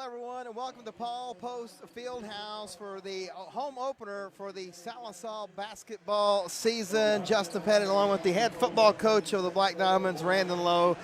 everyone, and welcome to Paul Post Fieldhouse for the home opener for the Sallisaw basketball season. Justin Pettit, along with the head football coach of the Black Diamonds, Randon Lowe.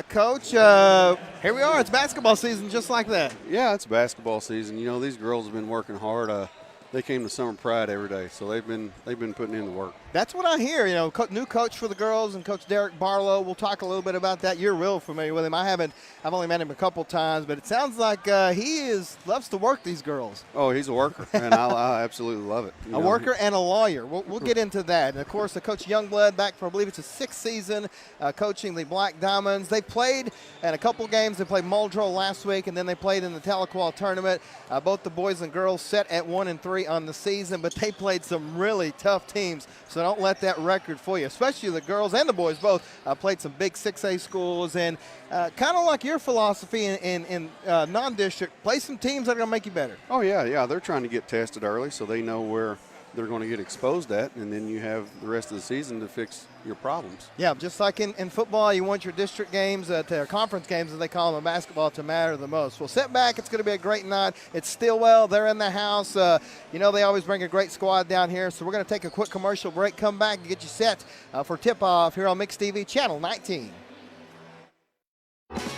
Coach, here we are. It's basketball season just like that. Yeah, it's basketball season. You know, these girls have been working hard. They came to Summer Pride every day, so they've been putting in the work. That's what I hear. You know, new coach for the girls and Coach Derek Barlow. We'll talk a little bit about that. You're real familiar with him. I've only met him a couple times, but it sounds like he loves to work these girls. Oh, he's a worker, and I absolutely love it. A worker and a lawyer. We'll get into that. And of course, the Coach Youngblood back for, I believe it's his sixth season, coaching the Black Diamonds. They played in a couple games. They played Muldrow last week, and then they played in the Tahlequah tournament. Both the boys and girls set at 1-3 on the season, but they played some really tough teams, so don't let that record fool you. Especially the girls and the boys both played some big 6A schools, and kind of like your philosophy in non-district, play some teams that are going to make you better. Oh, yeah. They're trying to get tested early so they know where they're going to get exposed at, and then you have the rest of the season to fix your problems. Yeah, just like in football, you want your district games, to conference games, as they call them in basketball, to matter the most. Well, sit back. It's going to be a great night. It's Stilwell. They're in the house. You know, they always bring a great squad down here, so we're going to take a quick commercial break, come back, and get you set for tip-off here on Mix TV, Channel 19.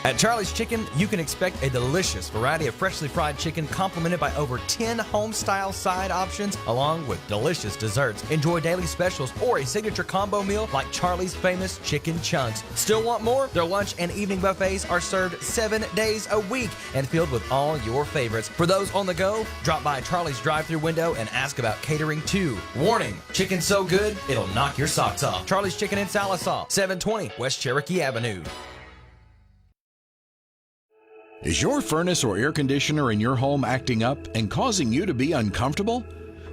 At Charlie's Chicken, you can expect a delicious variety of freshly fried chicken complemented by over 10 home-style side options along with delicious desserts. Enjoy daily specials or a signature combo meal like Charlie's famous chicken chunks. Still want more? Their lunch and evening buffets are served 7 days a week and filled with all your favorites. For those on the go, drop by Charlie's drive-thru window and ask about catering too. Warning, chicken's so good, it'll knock your socks off. Charlie's Chicken in Sallisaw, 720 West Cherokee Avenue. Is your furnace or air conditioner in your home acting up and causing you to be uncomfortable?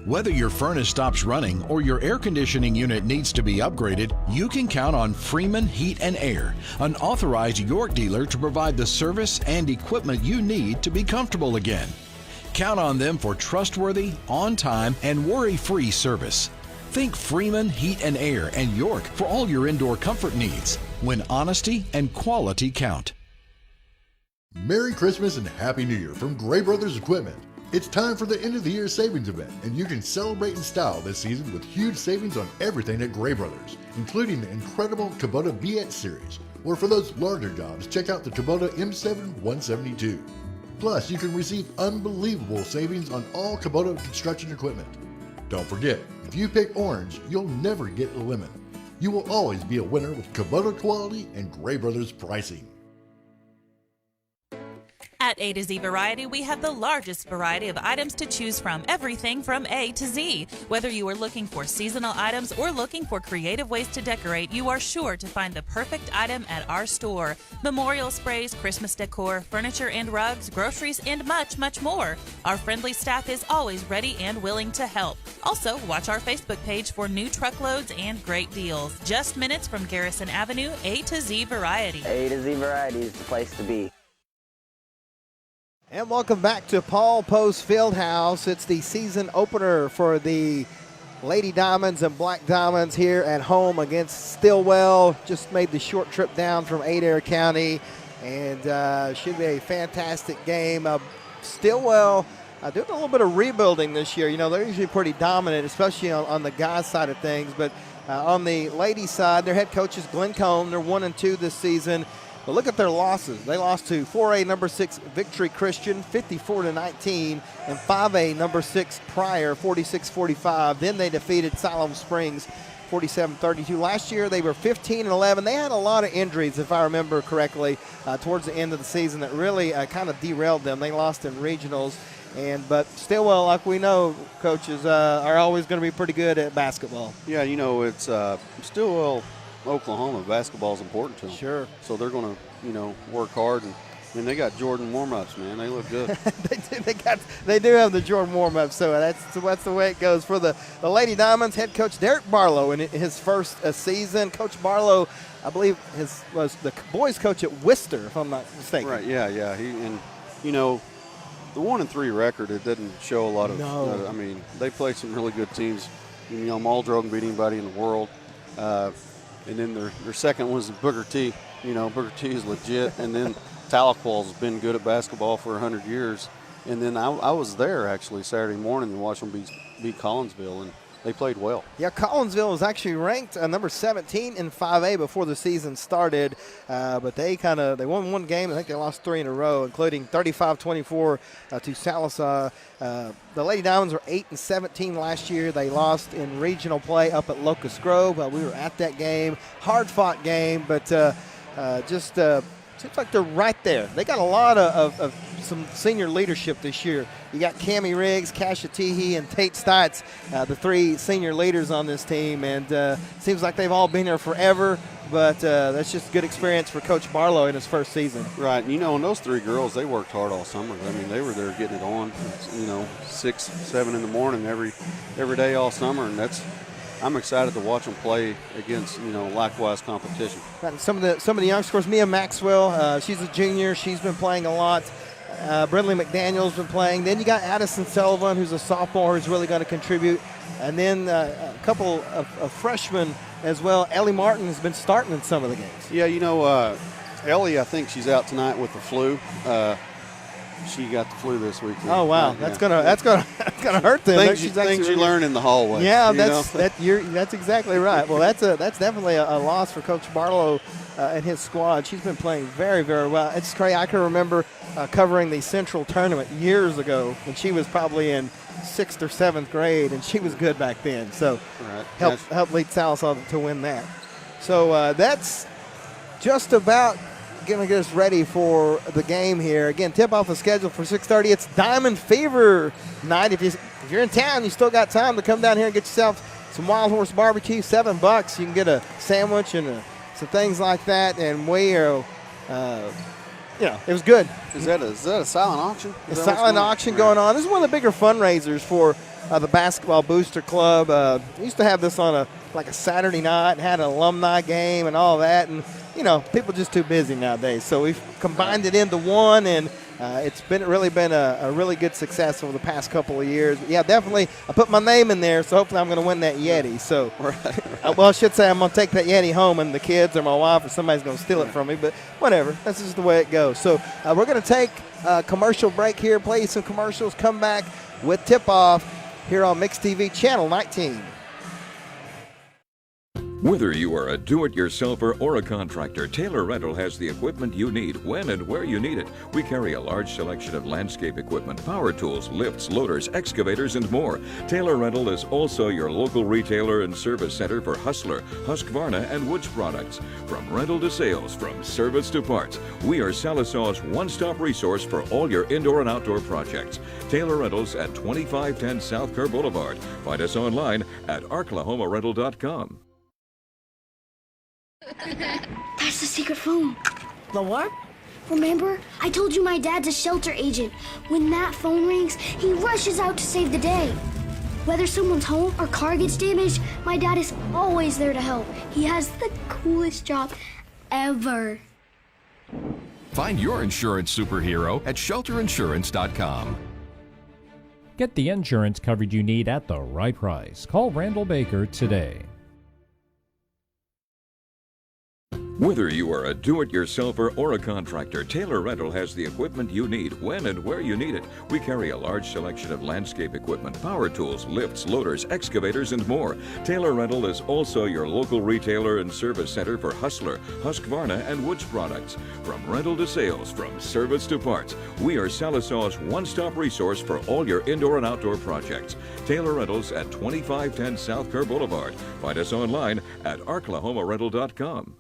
Whether your furnace stops running or your air conditioning unit needs to be upgraded, you can count on Freeman Heat and Air, an authorized York dealer to provide the service and equipment you need to be comfortable again. Count on them for trustworthy, on-time, and worry-free service. Think Freeman Heat and Air and York for all your indoor comfort needs, when honesty and quality count. Merry Christmas and Happy New Year from Gray Brothers Equipment. It's time for the end of the year savings event, and you can celebrate in style this season with huge savings on everything at Gray Brothers, including the incredible Kubota BX series, or for those larger jobs, check out the Kubota M7 172. Plus, you can receive unbelievable savings on all Kubota construction equipment. Don't forget, if you pick orange, you'll never get a lemon. You will always be a winner with Kubota quality and Gray Brothers pricing. At A to Z Variety, we have the largest variety of items to choose from, everything from A to Z. Whether you are looking for seasonal items or looking for creative ways to decorate, you are sure to find the perfect item at our store. Memorial sprays, Christmas decor, furniture and rugs, groceries, and much, much more. Our friendly staff is always ready and willing to help. Also, watch our Facebook page for new truckloads and great deals. Just minutes from Garrison Avenue, A to Z Variety. A to Z Variety is the place to be. And welcome back to Paul Post Fieldhouse. It's the season opener for the Lady Diamonds and Black Diamonds here at home against Stilwell. Just made the short trip down from Adair County, and should be a fantastic game. Stillwell doing a little bit of rebuilding this year. You know, they're usually pretty dominant, especially on the guys' side of things. But on the ladies' side, their head coach is Glenn Cohn. They're 1-2 this season. But look at their losses. They lost to 4A number 6 Victory Christian, 54-19, and 5A number 6 Pryor, 46-45. Then they defeated Siloam Springs, 47-32. Last year they were 15-11. They had a lot of injuries, if I remember correctly, towards the end of the season that really kind of derailed them. They lost in regionals. But Stillwell, like we know, coaches are always going to be pretty good at basketball. Yeah, you know, it's Stilwell, Oklahoma, basketball is important to them. Sure. So they're going to, work hard. And they got Jordan warm-ups, man. They look good. They do have the Jordan warm-ups, so that's the way it goes for the Lady Diamonds. Head coach Derek Barlow in his first season. Coach Barlow, I believe, was the boys' coach at Worcester, if I'm not mistaken. Right, yeah. The 1-3 record, it doesn't show a lot of. No. They play some really good teams. Muldrow can beat anybody in the world. And then their second was Booker T. Booker T is legit. And then Tahlequah's been good at basketball for 100 years. And then I was there actually Saturday morning and watched them beat Collinsville, and they played well. Yeah, Collinsville was actually ranked number 17 in 5A before the season started, but they won one game. I think they lost 3 in a row, including 35-24 to Sallisaw. The Lady Diamonds were 8-17 last year. They lost in regional play up at Locust Grove. We were at that game, hard-fought game, but seems like they're right there. They got a lot of some senior leadership this year. You got Cammie Riggs, Kasha Teehee, and Tate Stites, the 3 senior leaders on this team, and seems like they've all been here forever, but that's just good experience for Coach Barlow in his first season. Right, and and those 3 girls, they worked hard all summer. I mean, they were there getting it on, 6, 7 in the morning every day all summer, and I'm excited to watch them play against, likewise competition. Right, some of the youngsters, Mia Maxwell, she's a junior. She's been playing a lot. Brindley McDaniel's been playing. Then you got Addison Sullivan, who's a sophomore, who's really going to contribute. And then a couple of freshmen as well. Ellie Martin has been starting in some of the games. Yeah, Ellie, I think she's out tonight with the flu. She got the flu this weekend. Oh wow, that's gonna hurt them. Things you learn in the hallway. Yeah, that's exactly right. Well, that's definitely a loss for Coach Barlow and his squad. She's been playing very, very well. It's crazy. I can remember covering the Central tournament years ago when she was probably in 6th or 7th grade, and she was good back then. So helped lead Sallisaw to win that. So that's just about going to get us ready for the game here. Again, tip-off is scheduled for 6:30. It's Diamond Fever night. If you're in town, you still got time to come down here and get yourself some Wild Horse Barbecue, $7. You can get a sandwich and some things like that. And we are, it was good. Is that a silent auction? A silent auction going on. This is one of the bigger fundraisers for the Basketball Booster Club. We used to have this on a Saturday night and had an alumni game and all that. And, people just too busy nowadays. So we've combined it into one, and it's really been a really good success over the past couple of years. But yeah, definitely. I put my name in there, so hopefully I'm going to win that Yeti. So, well, I should say I'm going to take that Yeti home, and the kids or my wife or somebody's going to steal it from me. But whatever. That's just the way it goes. So we're going to take a commercial break here, play some commercials, come back with tip-off here on Mix TV Channel 19. Whether you are a do-it-yourselfer or a contractor, Taylor Rental has the equipment you need when and where you need it. We carry a large selection of landscape equipment, power tools, lifts, loaders, excavators, and more. Taylor Rental is also your local retailer and service center for Hustler, Husqvarna, and Woods products. From rental to sales, from service to parts, we are Sallisaw's one-stop resource for all your indoor and outdoor projects. Taylor Rentals at 2510 South Kerr Boulevard. Find us online at arklahomarental.com. That's the secret phone. The what? Remember? I told you my dad's a shelter agent. When that phone rings, he rushes out to save the day. Whether someone's home or car gets damaged, my dad is always there to help. He has the coolest job ever. Find your insurance superhero at shelterinsurance.com. Get the insurance coverage you need at the right price. Call Randall Baker today. Whether you are a do-it-yourselfer or a contractor, Taylor Rental has the equipment you need when and where you need it. We carry a large selection of landscape equipment, power tools, lifts, loaders, excavators, and more. Taylor Rental is also your local retailer and service center for Hustler, Husqvarna, and Woods products. From rental to sales, from service to parts, we are Sallisaw's one-stop resource for all your indoor and outdoor projects. Taylor Rentals at 2510 South Kerr Boulevard. Find us online at arklahomarental.com.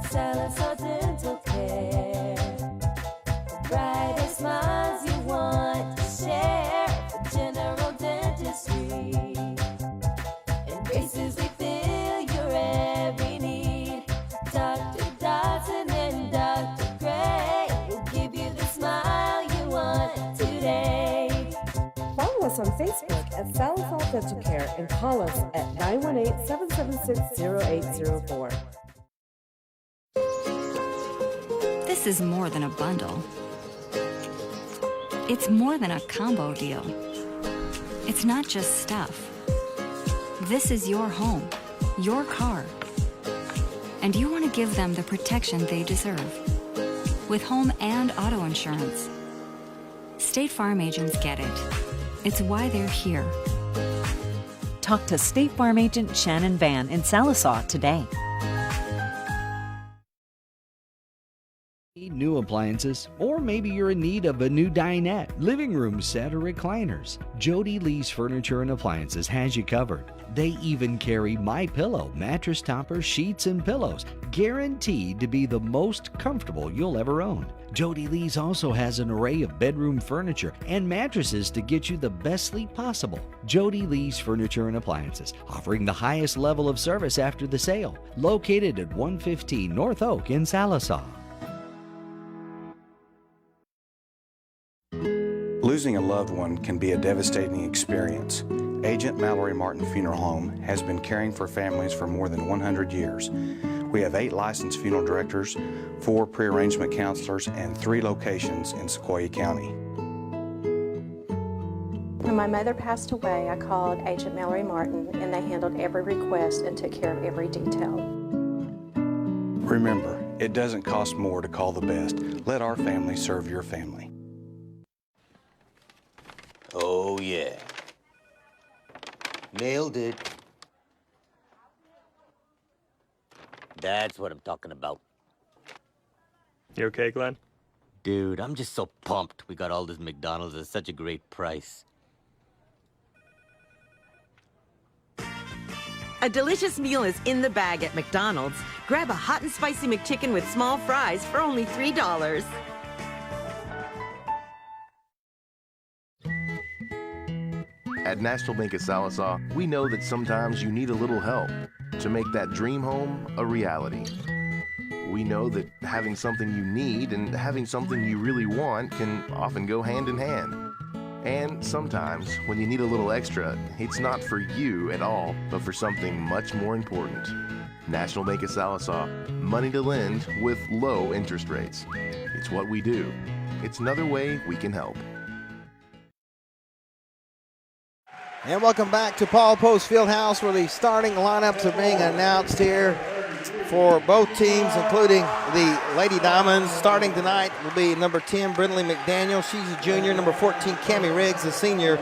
Sallisaw Dental Care. The brightest smiles you want to share. The general dentistry. Embraces we fill your every need. Dr. Dodson and Dr. Gray will give you the smile you want today. Follow us on Facebook at Sallisaw Dental Care and call us at 918-776-0804. This is more than a bundle. It's more than a combo deal. It's not just stuff. This is your home, your car. And you want to give them the protection they deserve. with home and auto insurance. State Farm agents get it. It's why they're here. Talk to State Farm agent Shannon Van in Sallisaw today. New appliances, or maybe you're in need of a new dinette, living room set, or recliners. Jody Lee's Furniture and Appliances has you covered. They even carry MyPillow, mattress toppers, sheets, and pillows, guaranteed to be the most comfortable you'll ever own. Jody Lee's also has an array of bedroom furniture and mattresses to get you the best sleep possible. Jody Lee's Furniture and Appliances, offering the highest level of service after the sale. Located at 115 North Oak in Sallisaw. Losing a loved one can be a devastating experience. Agent Mallory Martin Funeral Home has been caring for families for more than 100 years. We have 8 licensed funeral directors, 4 pre-arrangement counselors, and 3 locations in Sequoyah County. When my mother passed away, I called Agent Mallory Martin, and they handled every request and took care of every detail. Remember, it doesn't cost more to call the best. Let our family serve your family. Oh, yeah. Nailed it. That's what I'm talking about. You okay, Glenn? Dude, I'm just so pumped we got all this McDonald's at such a great price. A delicious meal is in the bag at McDonald's. Grab a hot and spicy McChicken with small fries for only $3. At National Bank at Sallisaw, we know that sometimes you need a little help to make that dream home a reality. We know that having something you need and having something you really want can often go hand in hand. And sometimes, when you need a little extra, it's not for you at all, but for something much more important. National Bank at Sallisaw, money to lend with low interest rates. It's what we do. It's another way we can help. And welcome back to Paul Post Fieldhouse, where the starting lineups are being announced here for both teams, including the Lady Diamonds. Starting tonight will be number 10, Brindley McDaniel. She's a junior. Number 14, Cammie Riggs, a senior.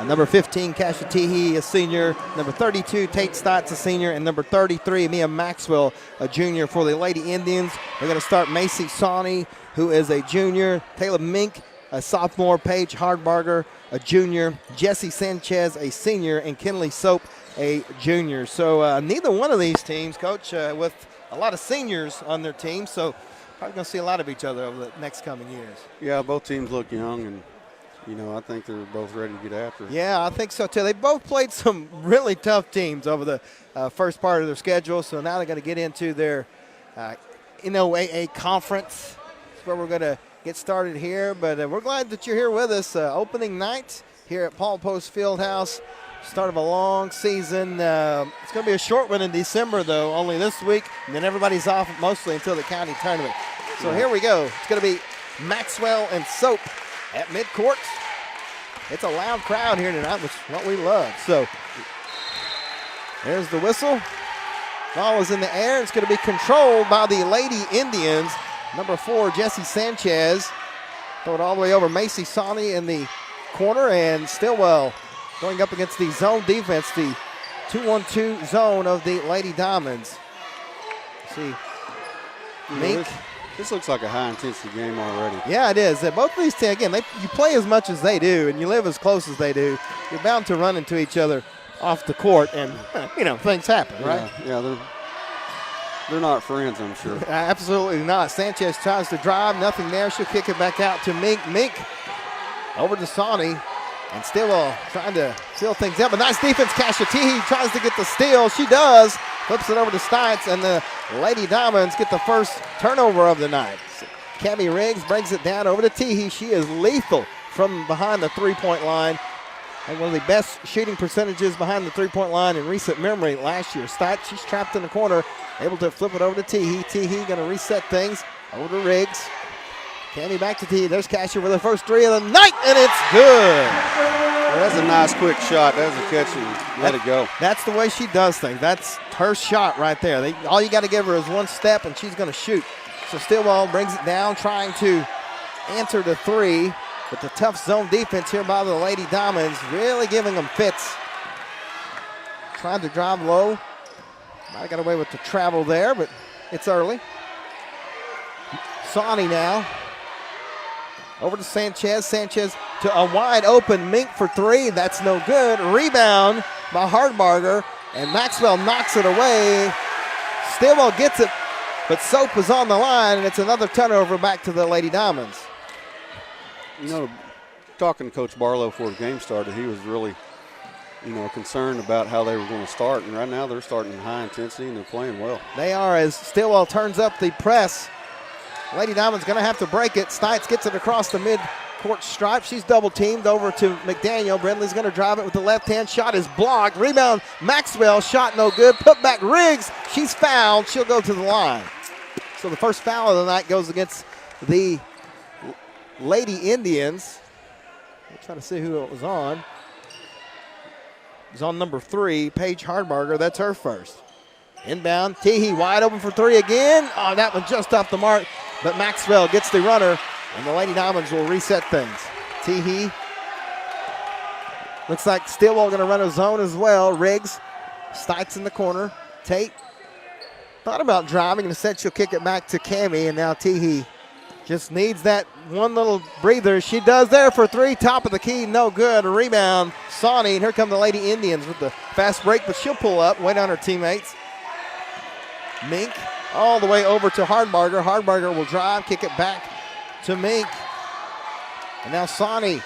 Number 15, Kasha Teehee, a senior. Number 32, Tate Stotts, a senior. And number 33, Mia Maxwell, a junior for the Lady Indians. They're going to start Macy Sawney, who is a junior. Taylor Mink, a sophomore. Paige Hardbarger, a junior. Jessie Sanchez, a senior. And Kinley Soap, a junior. So neither one of these teams, Coach, with a lot of seniors on their team, so probably going to see a lot of each other over the next coming years. Yeah, both teams look young, and, you know, I think they're both ready to get after it. Yeah, I think so, too. They both played some really tough teams over the first part of their schedule, so now they're going to get into their NOAA conference. That's where we're going to get started here, but we're glad that you're here with us. Opening night here at Paul Post Fieldhouse. Start of a long season. It's going to be a short one in December, though, only this week, and then everybody's off mostly until the county tournament. So here we go. It's going to be Maxwell and Soap at midcourt. It's a loud crowd here tonight, which is what we love. So there's the whistle. Ball is in the air. It's going to be controlled by the Lady Indians. Number 4, Jessie Sanchez. Throw it all the way over. Macy Sawney in the corner, and Stilwell going up against the zone defense, the 2-1-2 zone of the Lady Diamonds. See, Mink. This looks like a high-intensity game already. Yeah, it is. Both of these teams, again, you play as much as they do, and you live as close as they do. You're bound to run into each other off the court, and, you know, things happen, right? Yeah, they're not friends, I'm sure. Absolutely not. Sanchez tries to drive, nothing there. She'll kick it back out to Mink. Mink over to Sawney. And Stilwell trying to seal things up. A nice defense. Kasha Teehee tries to get the steal. She does. Flips it over to Stotts, and the Lady Diamonds get the first turnover of the night. Cammie Riggs brings it down over to Teehee. She is lethal from behind the three-point line. And one of the best shooting percentages behind the three-point line in recent memory last year. Stotts, she's trapped in the corner, able to flip it over to Teehee. Teehee going to reset things over to Riggs. Cammie back to Teehee. There's Kasha with her first three of the night, and it's good. Well, that's a nice quick shot. That's a catch and let it go. That's the way she does things. That's her shot right there. All you got to give her is one step, and she's going to shoot. So Stilwell brings it down, trying to answer the three, but the tough zone defense here by the Lady Diamonds really giving them fits. Trying to drive low. Might have got away with the travel there, but it's early. Sawney now. Over to Sanchez. Sanchez to a wide open Mink for three. That's no good. Rebound by Hardbarger, and Maxwell knocks it away. Stilwell gets it, but Soap was on the line, and it's another turnover back to the Lady Diamonds. You know, talking to Coach Barlow before the game started, he was really, concerned about how they were going to start. And right now they're starting high intensity and they're playing well. They are, as Stilwell turns up the press. Lady Diamond's going to have to break it. Stites gets it across the mid-court stripe. She's double-teamed over to McDaniel. Brindley's going to drive it with the left hand. Shot is blocked. Rebound, Maxwell. Shot no good. Put back Riggs. She's fouled. She'll go to the line. So the first foul of the night goes against the Lady Indians. We'll try to see who it was on. It was on number 3, Paige Hardbarger. That's her first. Inbound, Teehee wide open for three again. Oh, that one just off the mark, but Maxwell gets the runner, and the Lady Diamonds will reset things. Teehee. Looks like Stilwell going to run a zone as well. Riggs, Stites in the corner. Tate thought about driving, and instead she'll kick it back to Cammie, and now Teehee just needs that one little breather. She does there for three. Top of the key, no good. A rebound, Sawney, and here come the Lady Indians with the fast break, but she'll pull up, wait on her teammates. Mink all the way over to Hardbarger. Hardbarger will drive, kick it back to Mink. And now Sawney is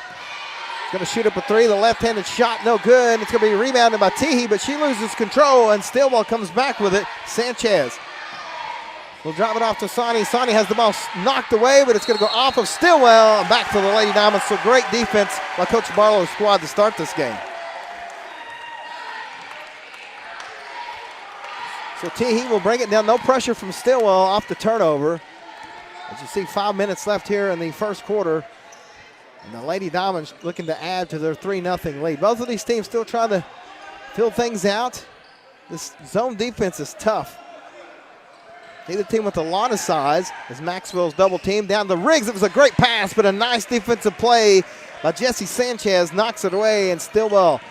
going to shoot up a three. The left-handed shot, no good. It's going to be rebounded by Teehee, but she loses control, and Stilwell comes back with it. Sanchez will drop it off to Sawney. Sawney has the ball knocked away, but it's going to go off of Stilwell and back to the Lady Diamonds. So great defense by Coach Barlow's squad to start this game. So Teehee will bring it down. No pressure from Stilwell off the turnover. As you see, 5 minutes left here in the first quarter. And the Lady Diamonds looking to add to their 3-0 lead. Both of these teams still trying to fill things out. This zone defense is tough. Neither team with a lot of size as Maxwell's double team down the Riggs. It was a great pass, but a nice defensive play by Jesse Sanchez knocks it away, and Stilwell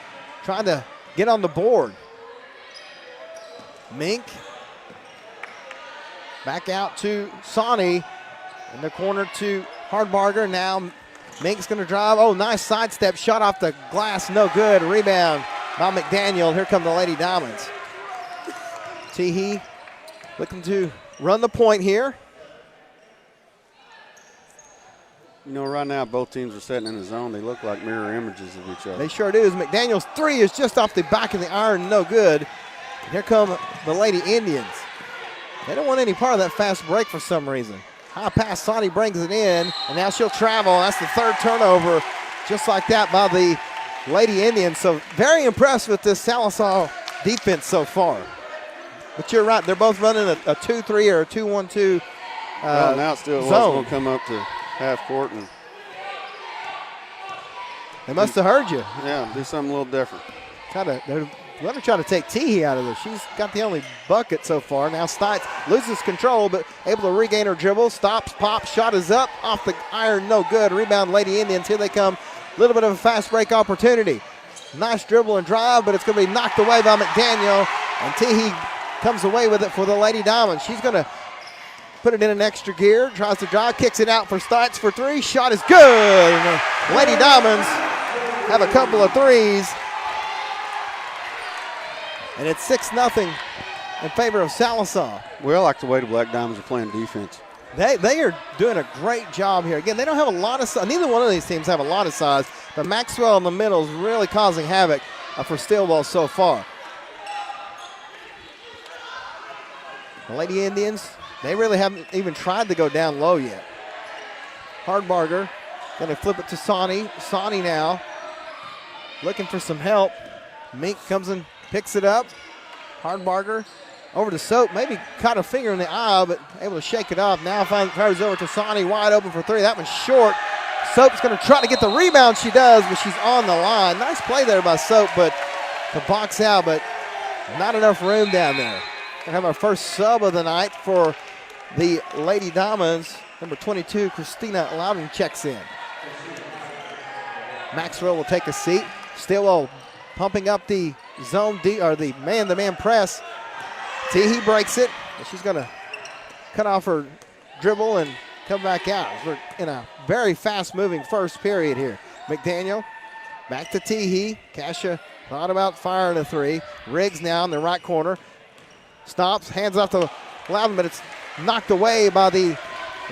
trying to get on the board. Mink back out to Sawney in the corner to Hardbarger. Now Mink's going to drive. Oh, nice sidestep shot off the glass. No good. Rebound by McDaniel. Here come the Lady Diamonds. Teehee looking to run the point here. Right now both teams are sitting in the zone. They look like mirror images of each other. They sure do. McDaniel's three is just off the back of the iron. No good. Here come the Lady Indians. They don't want any part of that fast break for some reason. High pass, Sawney brings it in, and now she'll travel. That's the third turnover, just like that by the Lady Indians. So very impressed with this Sallisaw defense so far. But you're right, they're both running a 2-3 or a 2-1-2 well, now it's still going to come up to half court. And they must have heard you. Yeah, do something a little different. They're going to try to take Teehee out of this. She's got the only bucket so far. Now Stites loses control, but able to regain her dribble. Stops, pops, shot is up. Off the iron, no good. Rebound, Lady Indians. Here they come. A little bit of a fast break opportunity. Nice dribble and drive, but it's going to be knocked away by McDaniel. And Teehee comes away with it for the Lady Diamonds. She's going to put it in an extra gear. Tries to drive, kicks it out for Stites for three. Shot is good. And the Lady Diamonds have a couple of threes. And it's 6-0 in favor of Sallisaw. Well, I like the way the Black Diamonds are playing defense. They are doing a great job here. Again, they don't have a lot of size. Neither one of these teams have a lot of size, but Maxwell in the middle is really causing havoc for Stilwell so far. The Lady Indians, they really haven't even tried to go down low yet. Hardbarger going to flip it to Sawney. Sawney now looking for some help. Mink comes in, picks it up. Hardbarger over to Soap. Maybe caught a finger in the eye, but able to shake it off. Now throws over to Sawney, wide open for three. That one's short. Soap's going to try to get the rebound. She does, but she's on the line. Nice play there by Soap, but to box out, but not enough room down there. We'll have our first sub of the night for the Lady Diamonds, number 22, Christina Loudon, checks in. Maxwell will take a seat. Stilwell pumping up the zone D, or the man-to-man press. Teehee breaks it. She's going to cut off her dribble and come back out. We're in a very fast-moving first period here. McDaniel back to Teehee. Kasha thought about firing a three. Riggs now in the right corner. Stops, hands off to Loudon, but it's knocked away by the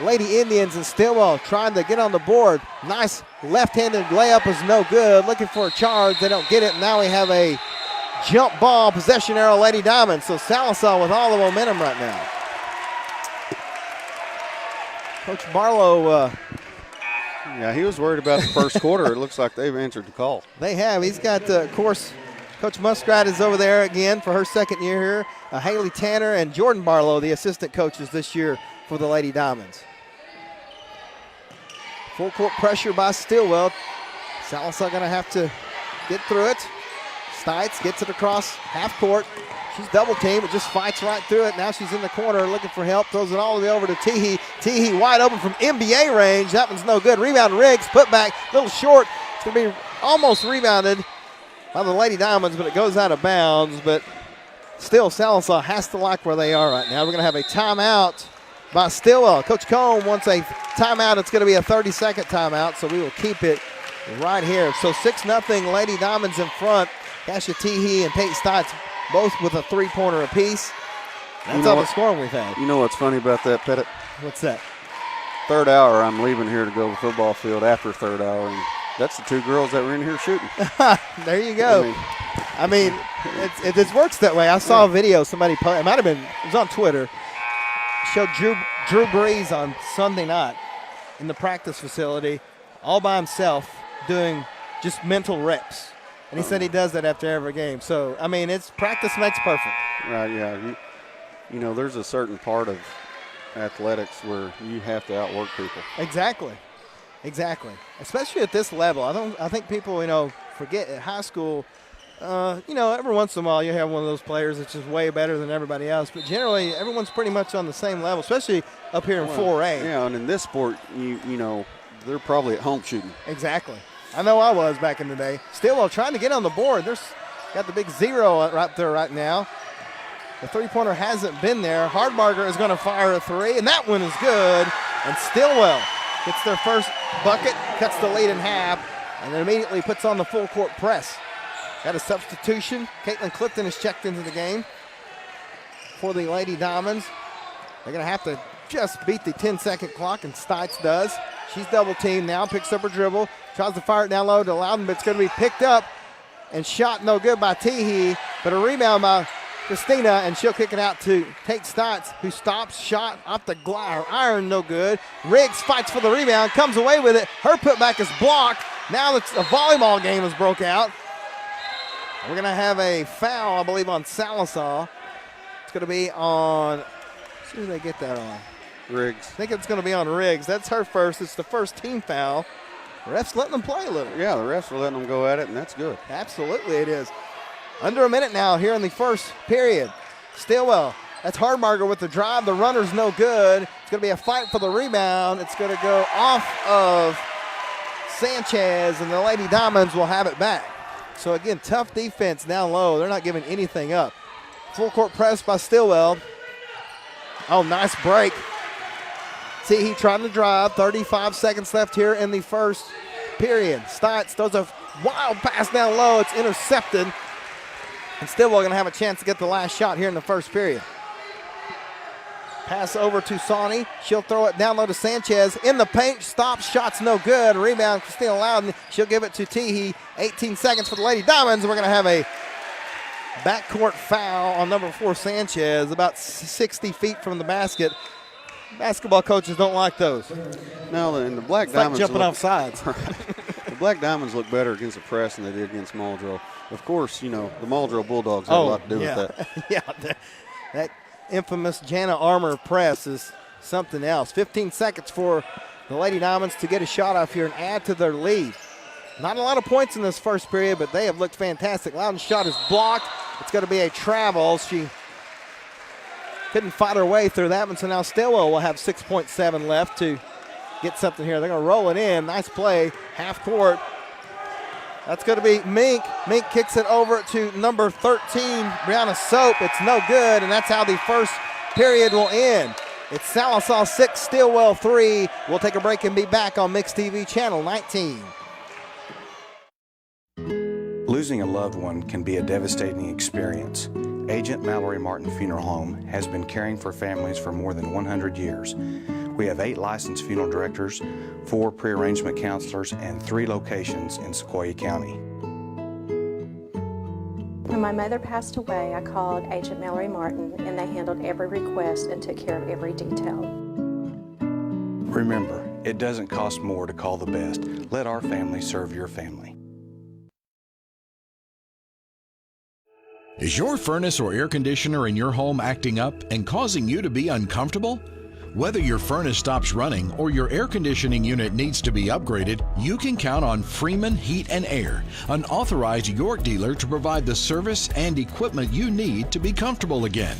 Lady Indians, and Stilwell trying to get on the board. Nice left-handed layup is no good. Looking for a charge. They don't get it. Now we have a jump ball possession arrow, Lady Diamond. So Sallisaw with all the momentum right now. Coach Barlow. Yeah, he was worried about the first quarter. It looks like they've answered the call. They have. He's got, of course, Coach Muskrat is over there again for her second year here. Haley Tanner and Jordan Barlow, the assistant coaches this year for the Lady Diamonds. Full court pressure by Stilwell. Sallisaw going to have to get through it. Stites gets it across half court. She's double teamed, but just fights right through it. Now she's in the corner looking for help. Throws it all the way over to Teehee. Teehee wide open from NBA range. That one's no good. Rebound Riggs. Put back. A little short. It's going to be almost rebounded by the Lady Diamonds, but it goes out of bounds. But still, Sallisaw has to like where they are right now. We're going to have a timeout by Stilwell. Coach Cohn wants a timeout. It's going to be a 30-second timeout, so we will keep it right here. So 6-0 Lady Diamonds in front. Kasha Teehee and Peyton Stites both with a three-pointer apiece. That's all the scoring we've had. You know what's funny about that, Pettit? What's that? Third hour, I'm leaving here to go to the football field after third hour, and that's the two girls that were in here shooting. There you go. I mean it works that way. I saw a video somebody posted. It was on Twitter. Showed Drew Brees on Sunday night in the practice facility all by himself doing just mental reps. And he said he does that after every game. So, I mean, it's practice makes perfect. Right, yeah. You know, there's a certain part of athletics where you have to outwork people. Exactly. Especially at this level. I think people, forget at high school, every once in a while you have one of those players that's just way better than everybody else. But generally, everyone's pretty much on the same level, especially up here in 4A. Yeah, and in this sport, you know, they're probably at home shooting. Exactly. I know I was back in the day. Stilwell trying to get on the board. There's got the big 0 right there right now. The three-pointer hasn't been there. Hardbarger is going to fire a three, and that one is good. And Stilwell gets their first bucket, cuts the lead in half, and then immediately puts on the full court press. Got a substitution. Caitlin Clifton is checked into the game for the Lady Diamonds. They're going to have to just beat the 10-second clock, and Stites does. She's double-teamed now, picks up her dribble, tries to fire it down low to Loudon, but it's going to be picked up and shot no good by Teehee, but a rebound by Christina, and she'll kick it out to Tate Stites, who stops, shot off the iron, no good. Riggs fights for the rebound, comes away with it. Her putback is blocked. Now it's a volleyball game has broke out. We're going to have a foul, I believe, on Sallisaw. It's going to be on, let's see who they get that on. Riggs. I think it's going to be on Riggs. That's her first. It's the first team foul. The ref's letting them play a little. Yeah, the refs are letting them go at it, and that's good. Absolutely it is. Under a minute now here in the first period. Stilwell, that's Hardmarger with the drive. The runner's no good. It's going to be a fight for the rebound. It's going to go off of Sanchez, and the Lady Diamonds will have it back. So, again, tough defense down low. They're not giving anything up. Full court press by Stilwell. Oh, nice break. Teehee trying to drive. 35 seconds left here in the first period. Stites throws a wild pass down low. It's intercepted. And Stilwell going to have a chance to get the last shot here in the first period. Pass over to Sawney. She'll throw it down low to Sanchez. In the paint, stops, shot's no good. Rebound, Christina Loudon. She'll give it to Teehee. 18 seconds for the Lady Diamonds. We're going to have a backcourt foul on number 4, Sanchez, about 60 feet from the basket. Basketball coaches don't like those. No, and the Black It's Diamonds like jumping off sides. The Black Diamonds look better against the press than they did against Muldrow. Of course, you know, the Muldrow Bulldogs have a lot to do with that. Yeah, that infamous Jana Armour press is something else. 15 seconds for the Lady Diamonds to get a shot off here and add to their lead. Not a lot of points in this first period, but they have looked fantastic. Loudon's shot is blocked. It's going to be a travel. She couldn't fight her way through that one, so now Stilwell will have 6.7 left to get something here. They're going to roll it in. Nice play, half court. That's going to be Mink. Mink kicks it over to number 13, Brianna Soap. It's no good, and that's how the first period will end. It's Sallisaw 6, Stilwell 3. We'll take a break and be back on Mix TV Channel 19. Losing a loved one can be a devastating experience. Agent Mallory Martin Funeral Home has been caring for families for more than 100 years. We have 8 licensed funeral directors, 4 pre-arrangement counselors, and 3 locations in Sequoyah County. When my mother passed away, I called Agent Mallory Martin, and they handled every request and took care of every detail. Remember, it doesn't cost more to call the best. Let our family serve your family. Is your furnace or air conditioner in your home acting up and causing you to be uncomfortable? Whether your furnace stops running or your air conditioning unit needs to be upgraded, you can count on Freeman Heat and Air, an authorized York dealer to provide the service and equipment you need to be comfortable again.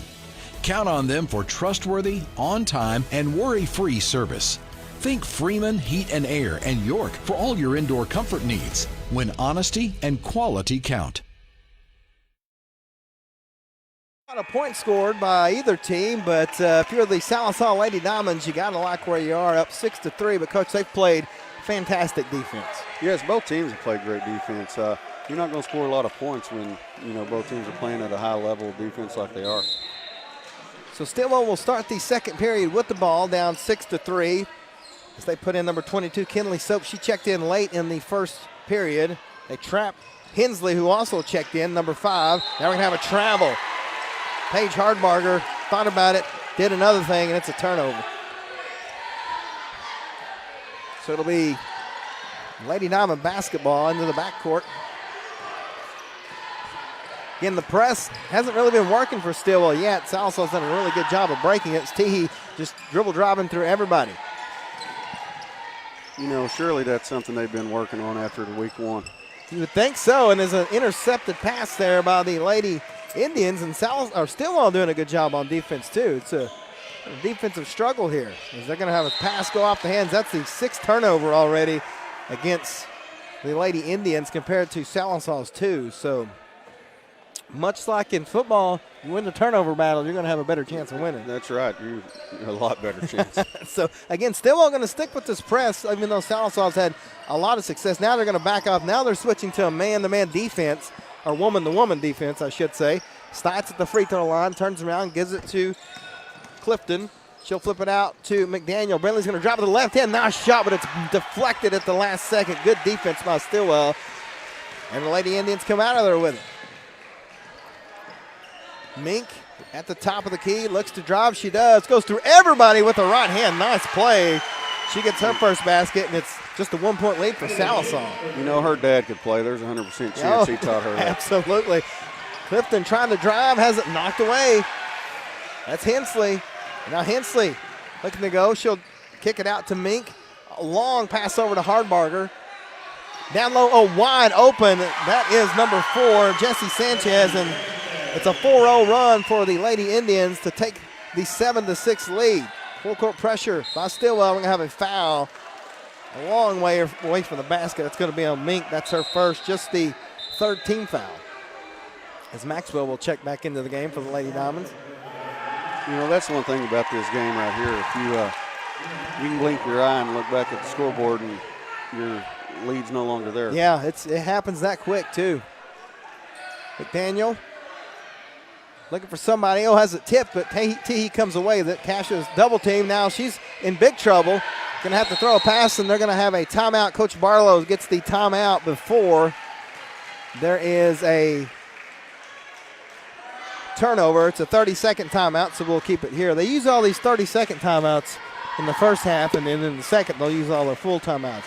Count on them for trustworthy, on-time, and worry-free service. Think Freeman Heat and Air and York for all your indoor comfort needs, when honesty and quality count. Not a point scored by either team, but if you're the Sallisaw Lady Diamonds, you got to like where you are, up 6-3. But, Coach, they've played fantastic defense. Yes, both teams have played great defense. You're not going to score a lot of points when, both teams are playing at a high level of defense like they are. So Stilwell will start the second period with the ball, down 6-3. As they put in number 22, Kinley Soap. She checked in late in the first period. They trap Hensley, who also checked in, number 5. Now we're going to have a travel. Paige Hardbarger thought about it, did another thing, and it's a turnover. So it'll be Lady Diamond basketball into the backcourt. Again, the press hasn't really been working for Stilwell yet. Sallisaw's done a really good job of breaking it. It's Teehee just dribble driving through everybody. Surely that's something they've been working on after the week 1. You would think so, and there's an intercepted pass there by the Lady Indians, and Stilwell doing a good job on defense too. It's a defensive struggle here, as they're going to have a pass go off the hands. That's the 6th turnover already against the Lady Indians compared to Sallisaw's 2. So much like in football, you win the turnover battle, you're going to have a better chance of winning. That's right. You're a lot better chance. So, again, Stilwell going to stick with this press, even though Sallisaw's had a lot of success. Now they're going to back off. Now they're switching to a man-to-man defense, or woman-to-woman defense, I should say. Stites at the free throw line, turns around, gives it to Clifton. She'll flip it out to McDaniel. Brentley's going to drop it to the left hand. Nice shot, but it's deflected at the last second. Good defense by Stilwell. And the Lady Indians come out of there with it. Mink at the top of the key, looks to drive. She does. Goes through everybody with the right hand. Nice play. She gets her first basket, and it's just a 1-point lead for Sallisaw. Her dad could play. There's a 100% chance he taught her that. Absolutely. Clifton trying to drive, has it knocked away. That's Hensley. Now Hensley looking to go. She'll kick it out to Mink. A long pass over to Hardbarger. Down low, wide open. That is number 4, Jessie Sanchez, and it's a 4-0 run for the Lady Indians to take the 7-6 lead. Full court pressure by Stilwell. We're going to have a foul a long way away from the basket. It's going to be on Mink. That's her first, just the 3rd team foul. As Maxwell will check back into the game for the Lady Diamonds. That's one thing about this game right here. If you can blink your eye and look back at the scoreboard and your lead's no longer there. Yeah, it happens that quick too. McDaniel looking for somebody. Has it tipped, but Teehee comes away. That Casha's double team. Now she's in big trouble. Going to have to throw a pass, and they're going to have a timeout. Coach Barlow gets the timeout before there is a turnover. It's a 30-second timeout, so we'll keep it here. They use all these 30-second timeouts in the first half, and then in the second they'll use all their full timeouts.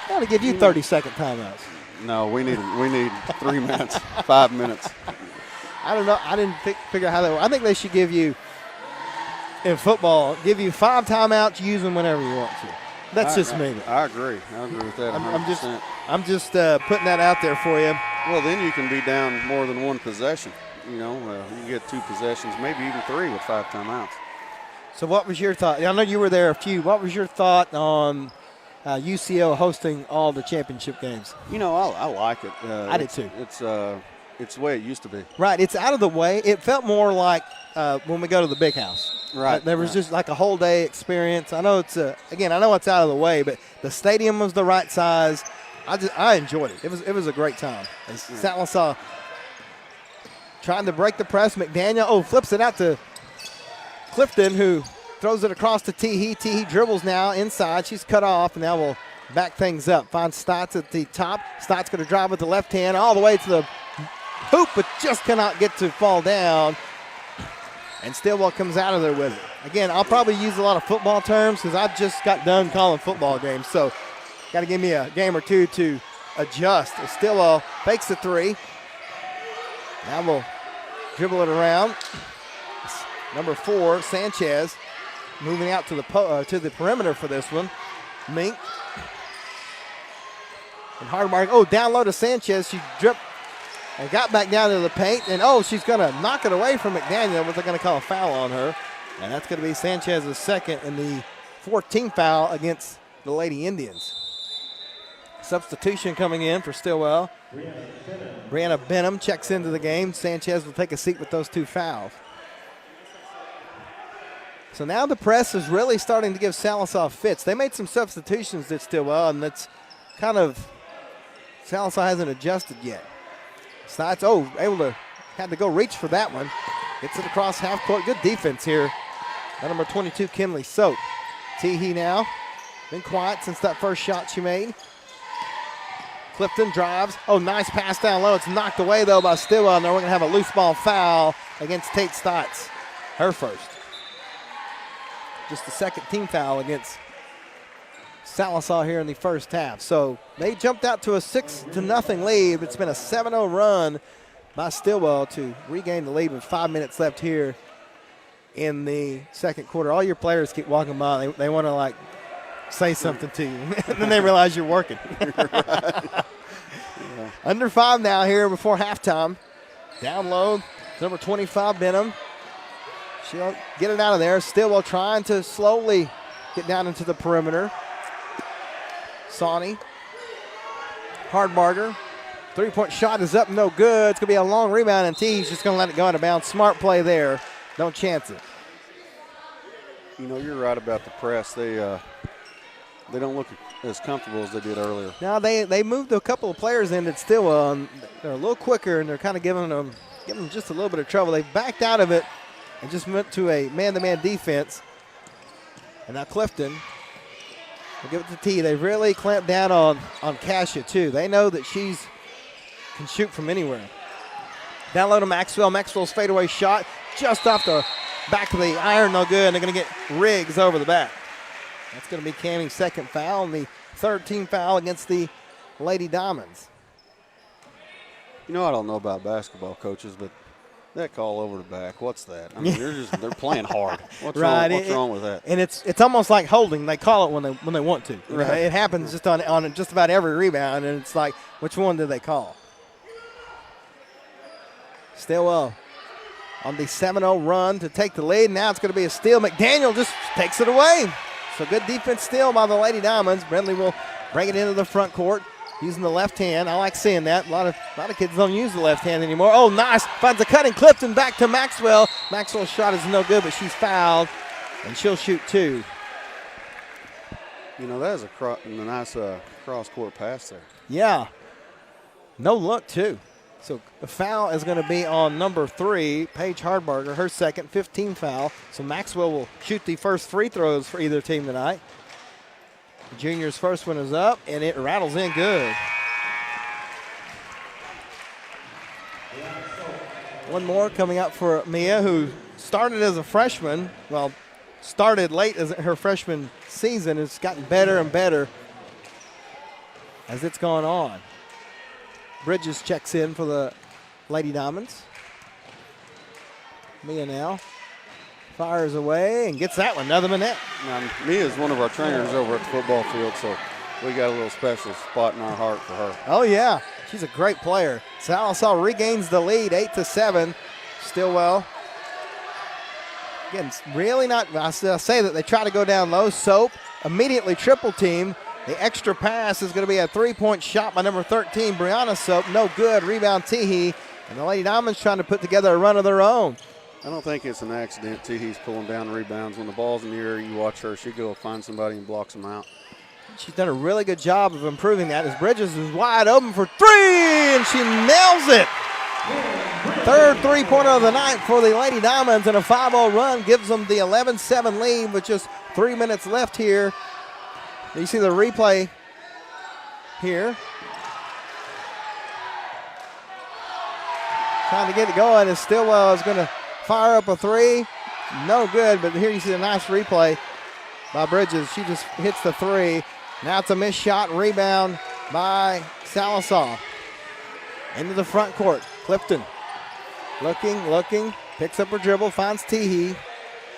Got to give you 30-second timeouts. No, we need 3 minutes, 5 minutes. I don't know. I didn't figure out how they were. I think they should give you, in football, 5 timeouts, use them whenever you want to. That's just me. I agree. I agree with that 100%. I'm just putting that out there for you. Well, then you can be down more than one possession. You know, you get 2 possessions, maybe even 3 with 5 timeouts. So what was your thought? I know you were there a few. What was your thought on UCO hosting all the championship games? You know, I like it. I did too. It's the way it used to be. Right. It's out of the way. It felt more like when we go to the big house. Right. There was just like a whole day experience. I know it's again, I know it's out of the way, but the stadium was the right size. I enjoyed it. It was a great time. As Sallisaw trying to break the press. McDaniel, flips it out to Clifton, who throws it across to Teehee. Teehee dribbles now inside. She's cut off, and now we'll back things up. Finds Stotts at the top. Stotts going to drive with the left hand all the way to the hoop, but just cannot get to fall down. And Stilwell comes out of there with it. Again, I'll probably use a lot of football terms because I've just got done calling football games. So got to give me a game or two to adjust. Stilwell fakes the 3. Now we'll dribble it around. Number 4, Sanchez, moving out to the perimeter for this one. Mink. And Hardmark, down low to Sanchez. She dripped and got back down to the paint. And, she's going to knock it away from McDaniel, but they're going to call a foul on her. And that's going to be Sanchez's second and the 14th foul against the Lady Indians. Substitution coming in for Stilwell. Brianna Benham checks into the game. Sanchez will take a seat with those 2 fouls. So now the press is really starting to give Sallisaw fits. They made some substitutions at Stilwell, and that's kind of Sallisaw hasn't adjusted yet. Stotts, had to go reach for that one. Gets it across half court. Good defense here. That number 22, Kinley Soap. Teehee now. Been quiet since that first shot she made. Clifton drives. Nice pass down low. It's knocked away, though, by Stilwell, and we're going to have a loose ball foul against Tate Stotts. Her first. Just the second team foul against Sallisaw here in the first half. So they jumped out to a 6-0 lead. It's been a 7-0 run by Stilwell to regain the lead with 5 minutes left here in the second quarter. All your players keep walking by. They want to, say something to you. And then they realize you're working. Under 5 now here before halftime. Down low, number 25, Benham. She'll get it out of there. Stilwell trying to slowly get down into the perimeter. Sawney. Hardbarger. 3-point shot is up, no good. It's going to be a long rebound, and Tee's just going to let it go out of bounds. Smart play there. Don't chance it. You know, you're right about the press. They don't look as comfortable as they did earlier. Now they moved a couple of players in at Stilwell, and they're a little quicker, and they're kind of giving them just a little bit of trouble. They backed out of it and just went to a man-to-man defense. And now Clifton will give it to T. They've really clamped down on Kasia, too. They know that she's can shoot from anywhere. Down low to Maxwell. Maxwell's fadeaway shot just off the back of the iron, no good, and they're going to get Riggs over the back. That's going to be Cammie's second foul and the third team foul against the Lady Diamonds. You know, I don't know about basketball coaches, but that call over the back, what's that? I mean, they're playing hard. What's wrong with that? And it's almost like holding. They call it when they want to. Right. It happens just on just about every rebound, and it's like, which one do they call? Stilwell on the 7-0 run to take the lead. Now it's going to be a steal. McDaniel just takes it away. So good defense still by the Lady Diamonds. Brindley will bring it into the front court using the left hand. I like seeing that. A lot of kids don't use the left hand anymore. Oh, nice. Finds a cutting Clifton back to Maxwell. Maxwell's shot is no good, but she's fouled, and she'll shoot 2. You know, that is a nice cross-court pass there. Yeah. No look, too. So the foul is going to be on number 3, Paige Hardbarger, her second, 15 foul. So Maxwell will shoot the first free throws for either team tonight. The junior's first one is up, and it rattles in good. One more coming up for Mia, who started as a freshman. Well, started late as her freshman season. It's gotten better and better as it's gone on. Bridges checks in for the Lady Diamonds. Mia now fires away and gets that one. Another minute. Now, Mia is one of our trainers over at the football field, so we got a little special spot in our heart for her. Oh, yeah. She's a great player. Sallisaw regains the lead, 8-7. Stilwell. Again, it's really not, I say that they try to go down low. Soap immediately triple team. The extra pass is going to be a three-point shot by number 13, Brianna Soap. No good. Rebound, Teehee. And the Lady Diamonds trying to put together a run of their own. I don't think it's an accident. Teehee's pulling down rebounds. When the ball's in the air, you watch her. She go find somebody and blocks them out. She's done a really good job of improving that as Bridges is wide open for three, and she nails it. Third three-pointer of the night for the Lady Diamonds, and a 5-0 run gives them the 11-7 lead with just 3 minutes left here. You see the replay here. Trying to get it going as Stilwell is going to fire up a three. No good, but here you see a nice replay by Bridges. She just hits the three. Now it's a missed shot, rebound by Sallisaw. Into the front court. Clifton looking, picks up her dribble, finds Teehee.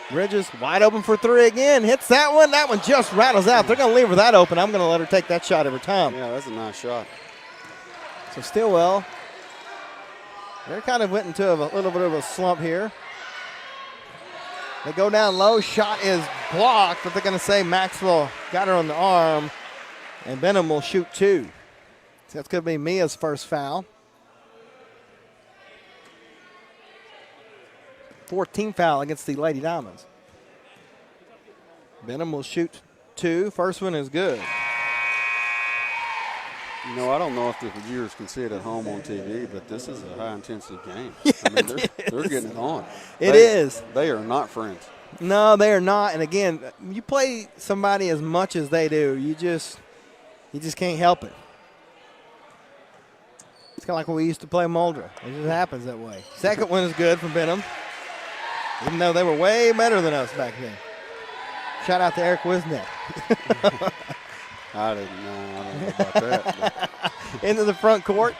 Bridges wide open for three again, hits that one. That one just rattles out. They're going to leave her that open. I'm going to let her take that shot every time. Yeah, that's a nice shot. So Stilwell, they kind of went into a little bit of a slump here. They go down low, shot is blocked, but they're going to say Maxwell got her on the arm, and Benham will shoot two. So that's going to be Mia's first foul. 14th foul against the Lady Diamonds. Benham will shoot two. First one is good. You know, I don't know if the viewers can see it at home on TV, but this is a high-intensity game. Yeah, I mean, they're getting it on. It is. They are not friends. No, they are not. And again, you play somebody as much as they do, you just can't help it. It's kind of like when we used to play Muldra. It just happens that way. Second one is good from Benham, even though they were way better than us back then. Shout out to Eric Wisnet. I don't know about that. Into the front court.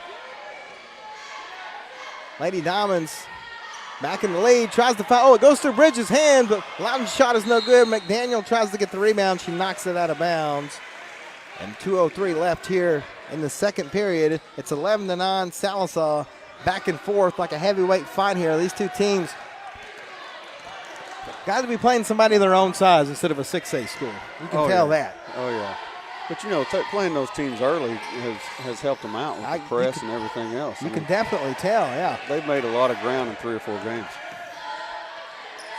Lady Diamonds back in the lead, tries to foul. Oh, it goes through Bridges' hand, but Loudon's shot is no good. McDaniel tries to get the rebound. She knocks it out of bounds. And 2:03 left here in the second period. It's 11-9. Sallisaw back and forth like a heavyweight fight here. These two teams got to be playing somebody their own size instead of a 6A school. You can tell that. Oh, yeah. But, you know, playing those teams early has helped them out with the press and everything else. You can definitely tell, yeah. They've made a lot of ground in 3 or 4 games.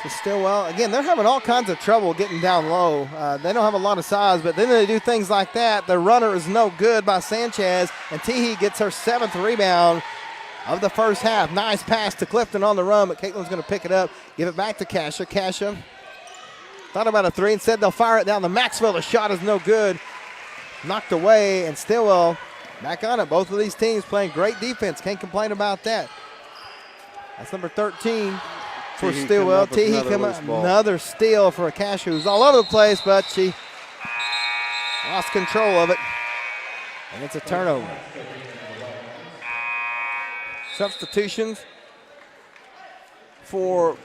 So Stilwell, again, they're having all kinds of trouble getting down low. They don't have a lot of size, but then they do things like that. The runner is no good by Sanchez, and Teehee gets her 7th rebound of the first half. Nice pass to Clifton on the run, but Caitlin's going to pick it up, give it back to Kasha. Kasha thought about a three and said they'll fire it down to Maxwell. The shot is no good. Knocked away, and Stilwell back on it. Both of these teams playing great defense. Can't complain about that. That's number 13 for Stilwell. Teehee come up, another steal for Kasha, who's all over the place, but she lost control of it, and it's a turnover. Substitutions for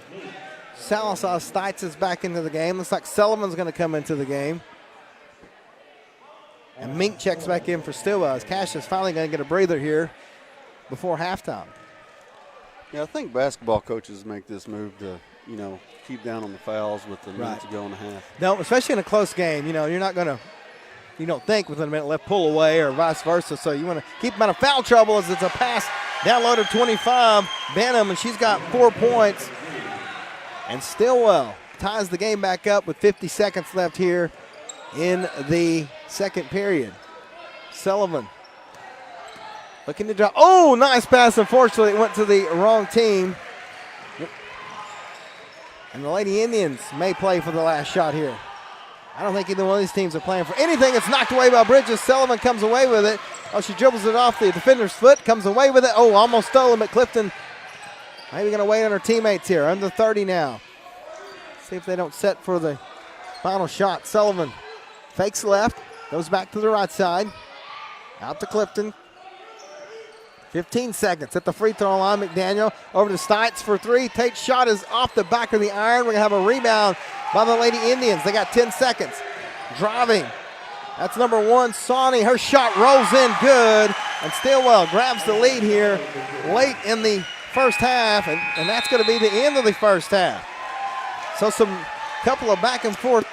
Sallisaw. Stites is back into the game. Looks like Sullivan's going to come into the game. And Mink checks back in for Stilwell. Cash is finally going to get a breather here before halftime. Yeah, I think basketball coaches make this move to, you know, keep down on the fouls with the minute to go in the half. No, especially in a close game. You know, you're not going to, you don't think within a minute left pull away or vice versa. So you want to keep them out of foul trouble as it's a pass down low to 25. Benham, and she's got 4 points. And Stilwell ties the game back up with 50 seconds left here in the second period. Sullivan looking to drop. Oh, nice pass. Unfortunately, it went to the wrong team. And the Lady Indians may play for the last shot here. I don't think either one of these teams are playing for anything. It's knocked away by Bridges. Sullivan comes away with it. Oh, she dribbles it off the defender's foot, comes away with it. Oh, almost stolen, but Clifton maybe going to wait on her teammates here. Under 30 now. See if they don't set for the final shot. Sullivan fakes left, goes back to the right side. Out to Clifton. 15 seconds at the free throw line. McDaniel over to Stites for three. Tate's shot is off the back of the iron. We're going to have a rebound by the Lady Indians. They got 10 seconds. Driving. That's number 1, Sawney. Her shot rolls in good. And Stilwell grabs the lead here late in the first half, and that's going to be the end of the first half. So some couple of back and forth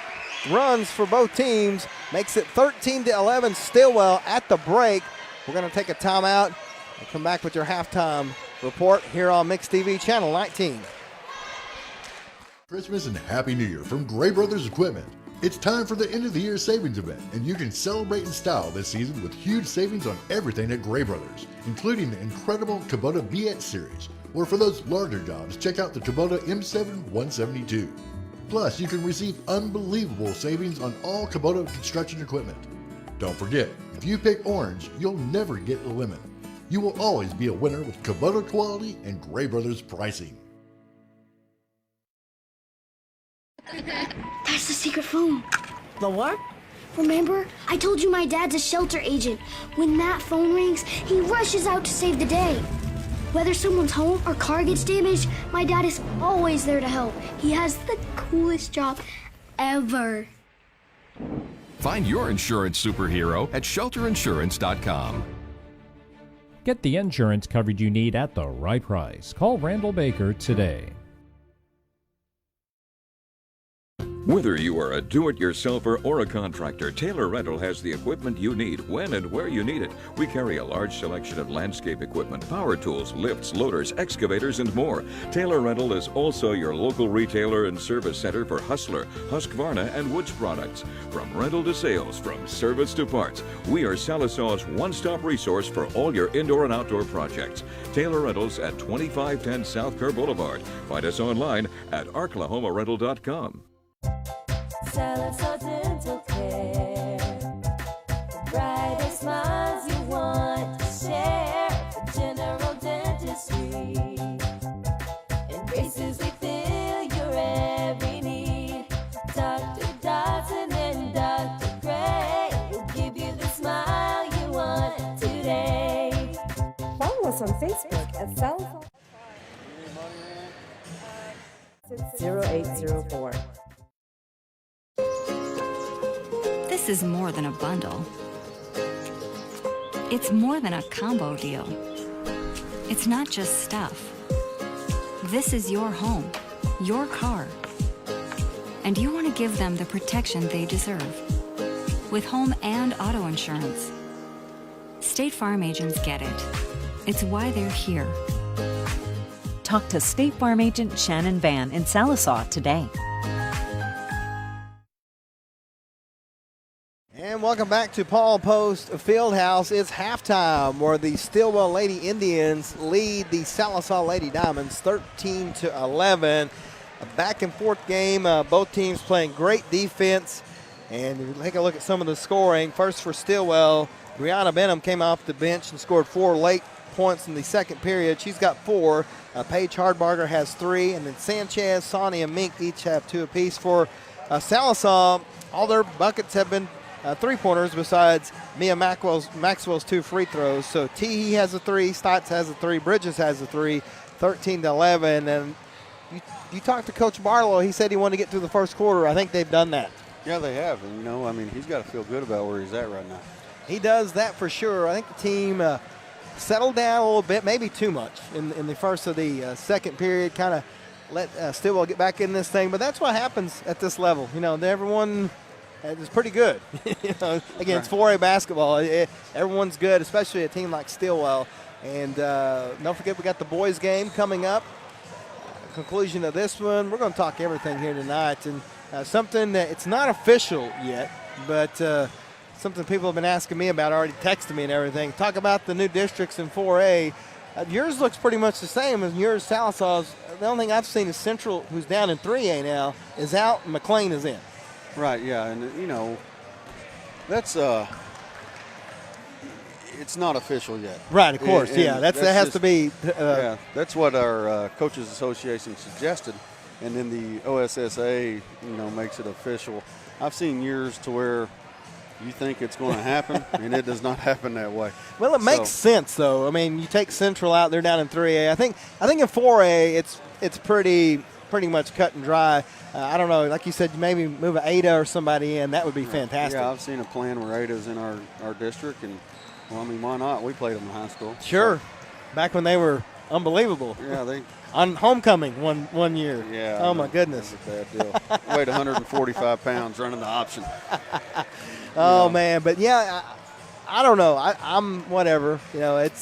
runs for both teams makes it 13-11 Stilwell at the break. We're going to take a timeout and come back with your halftime report here on Mix TV Channel 19. Christmas and Happy New Year from Gray Brothers Equipment. It's time for the end of the year savings event, and you can celebrate in style this season with huge savings on everything at Gray Brothers, including the incredible Kubota BX series. Or for those larger jobs, check out the Kubota M7 172. Plus, you can receive unbelievable savings on all Kubota construction equipment. Don't forget, if you pick orange, you'll never get a lemon. You will always be a winner with Kubota quality and Gray Brothers pricing. That's the secret phone. The what? Remember? I told you my dad's a shelter agent. When that phone rings, he rushes out to save the day. Whether someone's home or car gets damaged, my dad is always there to help. He has the coolest job ever. Find your insurance superhero at shelterinsurance.com. Get the insurance coverage you need at the right price. Call Randall Baker today. Whether you are a do-it-yourselfer or a contractor, Taylor Rental has the equipment you need when and where you need it. We carry a large selection of landscape equipment, power tools, lifts, loaders, excavators, and more. Taylor Rental is also your local retailer and service center for Hustler, Husqvarna, and Woods products. From rental to sales, from service to parts, we are Sallisaw's one-stop resource for all your indoor and outdoor projects. Taylor Rentals at 2510 South Kerr Boulevard. Find us online at arklahomarental.com. Sallisaw Dental Care. The brightest smiles you want to share. The general dentistry. Embraces we fill your every need. Dr. Dodson and Dr. Gray will give you the smile you want today. Follow us on Facebook at Sallisaw 0804. This is more than a bundle. It's more than a combo deal. It's not just stuff. This is your home, your car. And you want to give them the protection they deserve. With home and auto insurance. State Farm agents get it. It's why they're here. Talk to State Farm agent Shannon Van in Sallisaw today. And welcome back to Paul Post Fieldhouse. It's halftime where the Stilwell Lady Indians lead the Sallisaw Lady Diamonds 13-11. A back and forth game. Both teams playing great defense. And if you take a look at some of the scoring, first for Stilwell, Brianna Benham came off the bench and scored 4 late points in the second period. She's got 4. Paige Hardbarger has 3. And then Sanchez, Sonny, and Mink each have 2 apiece. For Sallisaw, all their buckets have been 3-pointers besides Mia Maxwell's 2 free throws. So Teehee has a 3, Stotts has a 3, Bridges has a 3, 13-11. And you talked to Coach Barlow. He said he wanted to get through the first quarter. I think they've done that. Yeah, they have. And, you know, I mean, he's got to feel good about where he's at right now. He does that for sure. I think the team settled down a little bit, maybe too much in the first of the second period, kind of let Stilwell get back in this thing. But that's what happens at this level. You know, everyone – it's pretty good. You know, again, it's 4A basketball. Everyone's good, especially a team like Stilwell. And don't forget, we got the boys' game coming up. Conclusion of this one. We're going to talk everything here tonight. And something that it's not official yet, but something people have been asking me about, already texting me and everything. Talk about the new districts in 4A. Yours looks pretty much the same as yours, Sallisaw's. The only thing I've seen is Central, who's down in 3A now, is out and McLean is in. Right, yeah, and you know, that's it's not official yet. Right, of course, yeah, that has to be. Yeah, that's what our Coaches Association suggested, and then the OSSA, you know, makes it official. I've seen years to where you think it's going to happen, and it does not happen that way. Well, it makes sense, though. I mean, you take Central out; they're down in 3A. I think in 4A, it's pretty much cut and dry. I don't know, like you said, maybe move an Ada or somebody in. That would be fantastic. Yeah, I've seen a plan where Ada's in our district, and Well, I mean, why not? We played them in high school. Sure. Back when they were unbelievable. Yeah, they on homecoming one year. Yeah. Oh my goodness. That was a bad deal. Weighed 145 pounds running the option. Oh man, but yeah, I don't know. I'm whatever. You know, it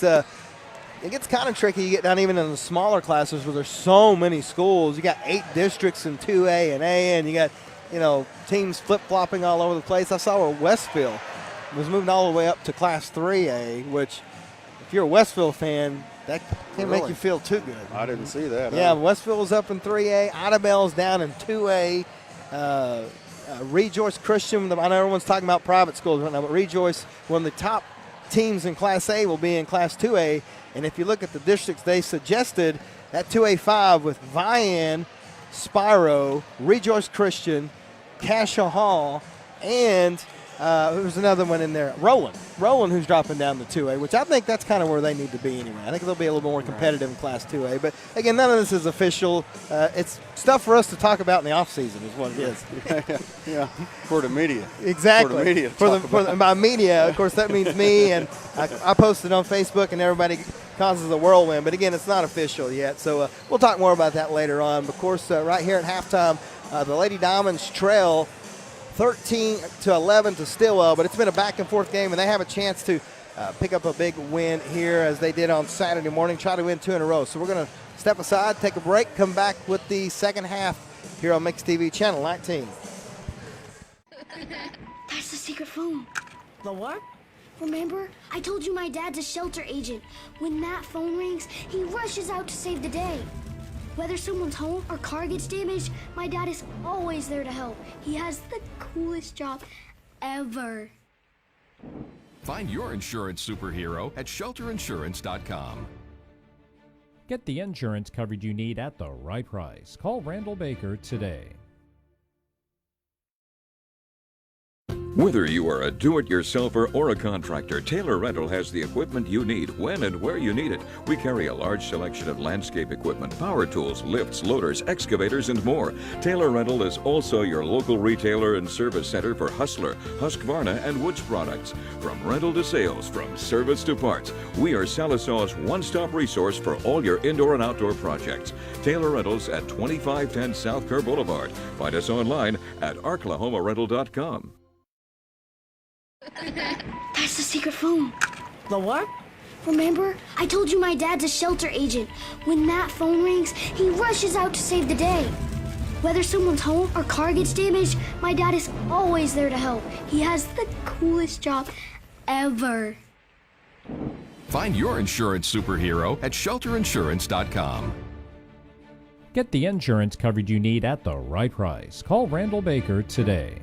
gets kind of tricky. You get down even in the smaller classes where there's so many schools. You got 8 districts in 2A and A, and you got teams flip-flopping all over the place. I saw where Westville was moving all the way up to Class 3A, which if you're a Westville fan, that can't make you feel too good. I didn't see that. Yeah, Westville was up in 3A. Idabel's down in 2A. Rejoice Christian, I know everyone's talking about private schools right now, but Rejoice, one of the top teams in Class A, will be in Class 2A. And if you look at the districts they suggested, that 2A5 with Vian, Spiro, Rejoice Christian, Cassia Hall, and there's another one in there, Roland, who's dropping down to 2A, which I think that's kind of where they need to be anyway. I think they'll be a little more competitive in Class 2A. But, again, none of this is official. It's stuff for us to talk about in the offseason is what it is. Yeah, for the media. Exactly. For the media. By media, of course, that means me. And I posted on Facebook, and everybody causes a whirlwind. But, again, it's not official yet. So we'll talk more about that later on. But, of course, right here at halftime, the Lady Diamonds trail 13-11 to Stilwell, but it's been a back-and-forth game, and they have a chance to pick up a big win here as they did on Saturday morning, try to win 2 in a row. So we're going to step aside, take a break, come back with the second half here on Mix TV Channel 19. That's the secret phone. The what? Remember? I told you my dad's a shelter agent. When that phone rings, he rushes out to save the day. Whether someone's home or car gets damaged, my dad is always there to help. He has the coolest job ever. Find your insurance superhero at shelterinsurance.com. Get the insurance coverage you need at the right price. Call Randall Baker today. Whether you are a do-it-yourselfer or a contractor, Taylor Rental has the equipment you need when and where you need it. We carry a large selection of landscape equipment, power tools, lifts, loaders, excavators, and more. Taylor Rental is also your local retailer and service center for Hustler, Husqvarna, and Woods products. From rental to sales, from service to parts, we are Sallisaw's one-stop resource for all your indoor and outdoor projects. Taylor Rentals at 2510 South Kerr Boulevard. Find us online at arklahomarental.com. That's the secret phone. The what? Remember? I told you my dad's a shelter agent. When that phone rings, he rushes out to save the day. Whether someone's home or car gets damaged, my dad is always there to help. He has the coolest job ever. Find your insurance superhero at shelterinsurance.com. Get the insurance coverage you need at the right price. Call Randall Baker today.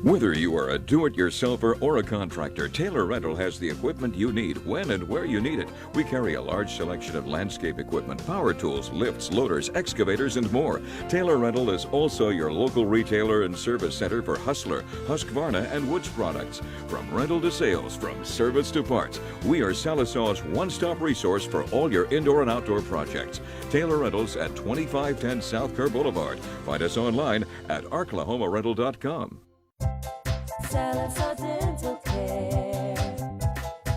Whether you are a do-it-yourselfer or a contractor, Taylor Rental has the equipment you need when and where you need it. We carry a large selection of landscape equipment, power tools, lifts, loaders, excavators, and more. Taylor Rental is also your local retailer and service center for Hustler, Husqvarna, and Woods products. From rental to sales, from service to parts, we are Sallisaw's one-stop resource for all your indoor and outdoor projects. Taylor Rentals at 2510 South Kerr Boulevard. Find us online at arklahomarental.com. Sallisaw Dental Care.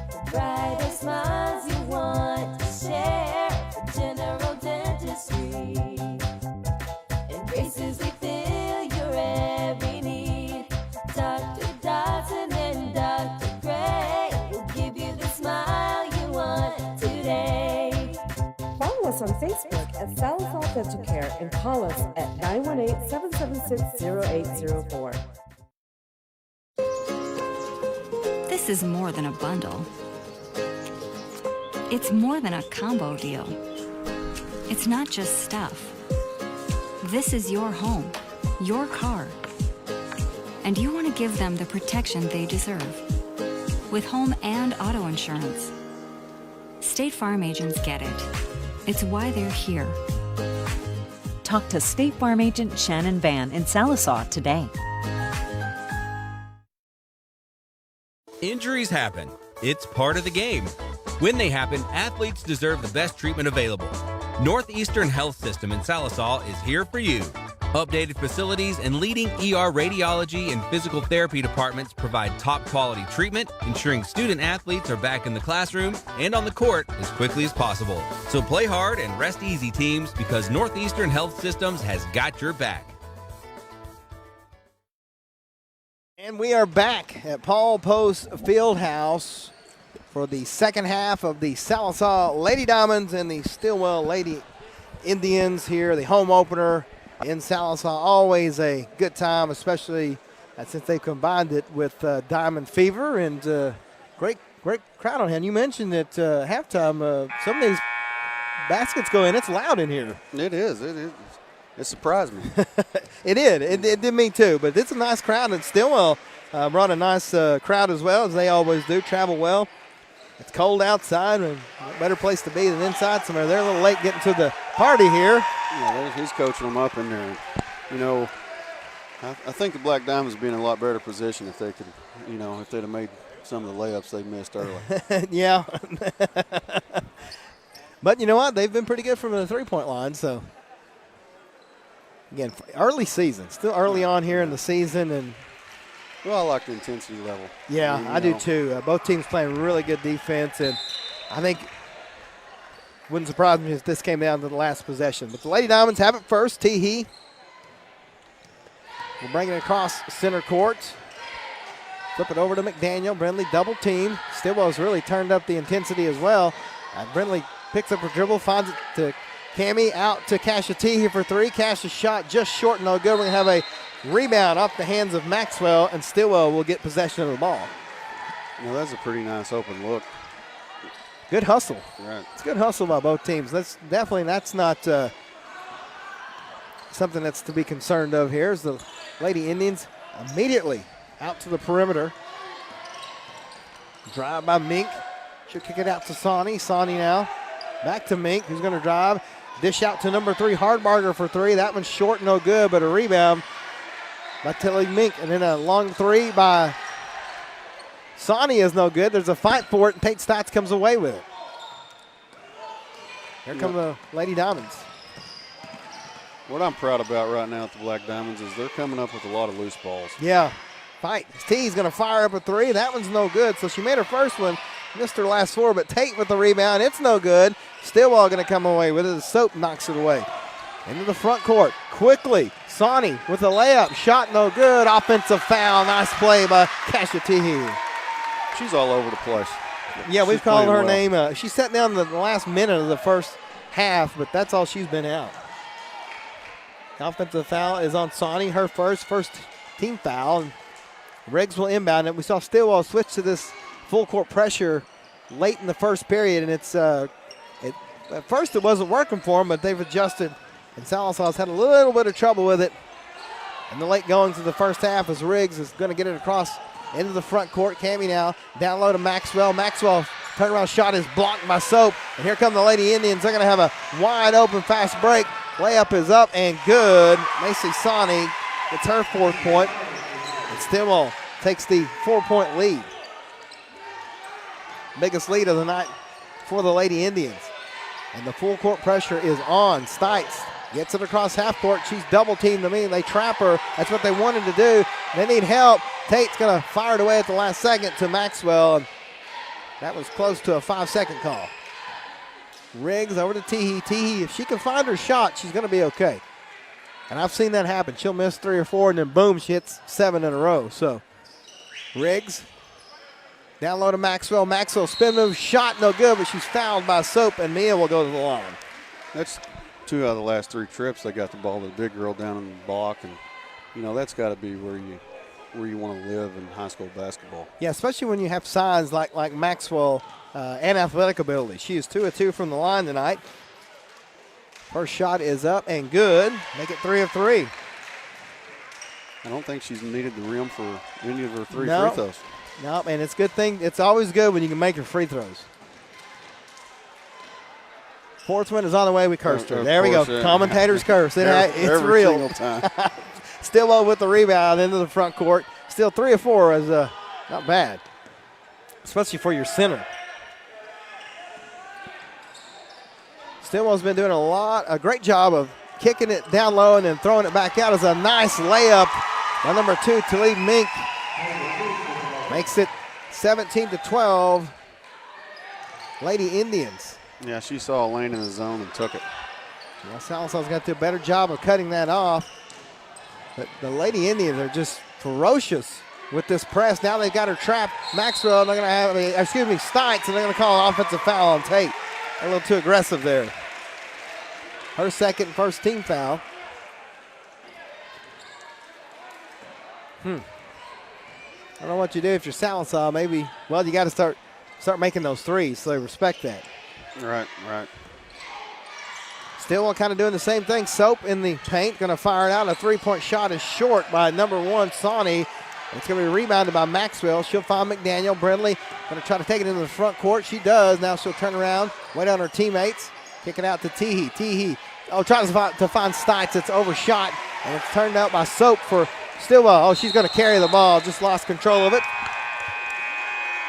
The brightest smiles you want to share. General dentistry embraces we fill your every need. Dr. Dodson and Dr. Gray will give you the smile you want today. Follow us on Facebook at Sallisaw Dental Care and call us at 918-776-0804. This is more than a bundle. It's more than a combo deal. It's not just stuff. This is your home, your car. And you want to give them the protection they deserve. With home and auto insurance. State Farm agents get it. It's why they're here. Talk to State Farm agent Shannon Van in Sallisaw today. Injuries happen. It's part of the game. When they happen, athletes deserve the best treatment available. Northeastern Health System in Sallisaw is here for you. Updated facilities and leading ER radiology and physical therapy departments provide top quality treatment, ensuring student athletes are back in the classroom and on the court as quickly as possible. So play hard and rest easy, teams, because Northeastern Health Systems has got your back. And we are back at Paul Post Fieldhouse for the second half of the Sallisaw Lady Diamonds and the Stilwell Lady Indians here, the home opener in Sallisaw. Always a good time, especially since they've combined it with Diamond Fever, and great crowd on hand. You mentioned at halftime some of these baskets go in. It's loud in here. It is. It surprised me. It did. It did me too. But it's a nice crowd, and Stilwell brought a nice crowd as well, as they always do. Travel well. It's cold outside, and a better place to be than inside somewhere. They're a little late getting to the party here. Yeah, he's coaching them up in there. You know, I think the Black Diamonds would be in a lot better position if they could, if they'd have made some of the layups they missed early. Yeah. But you know what? They've been pretty good from the three-point line. So, again, early season. Still early on here in the season. And well, I like the intensity level. Yeah, I do too. Both teams playing really good defense. And I think wouldn't surprise me if this came down to the last possession. But the Lady Diamonds have it first. Teehee will bring it across center court. Flip it over to McDaniel. Brindley double team. Stilwell's really turned up the intensity as well. Brindley picks up her dribble, finds it to Cammie, out to Kasha Teehee for three. Kasha's shot just short, no good. We're going to have a rebound off the hands of Maxwell, and Stilwell will get possession of the ball. That's a pretty nice open look. Good hustle. Right. It's good hustle by both teams. That's not something that's to be concerned of here. As the Lady Indians immediately out to the perimeter. Drive by Mink. She'll kick it out to Sawney. Sawney now back to Mink, who's going to drive. Dish out to number 3, Hardbarger for three. That one's short, no good, but a rebound by Tilly Mink. And then a long three by Sawney is no good. There's a fight for it, and Tate Stotts comes away with it. Here come the Lady Diamonds. What I'm proud about right now at the Black Diamonds is they're coming up with a lot of loose balls. Yeah, fight. T's going to fire up a three. That one's no good. So she made her first one, missed her last four, but Tate with the rebound. It's no good. Stilwell going to come away with it. The Soap knocks it away. Into the front court. Quickly, Sawney with a layup. Shot no good. Offensive foul. Nice play by Kasha Teehee. She's all over the place. Yeah, we've called her well. name. She sat down the last minute of the first half, but that's all she's been out. Offensive foul is on Sawney, her first team foul. And Riggs will inbound it. We saw Stilwell switch to this full court pressure late in the first period, and at first it wasn't working for them, but they've adjusted, and Sallisaw's had a little bit of trouble with it. And the late goings of the first half as Riggs is going to get it across into the front court. Cammie now down low to Maxwell. Maxwell turnaround shot is blocked by Soap, and here come the Lady Indians. They're going to have a wide open fast break. Layup is up and good. Macy Sawney gets her fourth point, and Stilwell takes the 4-point lead. Biggest lead of the night for the Lady Indians. And the full court pressure is on. Stites gets it across half court. She's double teamed to me. They trap her. That's what they wanted to do. They need help. Tate's going to fire it away at the last second to Maxwell. And that was close to a 5-second call. Riggs over to Teehee. Teehee, if she can find her shot, she's going to be okay. And I've seen that happen. She'll miss 3 or 4, and then boom, she hits 7 in a row. So Riggs down low to Maxwell. Maxwell spin move, shot no good, but she's fouled by Soap, and Mia will go to the line. That's 2 out of the last 3 trips. They got the ball to the big girl down in the block, and that's got to be where you want to live in high school basketball. Yeah, especially when you have signs like Maxwell and athletic ability. She is 2 of 2 from the line tonight. First shot is up and good. Make it 3 of 3. I don't think she's needed the rim for any of her 3 free throws. No, and it's a good thing. It's always good when you can make your free throws. Fourth one is on the way. We cursed her. There we go. Commentators curse. It's every real. Single time. Stilwell with the rebound into the front court. Still 3 of 4 is not bad, especially for your center. Stilwell's been doing a great job of kicking it down low and then throwing it back out is a nice layup by number 2, Talib Mink. Makes it 17-12. Lady Indians. Yeah, she saw a lane in the zone and took it. Well, Sallisaw's got to do a better job of cutting that off. But the Lady Indians are just ferocious with this press. Now they've got her trapped. Maxwell, and they're going to have, Stites, and they're going to call an offensive foul on Tate. A little too aggressive there. Her second and first team foul. I don't know what you do if you're Sallisaw. Maybe, well, you got to start making those threes, so they respect that. Right. Stilwell kind of doing the same thing. Soap in the paint, going to fire it out. A three-point shot is short by number 1, Sawney. It's going to be rebounded by Maxwell. She'll find McDaniel. Brindley going to try to take it into the front court. She does. Now she'll turn around, wait on her teammates. Kick it out to Teehee. Teehee, tries to find Stites. It's overshot, and it's turned out by Soap for Stilwell. Oh, she's going to carry the ball. Just lost control of it.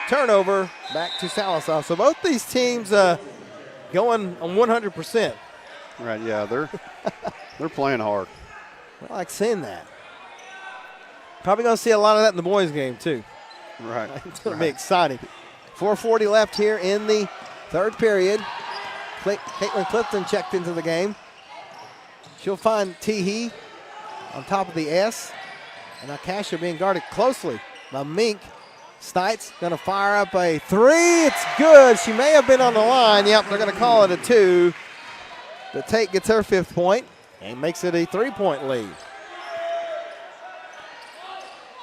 Turnover back to Sallisaw. So both these teams going on 100%. Right, yeah, they're playing hard. I like seeing that. Probably going to see a lot of that in the boys' game, too. Right. It's going to be exciting. 4:40 left here in the third period. Caitlin Clifton checked into the game. She'll find Teehee on top of the S. And Akasha being guarded closely by Mink. Stites going to fire up a three. It's good. She may have been on the line. Yep, they're going to call it a 2. The Tate gets her 5th point and makes it a 3-point lead.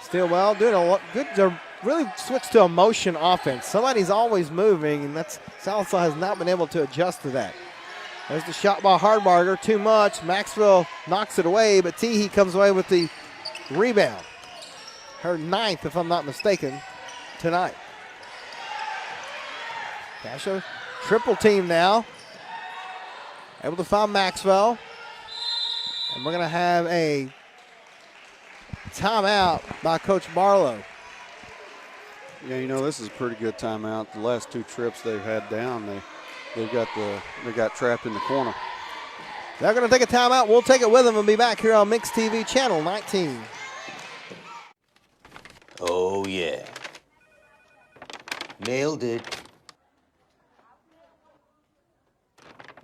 Stilwell doing a good job. Really switched to a motion offense. Somebody's always moving, and Sallisaw has not been able to adjust to that. There's the shot by Hardbarger. Too much. Maxwell knocks it away, but Teehee comes away with the rebound. Her 9th, if I'm not mistaken, tonight. Casho, triple team now. Able to find Maxwell. And we're going to have a timeout by Coach Barlow. Yeah, this is a pretty good timeout. The last 2 trips they've had down, they got trapped in the corner. They're going to take a timeout. We'll take it with them and be back here on Mix TV Channel 19. Oh, yeah. Nailed it.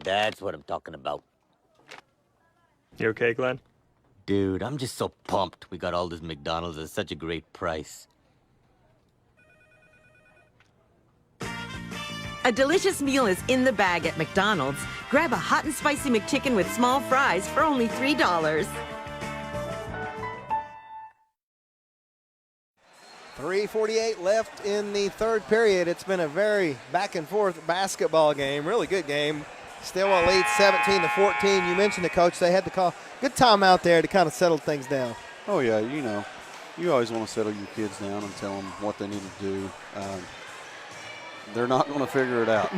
That's what I'm talking about. You okay, Glenn? Dude, I'm just so pumped we got all this McDonald's at such a great price. A delicious meal is in the bag at McDonald's. Grab a hot and spicy McChicken with small fries for only $3. 3:48 left in the third period. It's been a very back-and-forth basketball game. Really good game. Stilwell leads 17-14. You mentioned it, Coach. They had to call good timeout there to kind of settle things down. Oh, yeah, you always want to settle your kids down and tell them what they need to do. They're not going to figure it out,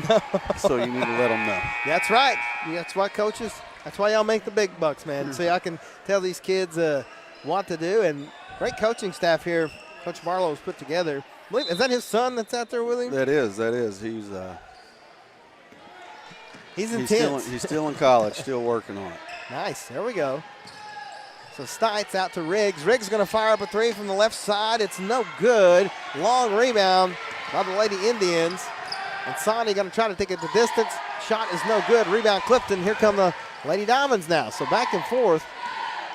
so you need to let them know. That's right. That's why coaches, that's why y'all make the big bucks, man. So y'all can tell these kids what to do. And great coaching staff here Coach Barlow has put together. Is that his son that's out there with him? That is. He's intense. He's still in college, still working on it. Nice. There we go. So Stites out to Riggs. Riggs going to fire up a three from the left side. It's no good. Long rebound by the Lady Indians. And Sonny going to try to take it to distance. Shot is no good. Rebound Clifton. Here come the Lady Diamonds now. So back and forth.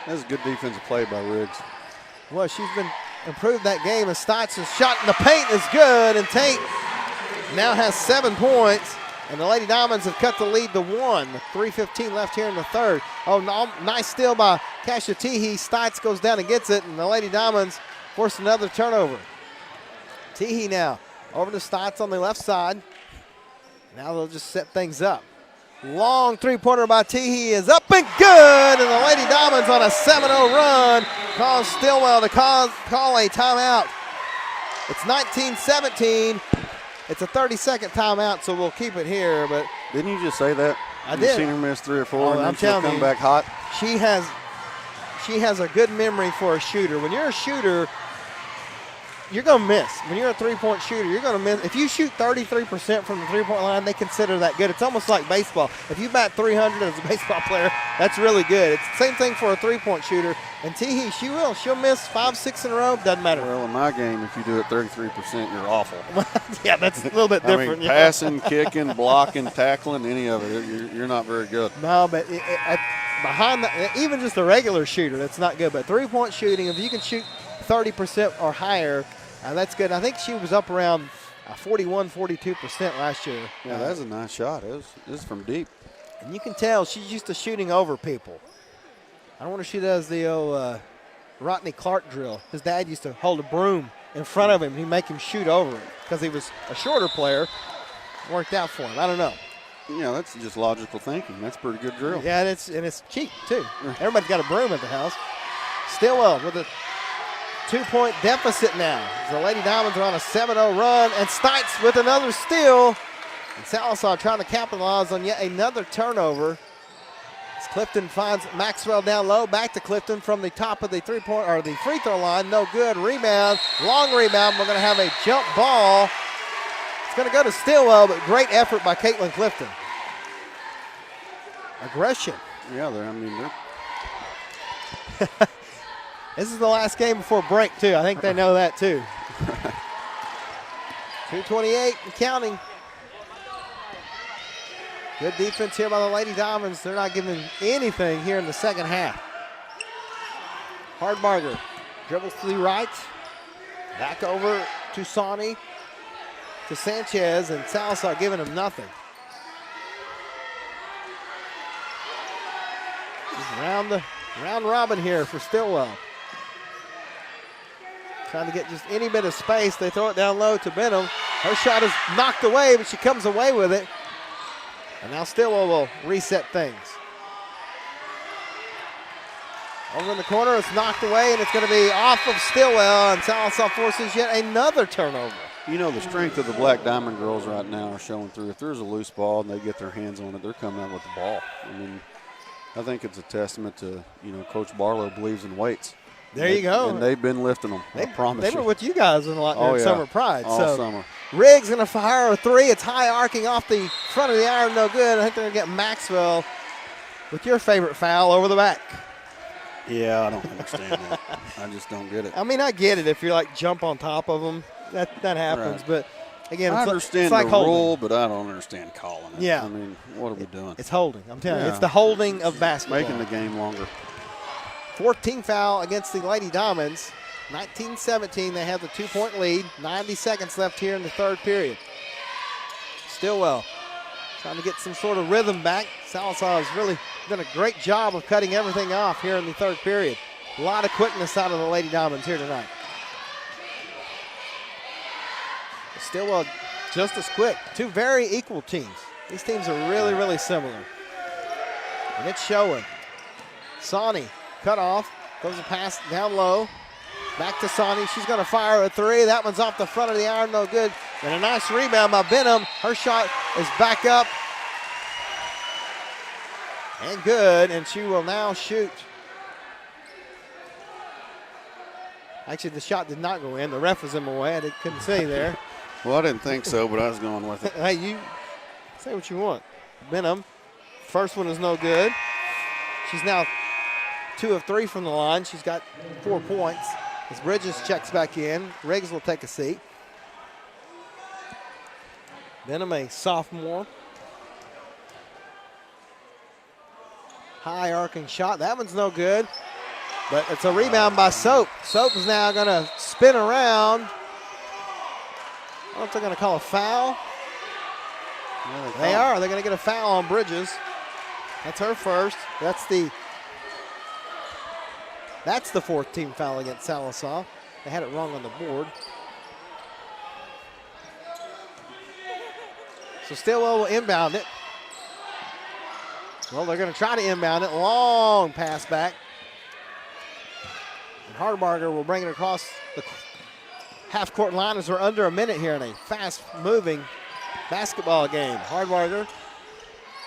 That's a good defensive play by Riggs. Well, she's been improved that game as Stites' shot in the paint is good. And Tate now has 7 points. And the Lady Diamonds have cut the lead to 1. 3:15 left here in the third. Oh, nice steal by Kasha Teehee. Stites goes down and gets it, and the Lady Diamonds force another turnover. Teehee now over to Stites on the left side. Now they'll just set things up. Long three-pointer by Teehee is up and good, and the Lady Diamonds on a 7-0 run cause Stilwell to call a timeout. It's 19-17. It's a 30-second timeout, so we'll keep it here. But didn't you just say that? I did. You've seen her miss 3 or 4, and then she'll come back hot. She has a good memory for a shooter. When you're a shooter, you're going to miss. When you're a three-point shooter, you're going to miss. If you shoot 33% from the three-point line, they consider that good. It's almost like baseball. If you bat 300 as a baseball player, that's really good. It's the same thing for a three-point shooter. And Teehee, she'll miss 5, 6 in a row. Doesn't matter. Well, in my game, if you do it 33%, you're awful. Yeah, that's a little bit different. I mean, passing, kicking, blocking, tackling, any of it, you're not very good. No, but behind even just a regular shooter, that's not good. But three-point shooting, if you can shoot 30% or higher, that's good. I think she was up around 41, 42% last year. Yeah, that's a nice shot. It was from deep. And you can tell she's used to shooting over people. I wonder if she does the old Rodney Clark drill. His dad used to hold a broom in front of him, and he'd make him shoot over it because he was a shorter player. Worked out for him. I don't know. Yeah, that's just logical thinking. That's a pretty good drill. Yeah, and it's cheap, too. Everybody's got a broom at the house. Stilwell with a 2-point deficit now. The Lady Diamonds are on a 7-0 run, and Stites with another steal. And Sallisaw trying to capitalize on yet another turnover. As Clifton finds Maxwell down low, back to Clifton from the top of the three-point or the free throw line. No good. Rebound, long rebound. We're going to have a jump ball. It's going to go to Stilwell, but great effort by Caitlin Clifton. Aggression. Yeah, they're. This is the last game before break, too. I think they know that, too. 2:28 and counting. Good defense here by the Lady Diamonds. They're not giving anything here in the second half. Hardbarger dribbles to the right. Back over to Sawney, to Sanchez, and Sallisaw giving him nothing. Just round robin here for Stilwell. Trying to get just any bit of space. They throw it down low to Benham. Her shot is knocked away, but she comes away with it. And now Stilwell will reset things. Over in the corner, it's knocked away, and it's going to be off of Stilwell, and Sallisaw forces yet another turnover. You know, the strength of the Black Diamond girls right now are showing through. If there's a loose ball and they get their hands on it, they're coming out with the ball. I mean, I think it's a testament to, Coach Barlow believes in weights. There you go. And they've been lifting them, I promise you. They were with you guys in a lot during Summer Pride. All summer. Riggs going to fire a three. It's high arcing off the front of the iron, no good. I think they're going to get Maxwell with your favorite foul over the back. Yeah, I don't understand that. I just don't get it. I mean, I get it if you're like jump on top of them. That happens. Right. But, again, I it's understand like the holding. rule, but I don't understand calling it. Yeah. I mean, what are we doing? It's holding. I'm telling you. It's the holding of basketball. Making the game longer. 14 foul against the Lady Diamonds. 19-17, they have the 2-point lead. 90 seconds left here in the third period. Stilwell trying to get some sort of rhythm back. Sallisaw has really done a great job of cutting everything off here in the third period. A lot of quickness out of the Lady Diamonds here tonight. Stilwell just as quick. Two very equal teams. These teams are really, really similar. And it's showing. Sawney cut off, goes a pass down low. Back to Sawney. She's going to fire a three. That one's off the front of the iron, no good. And a nice rebound by Benham. Her shot is back up. And good, and she will now shoot. Actually, the shot did not go in. The ref was in my way. I couldn't see there. Well, I didn't think so, but I was going with it. Hey, you say what you want. Benham, first one is no good. She's now 2 of 3 from the line. She's got 4 points. As Bridges checks back in, Riggs will take a seat. Benham, a sophomore. High arcing shot. That one's no good. But it's a rebound by Soap. Soap is now going to spin around. I don't know if they're going to call a foul. Yeah, they are. They're going to get a foul on Bridges. That's her first. That's the 4th team foul against Sallisaw. They had it wrong on the board. So Stilwell will inbound it. Well, they're going to try to inbound it. Long pass back. And Hardbarger will bring it across the half-court line as we're under a minute here in a fast-moving basketball game. Hardbarger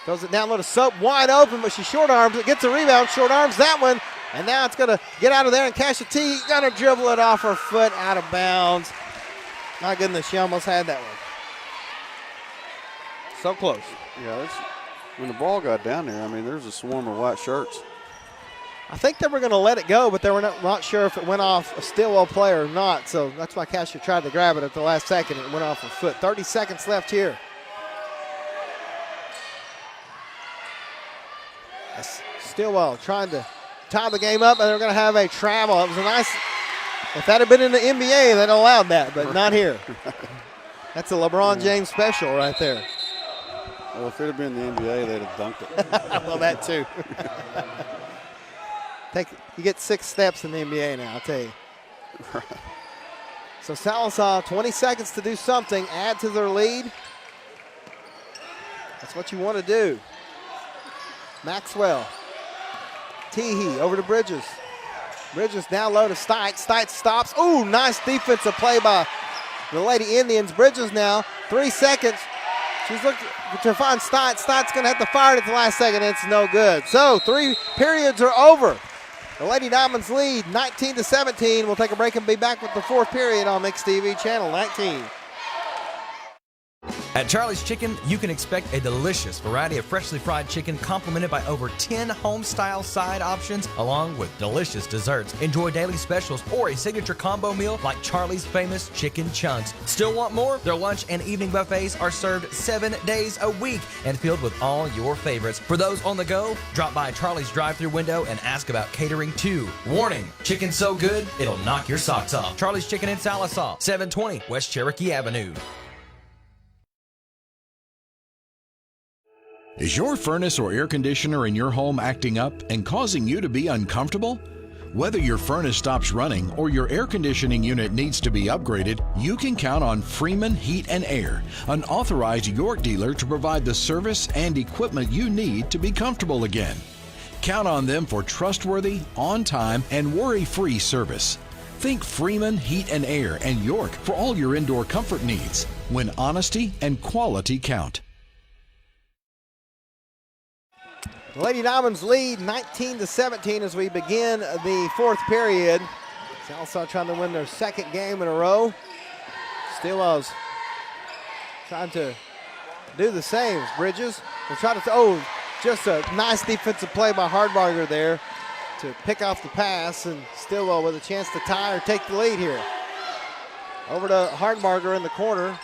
throws it down low to Soap, wide open, but she short arms it, gets a rebound, short arms that one, And now it's going to get out of there, and Kasha T going to dribble it off her foot out of bounds. My goodness, she almost had that one. So close. Yeah, when the ball got down there, I mean, there's a swarm of white shirts. I think they were going to let it go, but they were not sure if it went off a Stilwell player or not. So that's why Kasha tried to grab it at the last second. It went off her foot. 30 seconds left here. That's Stilwell trying to tie the game up, and they're going to have a travel. It was a nice, if that had been in the NBA, they'd allowed that, but not here. That's a LeBron James special right there. Well, if it had been the NBA, they'd have dunked it. Well, that too. You get 6 steps in the NBA now, I'll tell you. Right. So Sallisaw, 20 seconds to do something, add to their lead. That's what you want to do. Maxwell. Teehee over to Bridges. Bridges down low to Stites. Stites stops. Ooh, nice defensive play by the Lady Indians. Bridges now, 3 seconds. She's looking to find Stites. Stites going to have to fire it at the last second. It's no good. So 3 periods are over. The Lady Diamonds lead 19-17. We'll take a break and be back with the 4th period on Mixed TV Channel 19. At Charlie's Chicken, you can expect a delicious variety of freshly fried chicken complemented by over 10 home-style side options along with delicious desserts. Enjoy daily specials or a signature combo meal like Charlie's famous chicken chunks. Still want more? Their lunch and evening buffets are served 7 days a week and filled with all your favorites. For those on the go, drop by Charlie's drive-thru window and ask about catering too. Warning, chicken so good, it'll knock your socks off. Charlie's Chicken in Sallisaw, 720 West Cherokee Avenue. Is your furnace or air conditioner in your home acting up and causing you to be uncomfortable? Whether your furnace stops running or your air conditioning unit needs to be upgraded, you can count on Freeman Heat and Air, an authorized York dealer to provide the service and equipment you need to be comfortable again. Count on them for trustworthy, on-time, and worry-free service. Think Freeman Heat and Air and York for all your indoor comfort needs, when honesty and quality count. The Lady Diamonds lead 19-17 as we begin the 4th period. Sallisaw trying to win their 2nd game in a row. Stilwell's trying to do the same. Bridges will try to, just a nice defensive play by Hardbarger there to pick off the pass, and Stilwell with a chance to tie or take the lead here. Over to Hardbarger in the corner.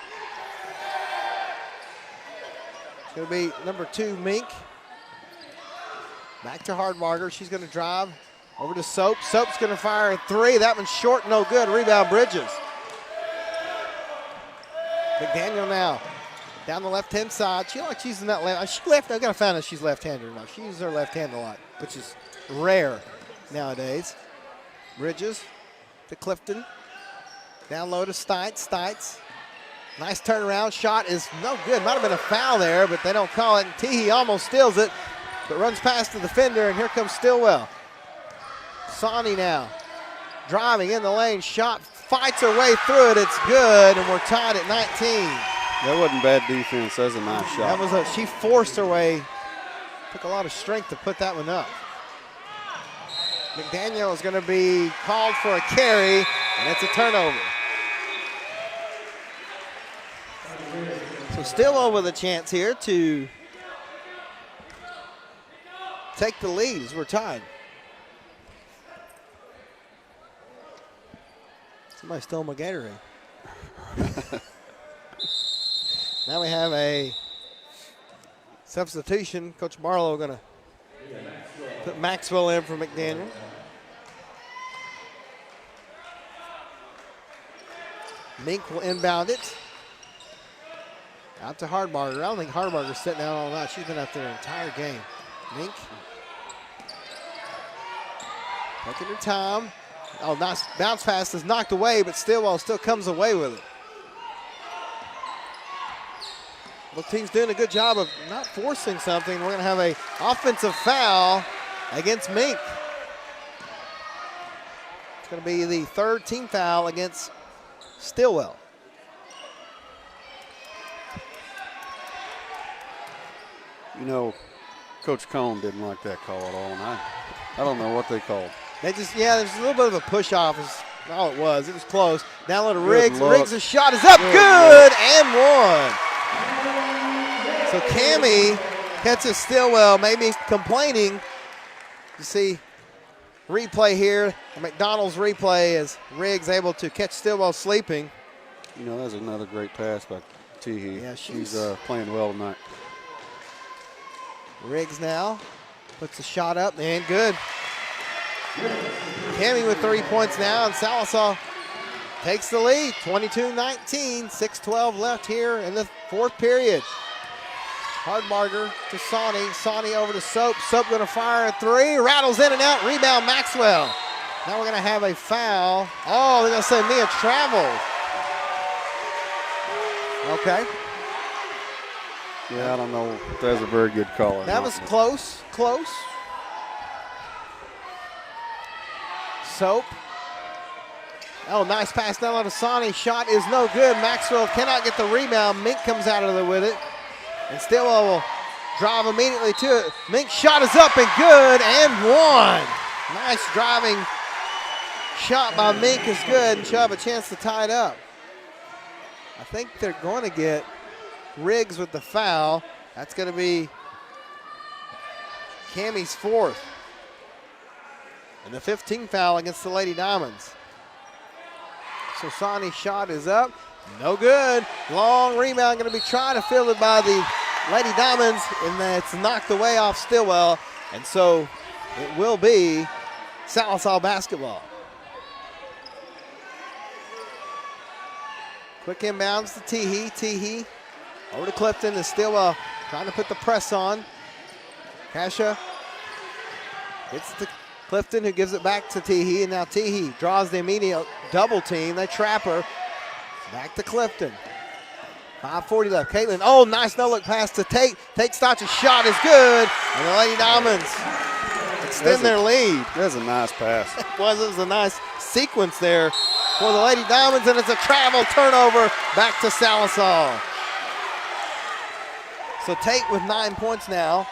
It's going to be number 2, Mink. Back to Hardbarger. She's going to drive over to Soap. Soap's going to fire a 3. That one's short, no good. Rebound, Bridges. McDaniel now down the left-hand side. She like she's in that left. I got to find out she's left-handed or not. She uses her left hand a lot, which is rare nowadays. Bridges to Clifton. Down low to Stites. Stites. Nice turnaround. Shot is no good. Might have been a foul there, but they don't call it. Teehee almost steals it, but runs past the defender, and here comes Stilwell. Sawney now driving in the lane. Shot fights her way through it. It's good, and we're tied at 19. That wasn't bad defense. That was a nice shot. That was she forced her way. Took a lot of strength to put that one up. McDaniel is going to be called for a carry, and it's a turnover. So Stilwell with a chance here to take the lead as we're tied. Somebody stole my Gatorade. Now we have a substitution. Coach Barlow going to put Maxwell in for McDaniel. Mink will inbound it. Out to Hardbarger. I don't think Hardbarger's sitting down all night. She's been out there the entire game. Mink. Taking her time. Oh, nice bounce pass is knocked away, but Stilwell still comes away with it. Both teams doing a good job of not forcing something. We're going to have an offensive foul against Mink. It's going to be the 3rd team foul against Stilwell. You know, Coach Cohn didn't like that call at all, and I don't know what they called. They just, there's a little bit of a push off is all it was. It was close. Down low to Good Riggs. look. Riggs' shot is up. Good and one. So Cammie catches Stilwell, maybe complaining. You see replay here, a McDonald's replay as Riggs able to catch Stilwell sleeping. You know, that's another great pass by Teehee. Yeah, she's playing well tonight. Riggs now puts the shot up and good. Cammie with 3 points now, and Sallisaw takes the lead, 22-19, 6:12 left here in the fourth period. Hardbarger to Sawney. Sawney over to Soap. Soap going to fire a three. Rattles in and out. Rebound Maxwell. Now we're going to have a foul. Oh, they're going to say Mia traveled. Okay. Yeah, I don't know if that's a very good call. or That not. was close. Close. Soap. Oh, nice pass down on to Sawney. Shot is no good. Maxwell cannot get the rebound. Mink comes out of there with it. And Stilwell will drive immediately to it. Mink's shot is up and good and one. Nice driving shot by Mink is good, and she'll have a chance to tie it up. I think they're going to get Riggs with the foul. That's going to be Cammie's fourth. And the 15th foul against the Lady Diamonds. So Sawney's shot is up. No good. Long rebound going to be trying to fill it by the Lady Diamonds, and that's knocked away off Stilwell. And so it will be Sallisaw basketball. Quick inbounds to Teehee. Teehee over to Clifton, and Stilwell trying to put the press on. Kasha hits to Clifton, who gives it back to Teehee, and now Teehee draws the immediate double team. They trap her. Back to Clifton. 5:40 left. Caitlin, oh, nice no-look pass to Tate. Tate Stotch's shot is good, and the Lady Diamonds extend their lead. That's a nice pass. It was a nice sequence there for the Lady Diamonds, and it's a travel turnover back to Sallisaw. So Tate with 9 points now.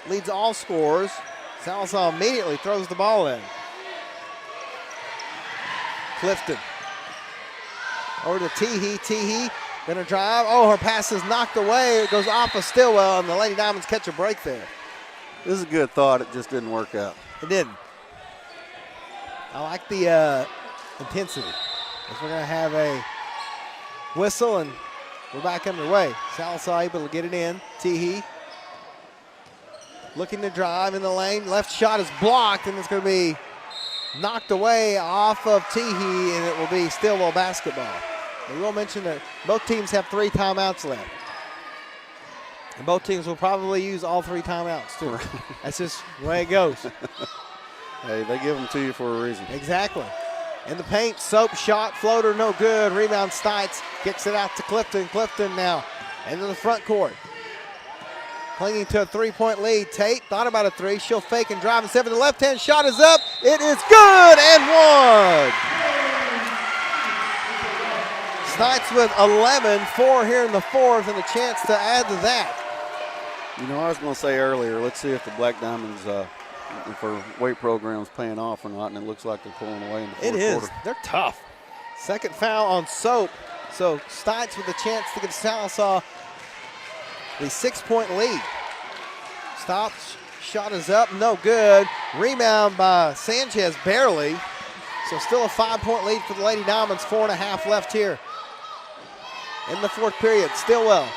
Leads all scorers. Sallisaw immediately throws the ball in. Clifton. Over to Teehee. Teehee gonna drive. Oh, her pass is knocked away. It goes off of Stilwell, and the Lady Diamonds catch a break there. This is a good thought. It just didn't work out. It didn't. I like the intensity. We're gonna have a whistle, and we're back underway. Sallisaw able to get it in. Teehee looking to drive in the lane. Left shot is blocked, and it's gonna be knocked away off of Teehee, and it will be Stilwell basketball. We will mention that both teams have 3 timeouts left. And both teams will probably use all 3 timeouts, too. That's just the way it goes. Hey, they give them to you for a reason. Exactly. In the paint, Soap shot, floater, no good. Rebound, Stites kicks it out to Clifton. Clifton now into the front court. Clinging to a 3-point lead. Tate thought about a 3. She'll fake and drive and step. The left-hand shot is up. It is good and one. Stites with 11, 4 here in the fourth, and a chance to add to that. You know, I was going to say earlier, let's see if the Black Diamonds, if her weight program's paying off or not, and it looks like they're pulling away in the fourth It is. quarter. They're tough. Second foul on Soap. So Stites with a chance to give Sallisaw the 6-point lead. Stops, shot is up, no good. Rebound by Sanchez, barely. So still a 5-point lead for the Lady Diamonds, 4.5 left here in the fourth period. Stilwell.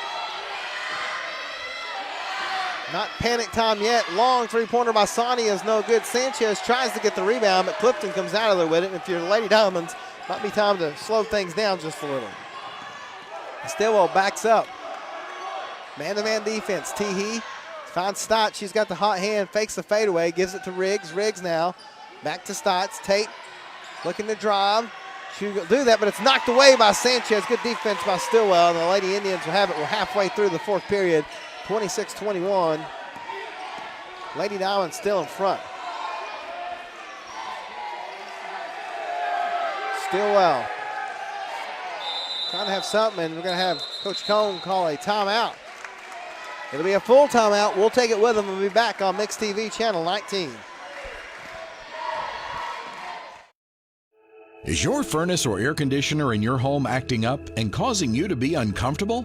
Not panic time yet. Long 3-pointer by Sonny is no good. Sanchez tries to get the rebound, but Clifton comes out of there with it. And if you're the Lady Diamonds, might be time to slow things down just a little. Stilwell backs up. Man-to-man defense. Teehee finds Stotts. She's got the hot hand, fakes the fadeaway, gives it to Riggs. Riggs now back to Stotts. Tate looking to drive. She'll do that, but it's knocked away by Sanchez. Good defense by Stilwell, and the Lady Indians will have it. We're halfway through the fourth period, 26-21. Lady Diamonds still in front. Stilwell trying to have something, and we're going to have Coach Cone call a timeout It'll be a full timeout. We'll take it with them. We'll be back on Mix TV Channel 19. Is your furnace or air conditioner in your home acting up and causing you to be uncomfortable?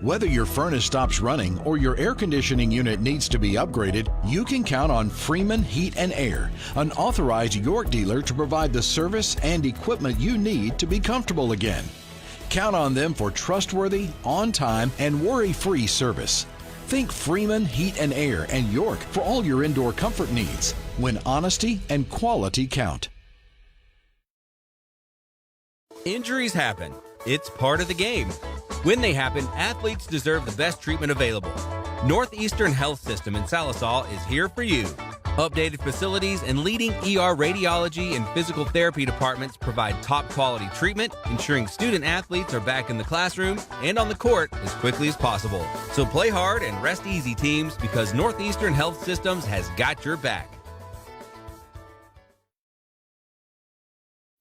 Whether your furnace stops running or your air conditioning unit needs to be upgraded, you can count on Freeman Heat and Air, an authorized York dealer to provide the service and equipment you need to be comfortable again. Count on them for trustworthy, on-time, and worry-free service. Think Freeman Heat and Air and York for all your indoor comfort needs, when honesty and quality count. Injuries happen. It's part of the game. When they happen, athletes deserve the best treatment available. Northeastern Health System in Sallisaw is here for you. Updated facilities and leading ER radiology and physical therapy departments provide top quality treatment, ensuring student athletes are back in the classroom and on the court as quickly as possible. So play hard and rest easy, teams, because Northeastern Health Systems has got your back.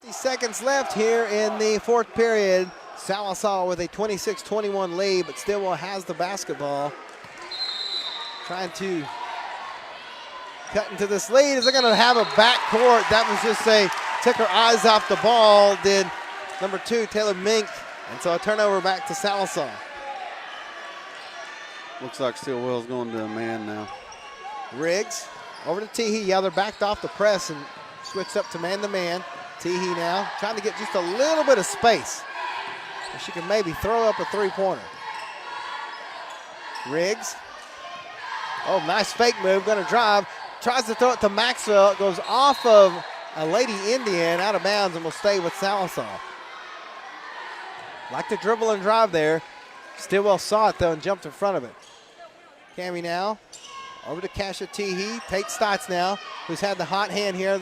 50 seconds left here in the fourth period. Sallisaw with a 26-21 lead, but Stilwell has the basketball. Trying to cut into this lead. Is they're going to have a backcourt. That was just took her eyes off the ball, did number 2, Taylor Mink. And so a turnover back to Sallisaw. Looks like Stilwell's going to a man now. Riggs over to Teehee. Yeah, they're backed off the press and switched up to man-to-man. Teehee now trying to get just a little bit of space. So she can maybe throw up a three-pointer. Riggs. Oh, nice fake move, going to drive. Tries to throw it to Maxwell. It goes off of a Lady Indian, out of bounds, and will stay with Sallisaw. Like the dribble and drive there. Stilwell saw it, though, and jumped in front of it. Cammie now over to Kasha Teehee. Tate Stotts now, who's had the hot hand here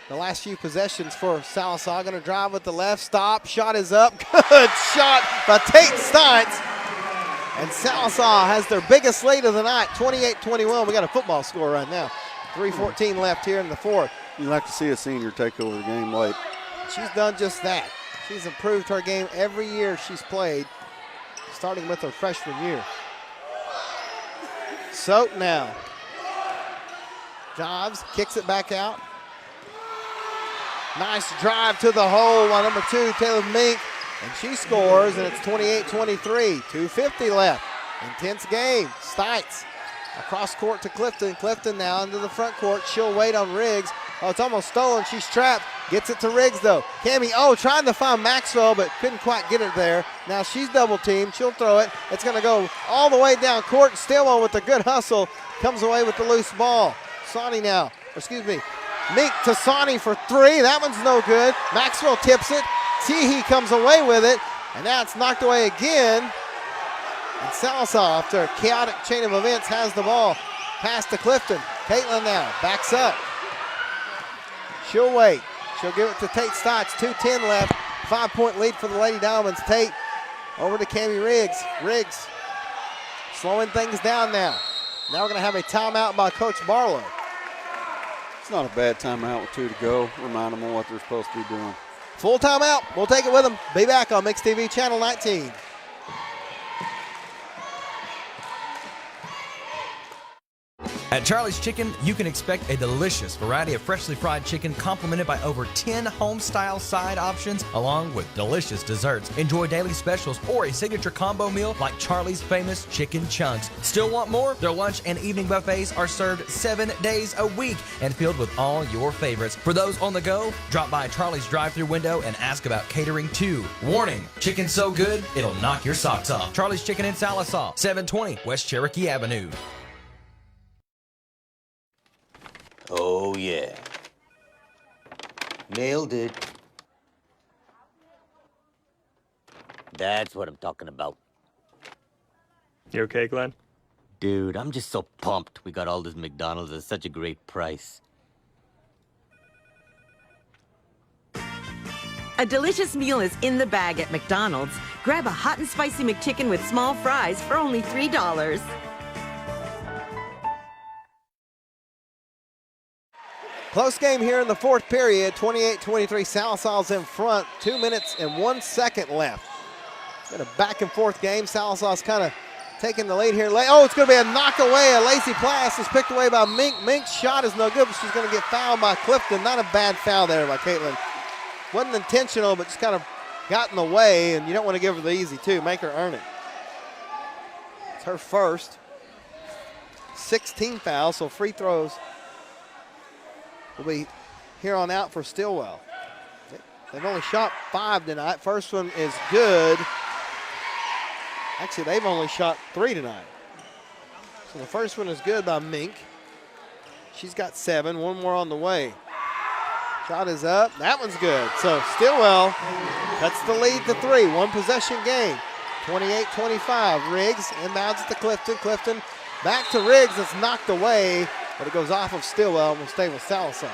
the last few possessions for Sallisaw. Going to drive with the left. Stop. Shot is up. Good shot by Tate Stotts. And Sallisaw has their biggest lead of the night, 28-21. We got a football score right now. 3:14 left here in the fourth. You'd like to see a senior take over the game late. She's done just that. She's improved her game every year she's played, starting with her freshman year. Soap now. Jobs kicks it back out. Nice drive to the hole by number 2, Taylor Mink. And she scores, and it's 28-23. 2:50 left. Intense game. Stites across court to Clifton. Clifton now into the front court. She'll wait on Riggs. Oh, it's almost stolen. She's trapped. Gets it to Riggs, though. Cammie, trying to find Maxwell, but couldn't quite get it there. Now she's double teamed. She'll throw it. It's going to go all the way down court. Stilwell with a good hustle comes away with the loose ball. Mink to Sawney for 3. That one's no good. Maxwell tips it. Teehee comes away with it, and now it's knocked away again. And Sallisaw, after a chaotic chain of events, has the ball. Pass to Clifton. Caitlin now backs up. She'll wait. She'll give it to Tate Stotts. 2:10 left. 5-point lead for the Lady Diamonds. Tate over to Cammie Riggs. Riggs slowing things down now. Now we're going to have a timeout by Coach Barlow. It's not a bad timeout with 2 to go. Remind them of what they're supposed to be doing. Full timeout. We'll take it with them. Be back on Mix TV Channel 19. At Charlie's Chicken, you can expect a delicious variety of freshly fried chicken complemented by over 10 home-style side options, along with delicious desserts. Enjoy daily specials or a signature combo meal like Charlie's famous chicken chunks. Still want more? Their lunch and evening buffets are served 7 days a week and filled with all your favorites. For those on the go, drop by Charlie's drive-thru window and ask about catering too. Warning, chicken's so good, it'll knock your socks off. Charlie's Chicken in Sallisaw, 720 West Cherokee Avenue. Oh, yeah. Nailed it. That's what I'm talking about. You okay, Glenn? Dude, I'm just so pumped we got all this McDonald's at such a great price. A delicious meal is in the bag at McDonald's. Grab a hot and spicy McChicken with small fries for only $3. Close game here in the fourth period. 28-23. Sallisaw's in front. 2 minutes and 1 second left. It's been a back and forth game. Sallisaw's kind of taking the lead here. Oh, it's going to be a knock away. A lazy pass is picked away by Mink. Mink's shot is no good, but she's going to get fouled by Clifton. Not a bad foul there by Caitlin. Wasn't intentional, but just kind of got in the way, and you don't want to give her the easy two. Make her earn it. It's her first. 16 fouls, so free throws will be here on out for Stilwell. They've only shot 5 tonight. First one is good. Actually, they've only shot 3 tonight. So the first one is good by Mink. She's got 7, one more on the way. Shot is up, that one's good. So Stilwell cuts the lead to 3, one possession game. 28-25, Riggs inbounds it to Clifton. Clifton back to Riggs, it's knocked away, but it goes off of Stilwell and will stay with Sallisaw.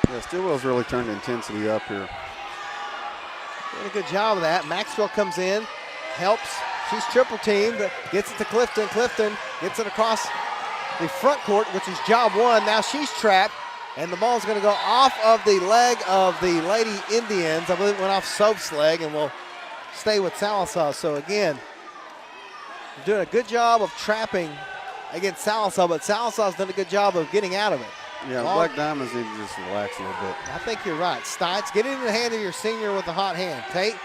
Yeah, Stilwell's really turned the intensity up here. Doing a good job of that. Maxwell comes in, helps. She's triple teamed, but gets it to Clifton. Clifton gets it across the front court, which is job 1. Now she's trapped, and the ball's going to go off of the leg of the Lady Indians. I believe it went off Soap's leg and will stay with Sallisaw. So again, doing a good job of trapping against Sallisaw, but Sallisaw's done a good job of getting out of it. Yeah, Black Diamonds need to just relax a little bit. I think you're right. Stites, get it in the hand of your senior with a hot hand. Tate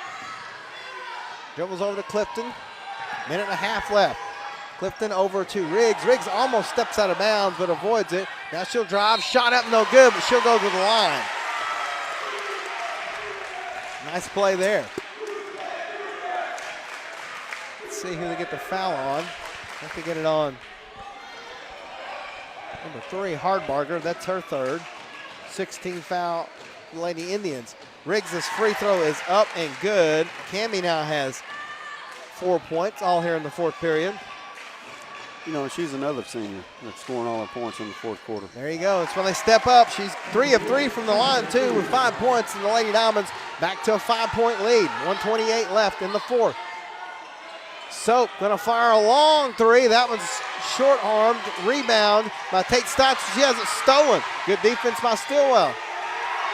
dribbles over to Clifton. Minute and a half left. Clifton over to Riggs. Riggs almost steps out of bounds, but avoids it. Now she'll drive. Shot up, no good, but she'll go to the line. Nice play there. Let's see who they get the foul on. I think they get it on number 3, Hardbarger. That's her third. 16 foul, Lady Indians. Riggs' free throw is up and good. Cammie now has 4 points, all here in the fourth period. You know, she's another senior that's scoring all her points in the fourth quarter. There you go. It's when they step up. She's 3 of 3 from the line, too, with 5 points. And the Lady Diamonds back to a 5-point lead. 1:28 left in the fourth. Soap going to fire a long 3. That one's short-armed. Rebound by Tate Stites. She has it stolen. Good defense by Stilwell.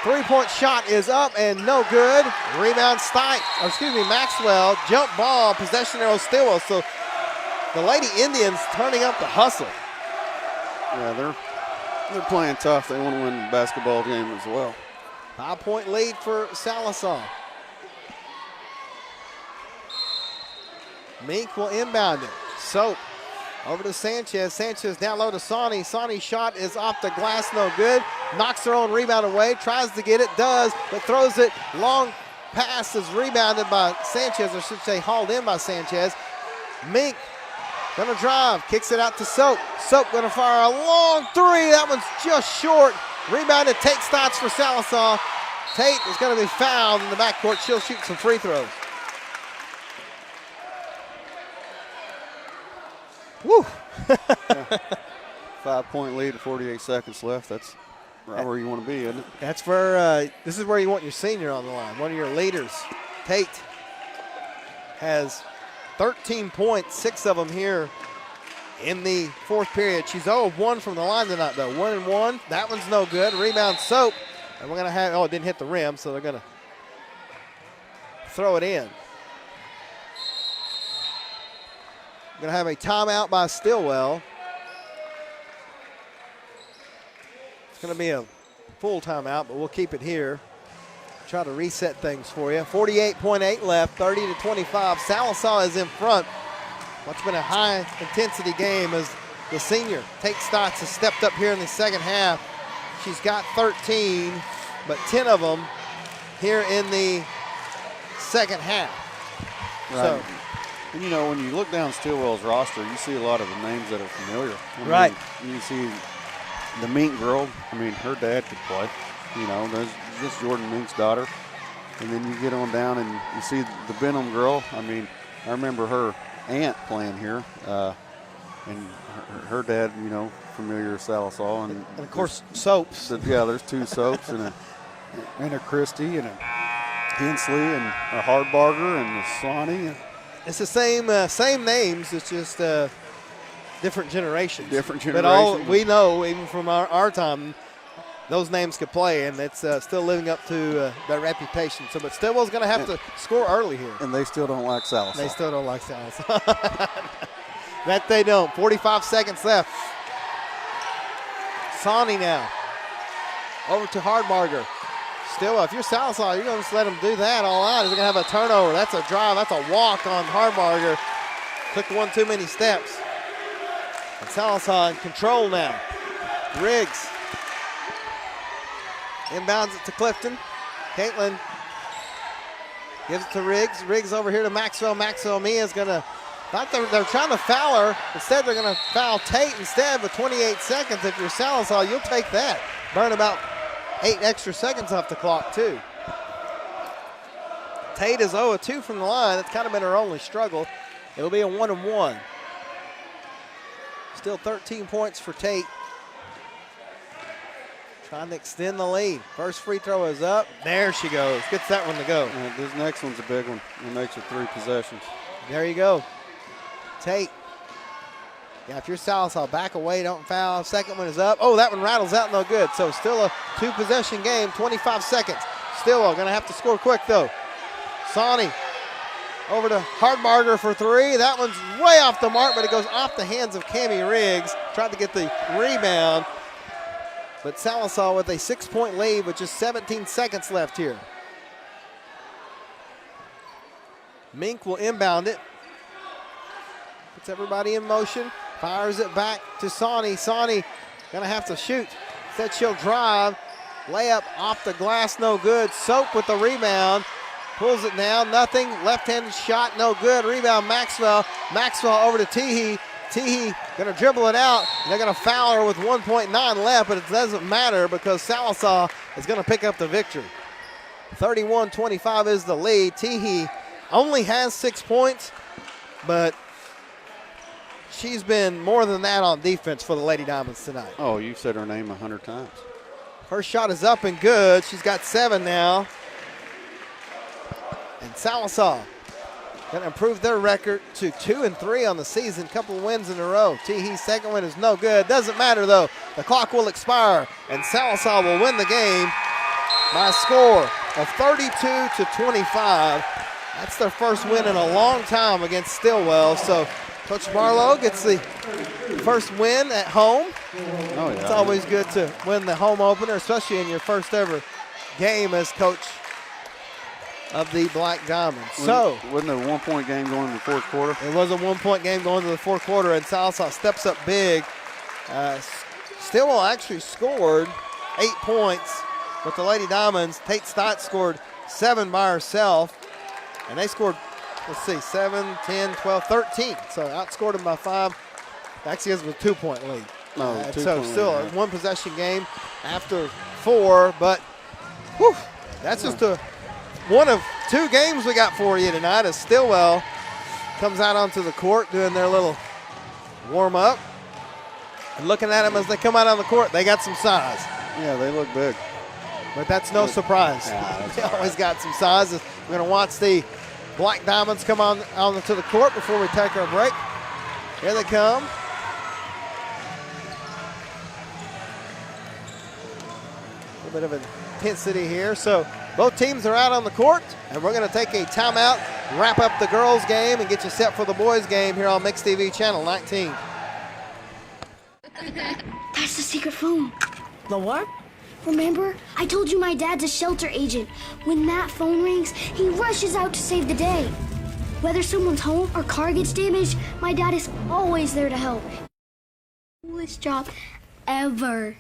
3-point shot is up and no good. Rebound Maxwell. Jump ball, possession arrow Stilwell. So the Lady Indians turning up the hustle. Yeah, they're playing tough. They want to win the basketball game as well. 5-point lead for Sallisaw. Mink will inbound it. Soap over to Sanchez. Sanchez down low to Sawney. Sawney's shot is off the glass, no good. Knocks her own rebound away. Tries to get it, does, but throws it. Long pass is rebounded by Sanchez, or should say hauled in by Sanchez. Mink gonna drive, kicks it out to Soap. Soap gonna fire a long 3. That one's just short. Rebounded Tate Stotts for Sallisaw. Tate is gonna be fouled in the backcourt. She'll shoot some free throws. Woo! 5-point lead, 48 seconds left. That's right where you want to be, isn't it? That's for, this is where you want your senior on the line, one of your leaders. Tate has 13 points, 6 of them here in the fourth period. She's 0 of 1 from the line tonight, though. 1 and 1. That one's no good. Rebound Soap. And we're going to have, it didn't hit the rim, so they're going to throw it in. Going to have a timeout by Stilwell. It's going to be a full timeout, but we'll keep it here. Try to reset things for you. 48.8 left, 30-25. Sallisaw is in front. What's been a high-intensity game as the senior, Tate Stotts, has stepped up here in the second half. She's got 13, but 10 of them here in the second half. Right. So, and you know, when you look down Stilwell's roster, you see a lot of the names that are familiar. Right. You see the Mink girl. I mean, her dad could play. You know, there's just Jordan Mink's daughter. And then you get on down and you see the Benham girl. I mean, I remember her aunt playing here. And her dad, you know, familiar with Sallisaw. And of course, Soaps. Yeah, there's 2 Soaps and a Christie and a Hensley and a Hardbarger and a Swanee. It's the same names. It's just different generations. Different generations. But all we know, even from our time, those names could play, and it's still living up to their reputation. So, but Stilwell's going to have to score early here. And they still don't like Sallisaw. They still don't like Sallisaw. Bet they don't. 45 seconds left. Sawney now. Over to Hardmarger. Stilwell, if you're Sallisaw, you're going to just let him do that all out. He's going to have a turnover. That's a drive. That's a walk on Hardmarger. Took one too many steps. And Sallisaw in control now. Riggs. Inbounds it to Clifton. Caitlin gives it to Riggs. Riggs over here to Maxwell. Maxwell Mia is going to, they're trying to foul her. Instead, they're going to foul Tate instead with 28 seconds. If you're Sallisaw, you'll take that. Burn about 8 extra seconds off the clock, too. Tate is 0-2 from the line. That's kind of been her only struggle. It'll be a 1-1. Still 13 points for Tate. Trying to extend the lead. First free throw is up. There she goes. Gets that one to go. This next one's a big one. It makes it 3 possessions. There you go. Tate. Yeah, if you're Sallisaw, back away, don't foul. Second one is up. Oh, that one rattles out, no good. So still a 2-possession game, 25 seconds. Stilwell going to have to score quick, though. Sawney over to Hardmarger for 3. That one's way off the mark, but it goes off the hands of Cammie Riggs. Tried to get the rebound. But Sallisaw with a 6-point lead with just 17 seconds left here. Mink will inbound it. Puts everybody in motion. Fires it back to Sawney. Sawney gonna have to shoot. Instead she'll drive. Layup off the glass, no good. Soap with the rebound. Pulls it down, nothing. Left-handed shot, no good. Rebound Maxwell. Maxwell over to Teehee. Teehee gonna dribble it out. They're gonna foul her with 1.9 left, but it doesn't matter because Sallisaw is gonna pick up the victory. 31-25 is the lead. Teehee only has 6 points, but she's been more than that on defense for the Lady Diamonds tonight. Oh, you've said her name 100 times. First shot is up and good. She's got 7 now. And Sallisaw going to improve their record to 2-3 on the season. Couple of wins in a row. Teehee's second win is no good. Doesn't matter, though. The clock will expire, and Sallisaw will win the game by a score of 32-25. That's their first win in a long time against Stilwell. So Coach Barlow gets the first win at home. Oh, yeah. It's always good to win the home opener, especially in your first ever game as coach of the Black Diamonds. Wasn't it a 1-point game going into the fourth quarter? It was a 1-point game going to the fourth quarter, and Sallisaw steps up big. Stilwell actually scored 8 points with the Lady Diamonds. Tate Stott scored 7 by herself, and they scored, 7, 10, 12, 13. So outscored them by 5. Actually, it was a 2-point lead. So still a 1-possession game after 4, but that's just one of 2 games we got for you tonight as Stilwell comes out onto the court doing their little warm-up. And looking at them as they come out on the court, they got some size. Yeah, they look big. But that's no surprise. They always got some size. We're going to watch the Black Diamonds come onto the court before we take our break. Here they come. A little bit of intensity here. So both teams are out on the court, and we're going to take a timeout, wrap up the girls' game, and get you set for the boys' game here on Mix TV Channel 19. That's the secret phone. The what? Remember? I told you my dad's a shelter agent. When that phone rings, he rushes out to save the day. Whether someone's home or car gets damaged, my dad is always there to help. Coolest job ever.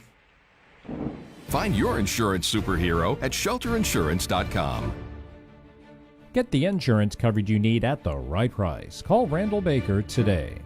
Find your insurance superhero at shelterinsurance.com. Get the insurance coverage you need at the right price. Call Randall Baker today.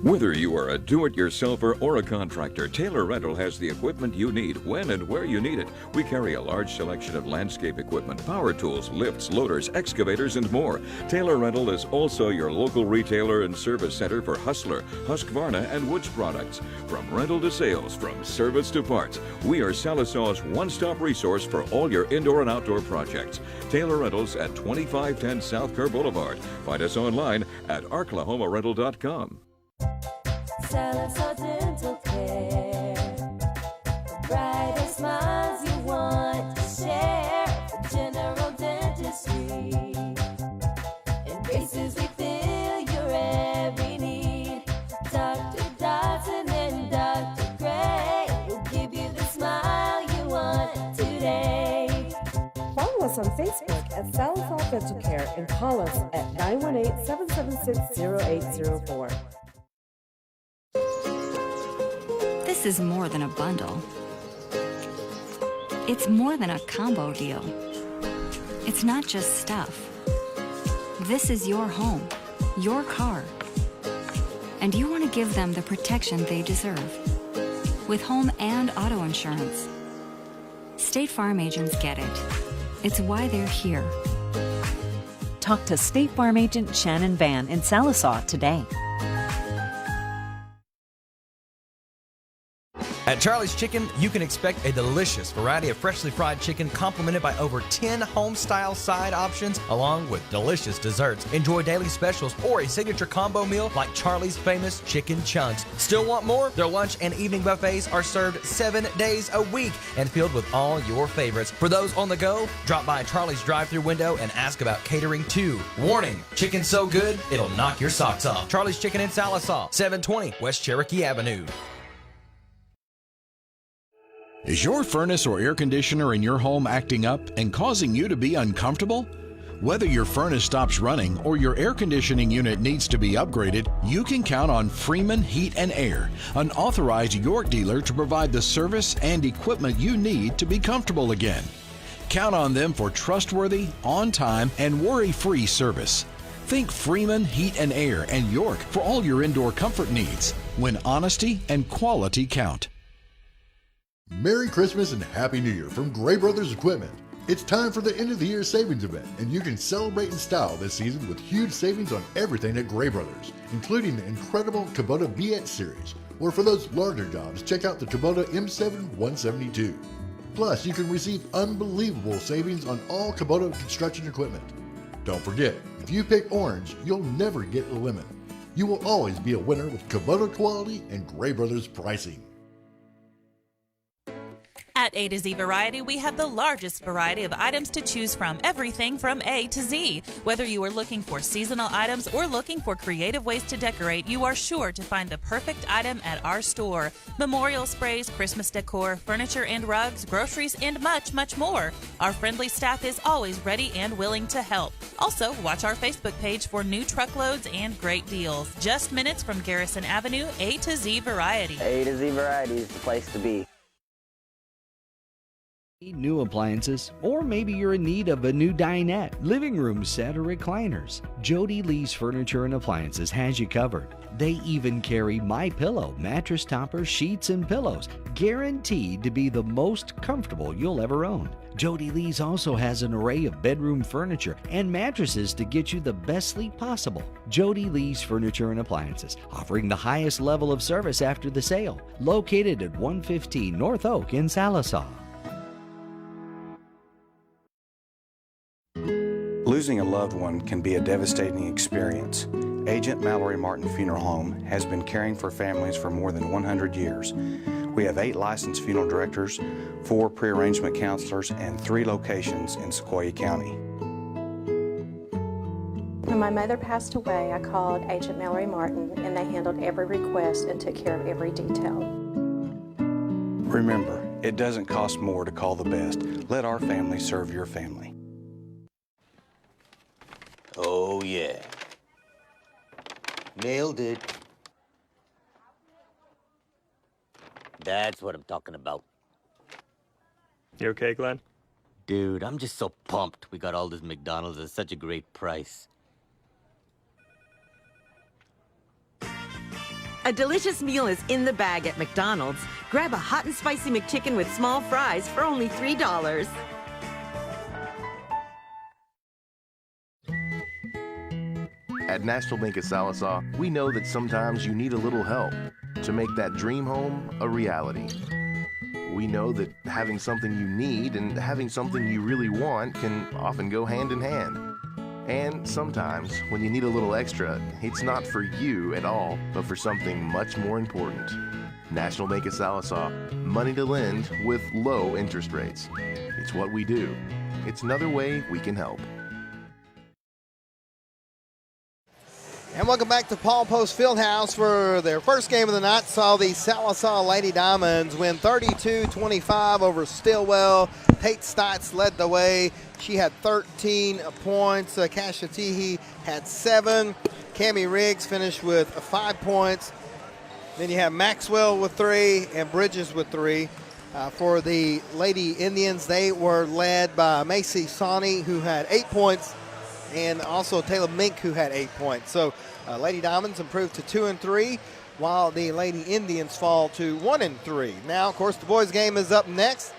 Whether you are a do-it-yourselfer or a contractor, Taylor Rental has the equipment you need when and where you need it. We carry a large selection of landscape equipment, power tools, lifts, loaders, excavators, and more. Taylor Rental is also your local retailer and service center for Hustler, Husqvarna, and Woods products. From rental to sales, from service to parts, we are Sallisaw's one-stop resource for all your indoor and outdoor projects. Taylor Rentals at 2510 South Kerr Boulevard. Find us online at arklahomarental.com. Sallisaw Dental Care. Brighter smiles you want to share. For general dentistry. And braces we fit us on Facebook at Sallisaw Dental Care and call us at 918-776-0804. This is more than a bundle. It's more than a combo deal. It's not just stuff. This is your home, your car. And you want to give them the protection they deserve. With home and auto insurance. State Farm agents get it. It's why they're here. Talk to State Farm agent Shannon Van in Sallisaw today. At Charlie's Chicken, you can expect a delicious variety of freshly fried chicken complemented by over 10 home-style side options along with delicious desserts. Enjoy daily specials or a signature combo meal like Charlie's famous chicken chunks. Still want more? Their lunch and evening buffets are served 7 days a week and filled with all your favorites. For those on the go, drop by Charlie's drive-thru window and ask about catering too. Warning, chicken's so good, it'll knock your socks off. Charlie's Chicken in Sallisaw, 720 West Cherokee Avenue. Is your furnace or air conditioner in your home acting up and causing you to be uncomfortable? Whether your furnace stops running or your air conditioning unit needs to be upgraded, you can count on Freeman Heat and Air, an authorized York dealer to provide the service and equipment you need to be comfortable again. Count on them for trustworthy, on-time, and worry-free service. Think Freeman Heat and Air and York for all your indoor comfort needs, when honesty and quality count. Merry Christmas and Happy New Year from Gray Brothers Equipment. It's time for the end of the year savings event, and you can celebrate in style this season with huge savings on everything at Gray Brothers, including the incredible Kubota BX series, or for those larger jobs, check out the Kubota M7 172. Plus, you can receive unbelievable savings on all Kubota construction equipment. Don't forget, if you pick orange, you'll never get a lemon. You will always be a winner with Kubota quality and Gray Brothers pricing. At A to Z Variety, we have the largest variety of items to choose from, everything from A to Z. Whether you are looking for seasonal items or looking for creative ways to decorate, you are sure to find the perfect item at our store. Memorial sprays, Christmas decor, furniture and rugs, groceries, and much, much more. Our friendly staff is always ready and willing to help. Also, watch our Facebook page for new truckloads and great deals. Just minutes from Garrison Avenue, A to Z Variety. A to Z Variety is the place to be. New appliances, or maybe you're in need of a new dinette, living room set, or recliners. Jody Lee's Furniture and Appliances has you covered. They even carry MyPillow, mattress toppers, sheets, and pillows, guaranteed to be the most comfortable you'll ever own. Jody Lee's also has an array of bedroom furniture and mattresses to get you the best sleep possible. Jody Lee's Furniture and Appliances, offering the highest level of service after the sale. Located at 115 North Oak in Sallisaw. Losing a loved one can be a devastating experience. Agent Mallory Martin Funeral Home has been caring for families for more than 100 years. We have 8 licensed funeral directors, 4 pre-arrangement counselors, and 3 locations in Sequoyah County. When my mother passed away, I called Agent Mallory Martin, and they handled every request and took care of every detail. Remember, it doesn't cost more to call the best. Let our family serve your family. Oh, yeah. Nailed it. That's what I'm talking about. You okay, Glenn? Dude, I'm just so pumped we got all this McDonald's at such a great price. A delicious meal is in the bag at McDonald's. Grab a hot and spicy McChicken with small fries for only $3. At National Bank of Sallisaw, we know that sometimes you need a little help to make that dream home a reality. We know that having something you need and having something you really want can often go hand in hand. And sometimes, when you need a little extra, it's not for you at all, but for something much more important. National Bank of Sallisaw, money to lend with low interest rates. It's what we do. It's another way we can help. And welcome back to Paul Post Fieldhouse for their first game of the night. Saw the Sallisaw Lady Diamonds win 32-25 over Stilwell. Tate Stotts led the way. She had 13 points. Kasha Teehee had 7. Cammie Riggs finished with 5 points. Then you have Maxwell with 3 and Bridges with 3. For the Lady Indians, they were led by Macy Sawney, who had 8 points, and also Taylor Mink, who had 8 points. So Lady Diamonds improved to 2-3, while the Lady Indians fall to 1-3. Now, of course, the boys' game is up next.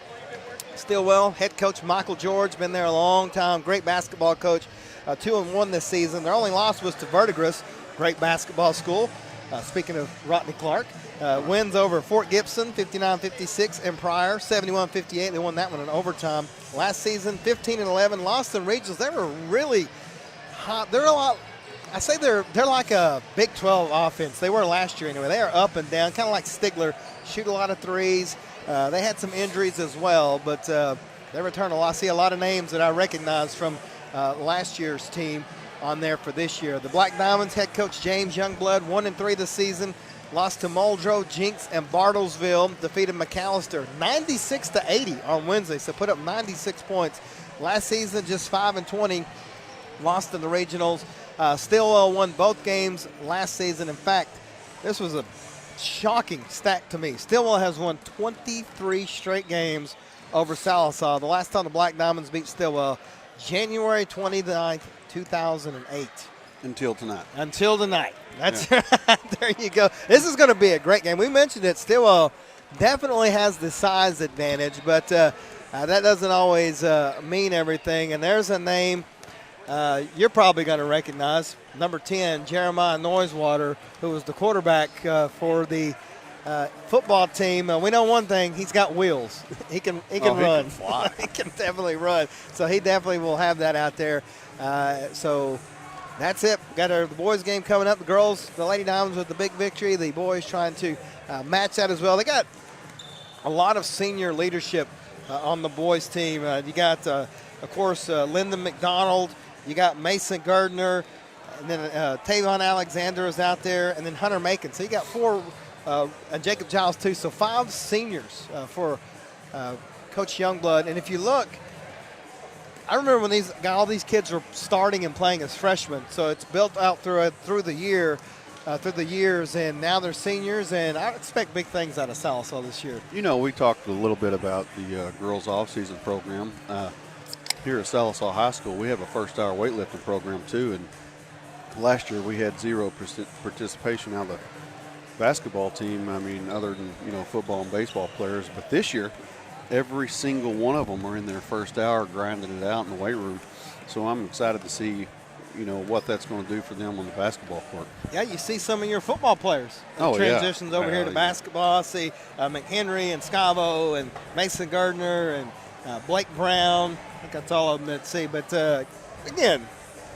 Stilwell head coach Michael George, been there a long time, great basketball coach, 2-1 this season. Their only loss was to Verdigris, great basketball school. Speaking of Rodney Clark, wins over Fort Gibson, 59-56, and Pryor, 71-58. They won that one in overtime. Last season, 15-11, lost in regionals. They were really hot. They're a lot. I say they're like a Big 12 offense. They were last year anyway. They are up and down, kind of like Stigler. Shoot a lot of threes. They had some injuries as well, but they return a lot. I see a lot of names that I recognize from last year's team on there for this year. The Black Diamonds head coach James Youngblood, 1-3 this season. Lost to Muldrow, Jinx, and Bartlesville. Defeated McAllister 96-80 on Wednesday, so put up 96 points. Last season, just 5-20. Lost in the regionals. Stilwell won both games last season. In fact, this was a shocking stat to me. Stilwell has won 23 straight games over Sallisaw. The last time the Black Diamonds beat Stilwell, January 29th, 2008. Until tonight. Until tonight. That's right. There you go. This is going to be a great game. We mentioned it. Stilwell definitely has the size advantage, but that doesn't always mean everything. And there's a name you're probably going to recognize, number 10, Jeremiah Noisewater, who was the quarterback for the football team. We know one thing: he's got wheels. He can run. He can fly. He can definitely run. So he definitely will have that out there. So that's it. Got the boys' game coming up. The girls, the Lady Diamonds with the big victory. The boys trying to match that as well. They got a lot of senior leadership on the boys' team. You got, of course, Lyndon McDonald. You got Mason Gardner. And then Tavon Alexander is out there. And then Hunter Macon. So you got 4, and Jacob Giles too. So 5 seniors for Coach Youngblood. And if you look, I remember when all these kids were starting and playing as freshmen. So it's built out through the years, and now they're seniors. And I expect big things out of Sallisaw this year. You know, we talked a little bit about the girls' off-season program. Here at Sallisaw High School, we have a first-hour weightlifting program too. And last year we had 0% participation out of the basketball team. I mean, other than football and baseball players. But this year, every single one of them are in their first hour grinding it out in the weight room. So I'm excited to see, what that's going to do for them on the basketball court. Yeah, you see some of your football players transitions over here to basketball. I see McHenry and Scavo and Mason Gardner and Blake Brown. I think that's all of them that see. But, again,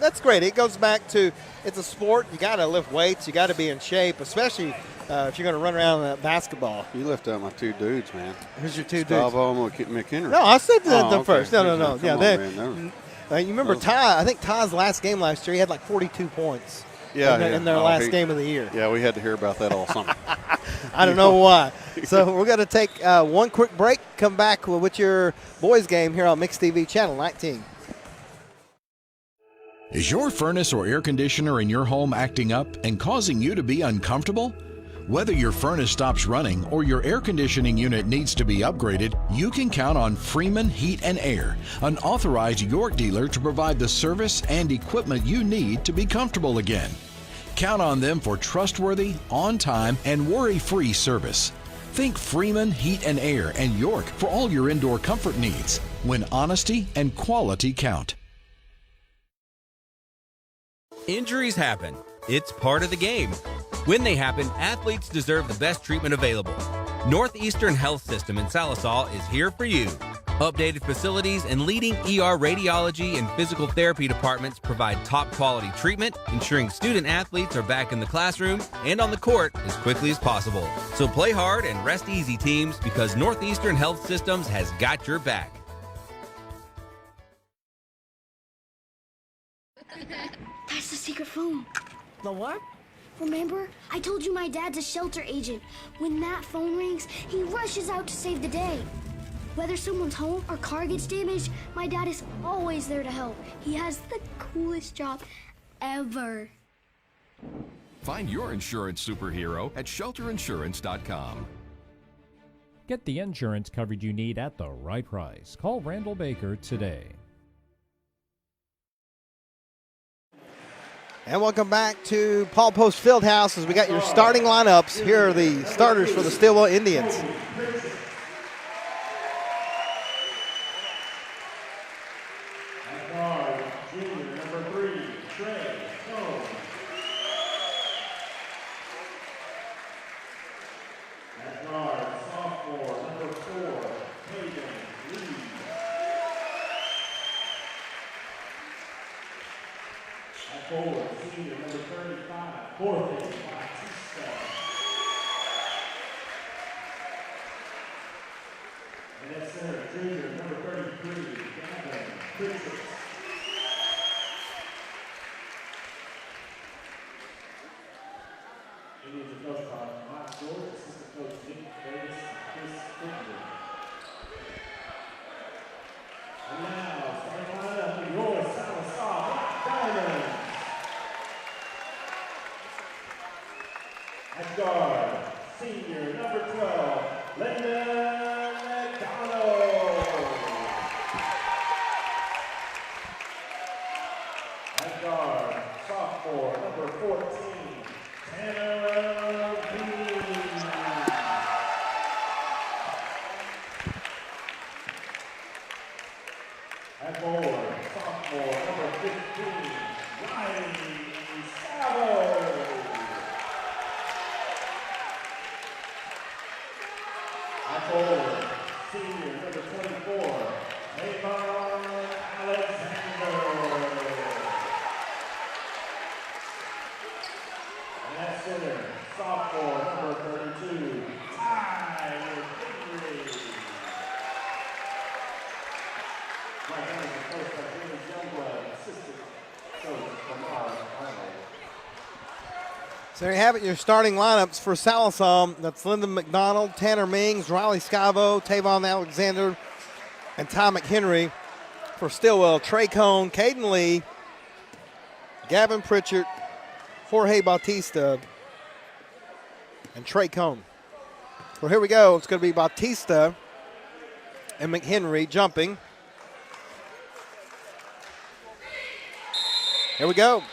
that's great. It goes back to it's a sport. You got to lift weights. You got to be in shape, especially if you're going to run around basketball. You left out my 2 dudes, man. Who's your 2 dudes? Scavo and McHenry. No, I said them first. No. Yeah, you remember Ty? I think Ty's last game last year, he had like 42 points. In their last game of the year. Yeah, we had to hear about that all summer. I don't know why. So we're going to take one quick break, come back with your boys' game here on Mix TV Channel 19. Is your furnace or air conditioner in your home acting up and causing you to be uncomfortable? Whether your furnace stops running or your air conditioning unit needs to be upgraded, you can count on Freeman Heat and Air, an authorized York dealer to provide the service and equipment you need to be comfortable again. Count on them for trustworthy, on-time, and worry-free service. Think Freeman Heat and Air and York for all your indoor comfort needs, when honesty and quality count. Injuries happen. It's part of the game. When they happen, athletes deserve the best treatment available. Northeastern Health System in Sallisaw is here for you. Updated facilities and leading ER radiology and physical therapy departments provide top quality treatment, ensuring student athletes are back in the classroom and on the court as quickly as possible. So play hard and rest easy, teams, because Northeastern Health Systems has got your back. That's the secret phone. The what? Remember? I told you my dad's a shelter agent. When that phone rings, he rushes out to save the day. Whether someone's home or car gets damaged, my dad is always there to help. He has the coolest job ever. Find your insurance superhero at shelterinsurance.com. Get the insurance coverage you need at the right price. Call Randall Baker today. And welcome back to Paul Post Fieldhouse as we got your starting lineups. Here are the starters for the Stilwell Indians. Forward, senior number 35, Jorge Bautista. And at center, junior number 33, Gavin Pritchett. Indians are coached by Mike George, assistant coach Nick Davis, Chris Quigley. And now, starting lineup, your Sallisaw Black Diamonds. At guard, senior number 12, Linda McDonald. At guard, sophomore number 14, Tanner Bean. At forward, sophomore number 15, Riley Stilwell. Forward, senior number 24, Tavon Alexander. And at center, sophomore number 32, Ty Henry. Right now is the coach by James Youngblood, assistant coach Lamar Arnold. So there you have it, your starting lineups for Sallisaw. That's Lyndon McDonald, Tanner Mings, Riley Skyvo, Tavon Alexander, and Ty McHenry. For Stilwell, Trey Cone, Caden Lee, Gavin Pritchard, Jorge Bautista, and Trey Cone. Well, here we go. It's going to be Bautista and McHenry jumping. Here we go.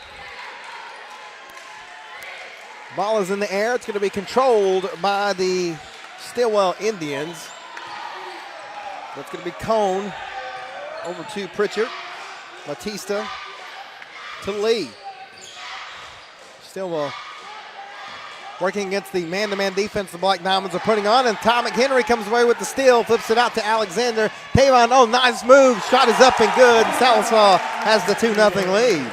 Ball is in the air. It's going to be controlled by the Stilwell Indians. That's going to be Cone over to Pritchard. Bautista to Lee. Stilwell working against the man-to-man defense the Black Diamonds are putting on, and Ty McHenry comes away with the steal, flips it out to Alexander. Tavon, oh, nice move. Shot is up and good. Sallisaw has the 2-0 lead.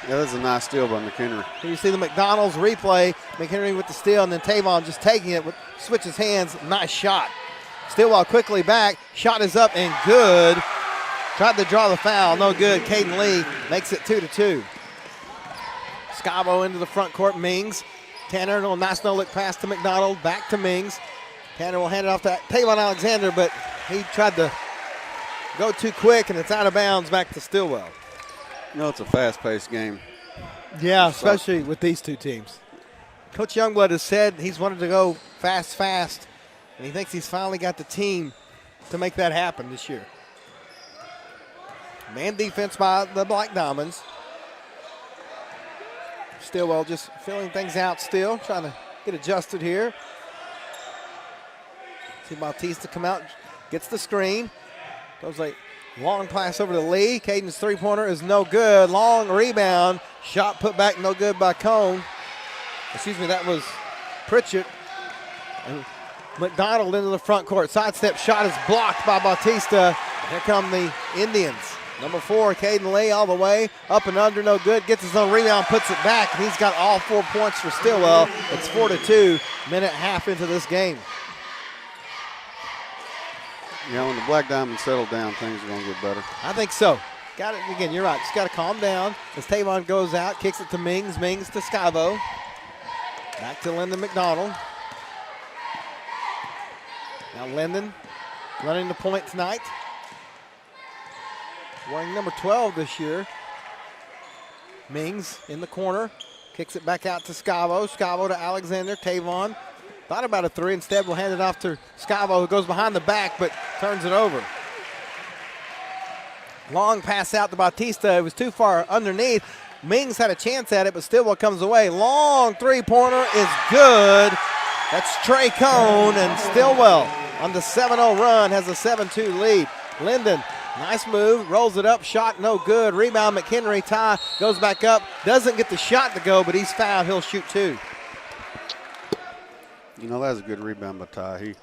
Yeah, that's a nice steal by McHenry. Here you see the McDonald's replay. McHenry with the steal, and then Tavon just taking it, switches hands. Nice shot. Stilwell quickly back. Shot is up and good. Tried to draw the foul. No good. Caden Lee makes it 2-2. Scavo into the front court. Mings. Tanner, a nice no-look pass to McDonald. Back to Mings. Tanner will hand it off to Tavon Alexander, but he tried to go too quick, and it's out of bounds back to Stilwell. You know, it's a fast-paced game. Yeah, especially with these two teams. Coach Youngblood has said he's wanted to go fast, and he thinks he's finally got the team to make that happen this year. Man defense by the Black Diamonds. Stilwell just filling things out still, trying to get adjusted here. See Bautista come out, gets the screen. Throws a long pass over to Lee. Caden's three-pointer is no good. Long rebound. Shot put back no good by Cone. Excuse me, that was Pritchard. And McDonald into the front court. Sidestep shot is blocked by Bautista. Here come the Indians. Number 4, Caden Lee all the way. Up and under, no good. Gets his own rebound, puts it back, and he's got all 4 points for Stilwell. It's 4-2, minute half into this game. Yeah, when the Black Diamonds settle down, things are going to get better. I think so. Got it again. You're right. Just got to calm down. As Tavon goes out, kicks it to Mings. Mings to Scavo. Back to Lyndon McDonald. Now Lyndon running the point tonight. Wearing number 12 this year. Mings in the corner. Kicks it back out to Scavo. Scavo to Alexander. Tavon thought about a three. Instead, we'll hand it off to Scavo, who goes behind the back but turns it over. Long pass out to Bautista. It was too far underneath. Mings had a chance at it, but Stilwell comes away. Long three-pointer is good. That's Trey Cone, and Stilwell on the 7-0 run has a 7-2 lead. Lyndon, nice move, rolls it up, shot no good. Rebound, McHenry. Ty goes back up, doesn't get the shot to go, but he's fouled. He'll shoot two. You know, that was a good rebound by Ty.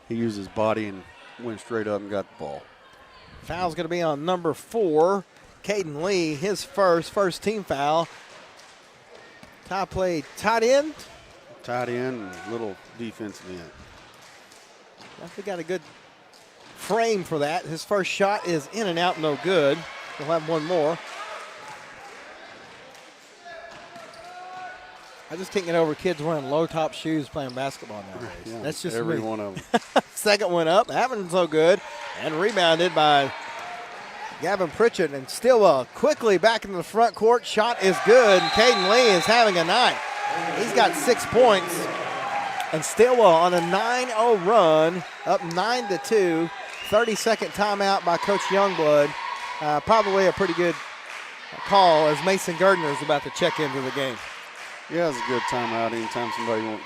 He used his body and went straight up and got the ball. Foul's going to be on number 4, Caden Lee, his first team foul. Ty played tight end. Tight end and little defensive end. He got a good frame for that. His first shot is in and out, no good. He'll have one more. I just can't get over kids wearing low-top shoes playing basketball nowadays. Yeah, that's just every me. one of them. Second one up, haven't so good, and rebounded by Gavin Pritchett. And Stilwell quickly back into the front court. Shot is good, and Caden Lee is having a night. He's got 6 points, and Stilwell on a 9-0 run, up 9-2. 30-second timeout by Coach Youngblood. Probably a pretty good call as Mason Gardner is about to check into the game. Yeah, it's a good timeout. Anytime somebody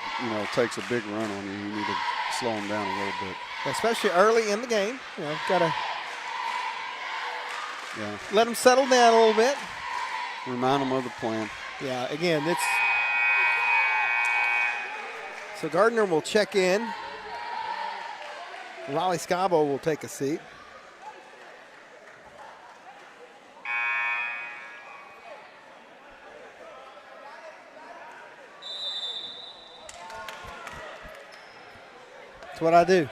takes a big run on you, you need to slow them down a little bit. Especially early in the game. Gotta let them settle down a little bit. Remind them of the plan. Yeah, again, so Gardner will check in. Riley Scavo will take a seat. That's what I do.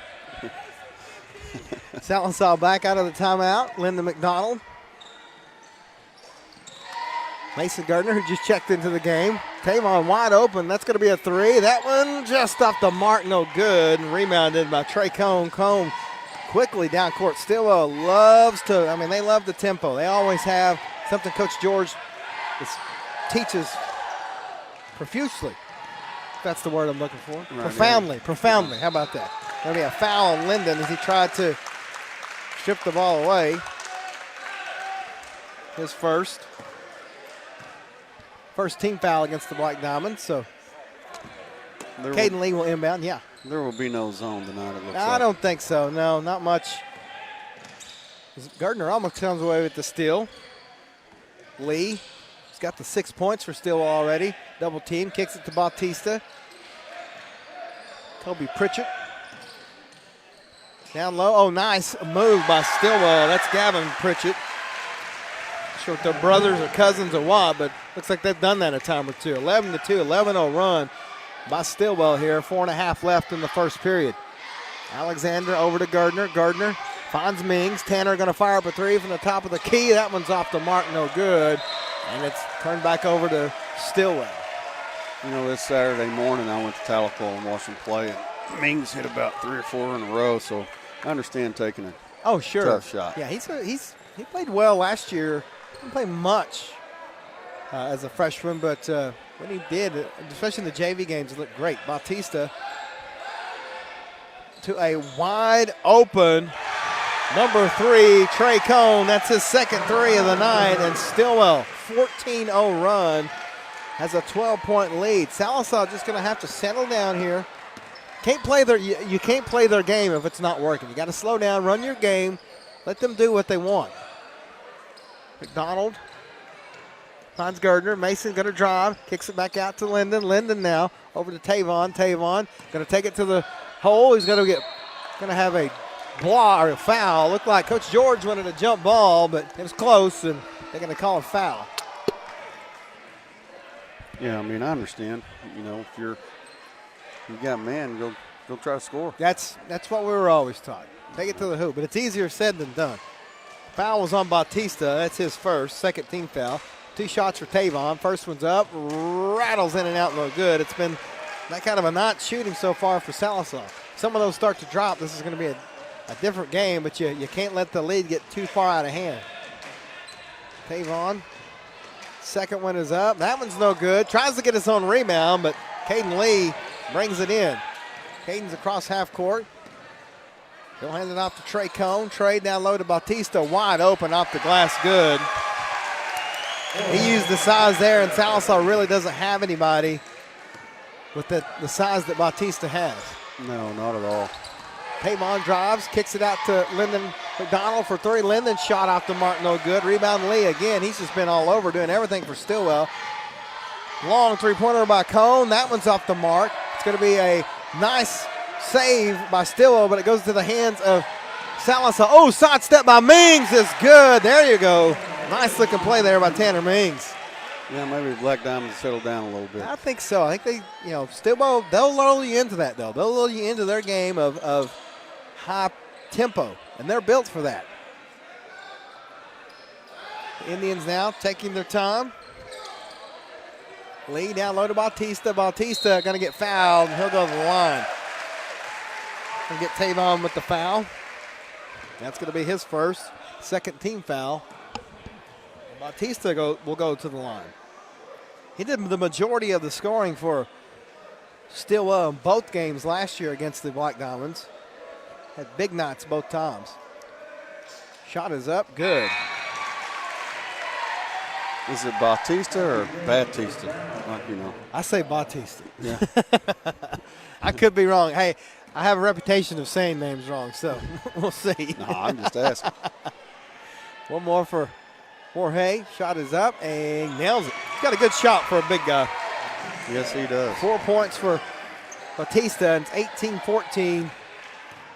Sallisaw back out of the timeout. Lyndon McDonald. Mason Gardner, who just checked into the game. Tavon wide open. That's going to be a three. That one just off the mark, no good. And rebounded by Trey Cone. Cone quickly down court. Stilwell loves to, they love the tempo. They always have something Coach George teaches profusely. That's the word I'm looking for. Right, profoundly. How about that? Going to be a foul on Lyndon as he tried to strip the ball away. His first team foul against the Black Diamonds. So Caden Lee will inbound. Yeah. There will be no zone tonight, it looks like. I don't think so. No, not much. Gardner almost comes away with the steal. Lee has got the 6 points for Stilwell already. Double team, kicks it to Bautista. Kobe Pritchett. Down low. Oh, nice move by Stilwell. That's Gavin Pritchett. Not sure if they're brothers or cousins or what, but looks like they've done that a time or two. 11-2, 11-0 run by Stilwell here. 4.5 left in the first period. Alexander over to Gardner. Gardner finds Mings. Tanner going to fire up a three from the top of the key. That one's off the mark, no good. And it's turned back over to Stilwell. This Saturday morning I went to Tahlequah and watched him play, and Mings hit about 3 or 4 in a row, so I understand taking a tough shot. Yeah, he played well last year. Didn't play much as a freshman, but when he did, especially in the JV games, it looked great. Bautista to a wide open number 3, Trey Cone. That's his second three of the night, and Stilwell, 14-0 run, has a 12-point lead. Sallisaw just going to have to settle down here. You can't play their game if it's not working. You got to slow down, run your game, let them do what they want. McDonald finds Gardner. Mason going to drive, kicks it back out to Lyndon. Lyndon now over to Tavon. Tavon going to take it to the hole. He's going to have a block or a foul. Looked like Coach George wanted a jump ball, but it was close, and they're going to call a foul. Yeah, I understand. If you got man, go try to score. That's what we were always taught. Take it to the hoop, but it's easier said than done. Foul was on Bautista. That's his first, second team foul. 2 shots for Tavon. First one's up, rattles in and out, no good. It's been that kind of a not shooting so far for Sallisaw. Some of those start to drop. This is going to be a different game, but you can't let the lead get too far out of hand. Tavon, second one is up. That one's no good. Tries to get his own rebound, but Caden Lee brings it in. Caden's across half court. He'll hand it off to Trey Cone. Trey down low to Bautista, wide open off the glass, good. He used the size there, and Sallisaw really doesn't have anybody with the size that Bautista has. No, not at all. Tavon drives, kicks it out to Lyndon McDonald for 3. Lyndon shot off the mark, no good. Rebound Lee again. He's just been all over doing everything for Stilwell. Long three-pointer by Cone. That one's off the mark. It's going to be a nice save by Stilwell, but it goes to the hands of Sallisaw. Oh, sidestep by Mings is good. There you go. Nice looking play there by Tanner Mings. Yeah, maybe Black Diamonds settled down a little bit. I think so. I think they, Stilwell, they'll lull you into that, though. They'll lull you into their game of high tempo, and they're built for that. The Indians now taking their time. Lee down low to Bautista. Bautista going to get fouled. He'll go to the line. Going to get Tavon with the foul. That's going to be his first, second team foul. Bautista will go to the line. He did the majority of the scoring for Stilwell in both games last year against the Black Diamonds. Had big nights both times. Shot is up, good. Is it Bautista or Batista? I say Bautista. Yeah. I could be wrong. Hey, I have a reputation of saying names wrong, so we'll see. No, I'm just asking. One more for Jorge. Shot is up and nails it. He's got a good shot for a big guy. Yes, he does. 4 points for Bautista, and it's 18-14.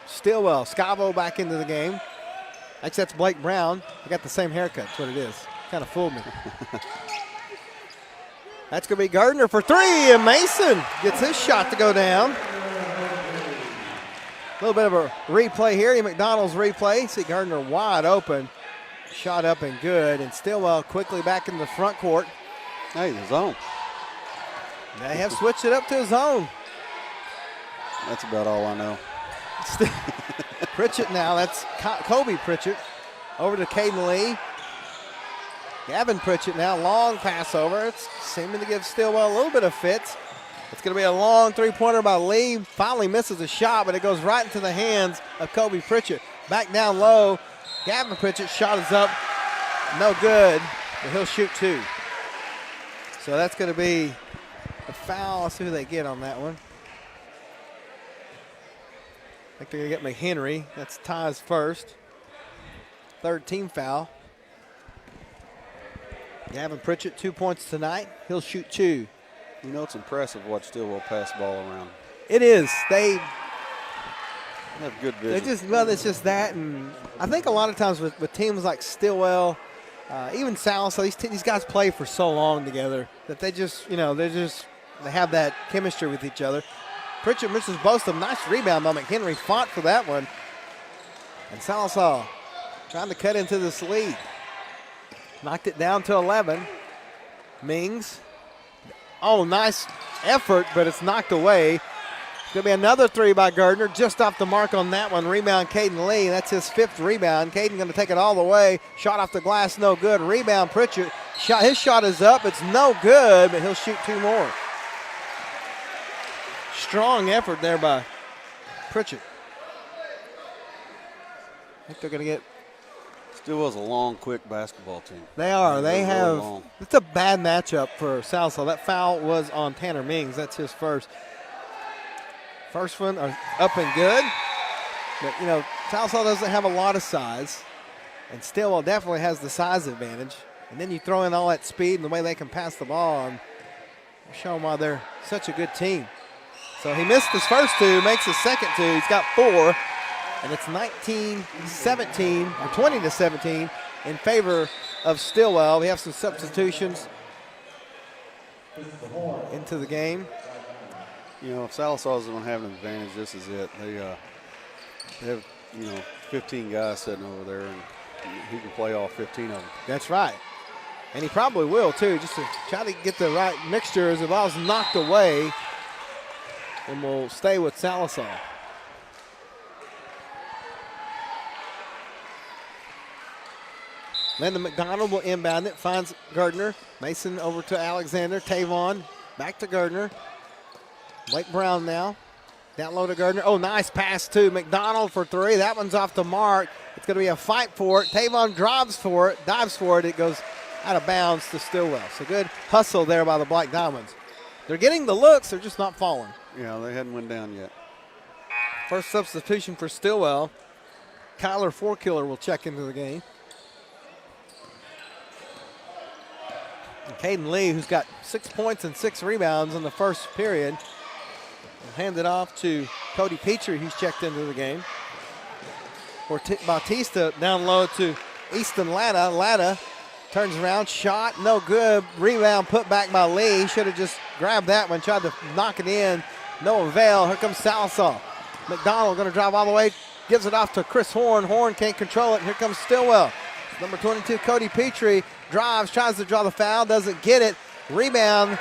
Stilwell. Scavo back into the game. Actually, that's Blake Brown. I got the same haircut. That's what it is. Kind of fooled me. That's going to be Gardner for 3, and Mason gets his shot to go down. A little bit of a replay here. McDonald's replay. See Gardner wide open. Shot up and good, and Stilwell quickly back in the front court. Hey, the zone. They have switched it up to a zone. That's about all I know. Pritchett now. That's Kobe Pritchett. Over to Caden Lee. Gavin Pritchett now. Long pass over. It's seeming to give Stilwell a little bit of fits. It's going to be a long three-pointer by Lee. Finally misses a shot, but it goes right into the hands of Kobe Pritchett. Back down low. Gavin Pritchett's shot is up. No good, but he'll shoot 2. So that's going to be a foul. Let's see who they get on that one. I think they're going to get McHenry. That's Ty's first. Third team foul. Gavin Pritchett, 2 points tonight. He'll shoot 2. You know, it's impressive what Stilwell pass the ball around. It is. They have good vision. It's just that, and I think a lot of times with teams like Stilwell, even Sallisaw, these guys play for so long together that they just, they have that chemistry with each other. Pritchett misses both of them. Nice rebound by McHenry. Fought for that one. And Sallisaw trying to cut into this lead. Knocked it down to 11. Mings. Oh, nice effort, but it's knocked away. Going to be another 3 by Gardner, just off the mark on that one. Rebound, Caden Lee. That's his 5th rebound. Caden going to take it all the way. Shot off the glass, no good. Rebound, Pritchett. His shot is up. It's no good, but he'll shoot 2 more. Strong effort there by Pritchett. I think they're going to get. Stilwell's a long, quick basketball team. They are. They have. Long. It's a bad matchup for Sallisaw. That foul was on Tanner Mings. That's his first. First one up and good. But, Sallisaw doesn't have a lot of size. And Stilwell definitely has the size advantage. And then you throw in all that speed and the way they can pass the ball. And show them why they're such a good team. So he missed his first 2, makes his second 2. He's got 4. And it's 19-17, or 20-17 in favor of Stilwell. We have some substitutions into the game. If Sallisaw's going to have an advantage, this is it. They have, 15 guys sitting over there, and he can play all 15 of them. That's right. And he probably will, too, just to try to get the right mixture as the ball's knocked away. And we'll stay with Sallisaw. Landon McDonald will inbound it, finds Gardner. Mason over to Alexander. Tavon back to Gardner. Blake Brown now. Down low to Gardner. Oh, nice pass to McDonald for three. That one's off the mark. It's going to be a fight for it. Tavon dives for it. It goes out of bounds to Stilwell. So good hustle there by the Black Diamonds. They're getting the looks. They're just not falling. Yeah, they hadn't went down yet. First substitution for Stilwell. Kyler Fourkiller will check into the game. And Caden Lee, who's got 6 points and 6 rebounds in the first period, will hand it off to Cody Petrie, who's checked into the game. Bautista down low to Easton Latta. Latta turns around, shot, no good. Rebound put back by Lee. Should have just grabbed that one, tried to knock it in. No avail. Here comes Sallisaw. McDonald going to drive all the way, gives it off to Chris Horn. Horn can't control it. Here comes Stilwell. Number 22, Cody Petrie, drives, tries to draw the foul, doesn't get it. Rebound,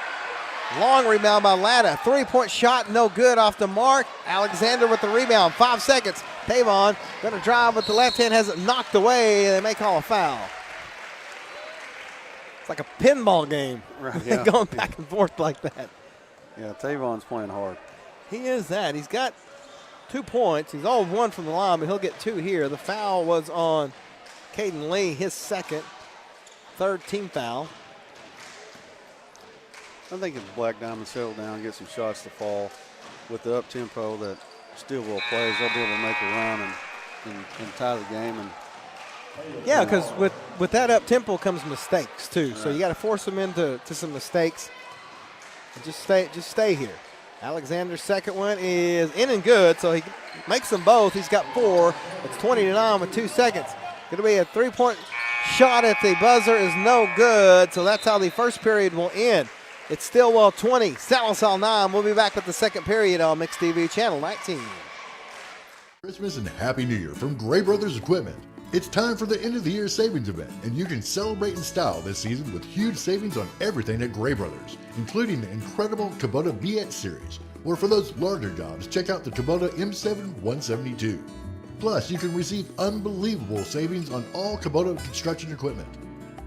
long rebound by Latta. 3-point shot, no good off the mark. Alexander with the rebound, 5 seconds. Tavon going to drive with the left hand, has it knocked away, and they may call a foul. It's like a pinball game. Right, yeah. Going back and forth like that. Yeah, Tavon's playing hard. He is that. He's got 2 points. He's 0-1 from the line, but he'll get 2 here. The foul was on Caden Lee, his second, third team foul. I think if the Black Diamonds settle down and get some shots to fall with the up-tempo that Stilwell plays, they'll be able to make a run and tie the game. And yeah, because with that up-tempo comes mistakes, too. Right. So you got to force them into some mistakes. And just stay here. Alexander's second one is in and good, so he makes them both. He's got 4. It's 20-9 with 2 seconds. Going to be a 3-point shot at the buzzer is no good, so that's how the first period will end. It's Stilwell 20, Sallisaw 9. We'll be back with the second period on Mix TV Channel 19. Christmas and Happy New Year from Gray Brothers Equipment. It's time for the end of the year savings event, and you can celebrate in style this season with huge savings on everything at Gray Brothers, including the incredible Kubota BX series. Or for those larger jobs, check out the Kubota M7 172. Plus, you can receive unbelievable savings on all Kubota construction equipment.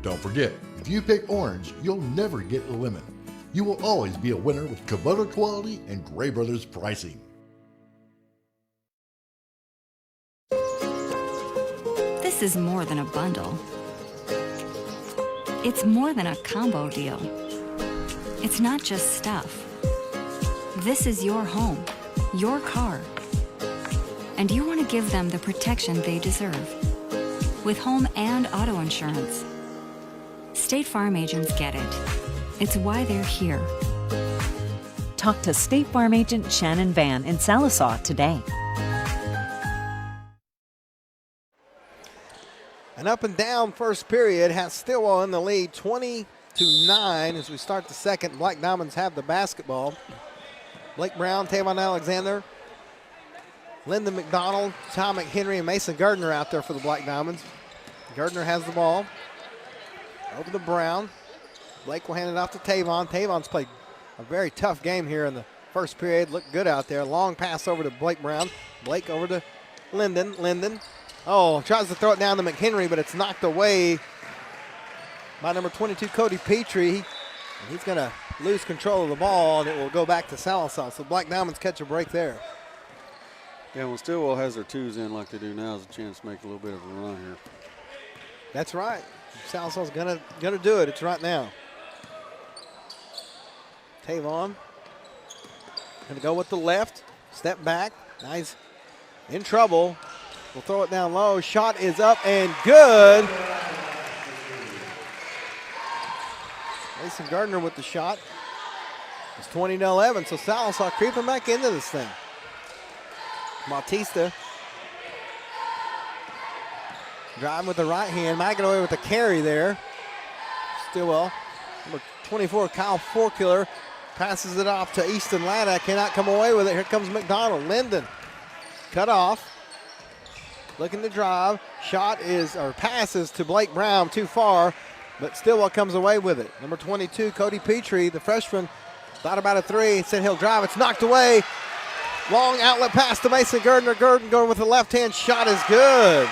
Don't forget, if you pick orange, you'll never get a lemon. You will always be a winner with Kubota quality and Gray Brothers pricing. This is more than a bundle. It's more than a combo deal. It's not just stuff. This is your home, your car. And you want to give them the protection they deserve. With home and auto insurance. State Farm agents get it. It's why they're here. Talk to State Farm agent Shannon Van in Sallisaw today. An up and down first period has Stilwell in the lead 20-9 as we start the second. Black Diamonds have the basketball. Blake Brown, Tavon Alexander, Lyndon McDonald, Tom McHenry, and Mason Gardner out there for the Black Diamonds. Gardner has the ball. Over to Brown. Blake will hand it off to Tavon. Tavon's played a very tough game here in the first period. Looked good out there. Long pass over to Blake Brown. Blake over to Lyndon. Lyndon. Oh, tries to throw it down to McHenry, but it's knocked away by number 22, Cody Petrie. And he's going to lose control of the ball, and it will go back to Sallisaw. So Black Diamonds catch a break there. Yeah, when Stilwell has their 2s in like they do now, is a chance to make a little bit of a run here. That's right. Sallisaw's gonna do it. It's right now. Tavon gonna go with the left. Step back. Now he's in trouble. We'll throw it down low. Shot is up and good. Mason Gardner with the shot. It's 20-11. So Sallisaw creeping back into this thing. Bautista driving with the right hand. Might get away with the carry there. Stilwell. Number 24, Kyle Fourkiller, passes it off to Easton Latta. Cannot come away with it. Here comes McDonald. Lyndon cut off. looking to drive. Passes to Blake Brown, too far, but Stilwell comes away with it. Number 22, Cody Petrie, the freshman, thought about a three, said he'll drive. It's knocked away. Long outlet pass to Mason Gardner. Gurdon going with the left-hand shot is good.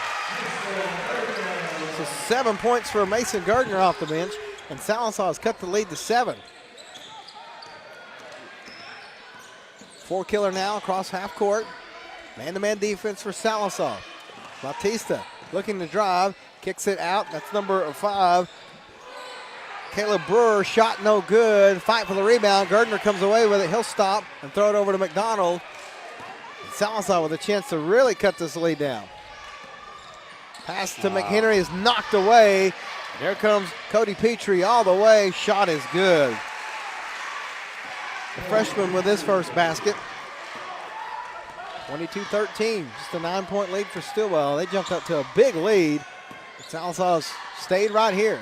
So 7 points for Mason Gardner off the bench, and Sallisaw has cut the lead to 7. 4-killer now across half court. Man-to-man defense for Sallisaw. Bautista looking to drive, kicks it out. That's number 5. Caleb Brewer, shot no good. Fight for the rebound. Gardner comes away with it. He'll stop and throw it over to McDonald. Sallisaw with a chance to really cut this lead down. Pass to McHenry is knocked away. There comes Cody Petrie all the way. Shot is good. The freshman with his first basket. 22-13, just a 9-point lead for Stilwell. They jumped up to a big lead. Sallisaw's stayed right here.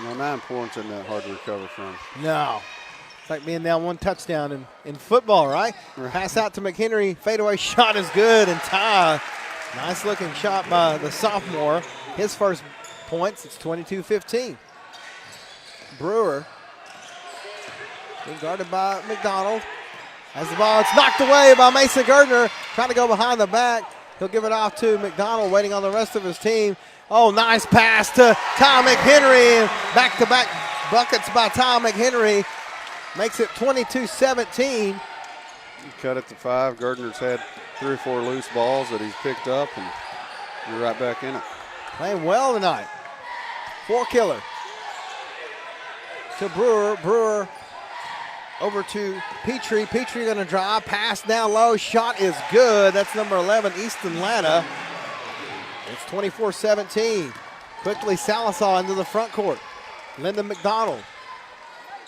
9 points isn't that hard to recover from. No. It's like being down 1 touchdown in football, right? Pass out to McHenry. Fadeaway shot is good, and Ty. Nice looking shot by the sophomore. His first points, it's 22-15. Brewer being guarded by McDonald. Has the ball, it's knocked away by Mason Gardner, trying to go behind the back. He'll give it off to McDonald, waiting on the rest of his team. Oh, nice pass to Ty McHenry. Back-to-back buckets by Ty McHenry. Makes it 22-17. Cut it to 5. Gardner's had 3 or 4 loose balls that he's picked up, and you're right back in it. Playing well tonight. 4-killer. To Brewer. Brewer over to Petrie. Petrie going to drive. Pass down low. Shot is good. That's number 11, Easton Latta. It's 24-17. Quickly Sallisaw into the front court. Lyndon McDonald.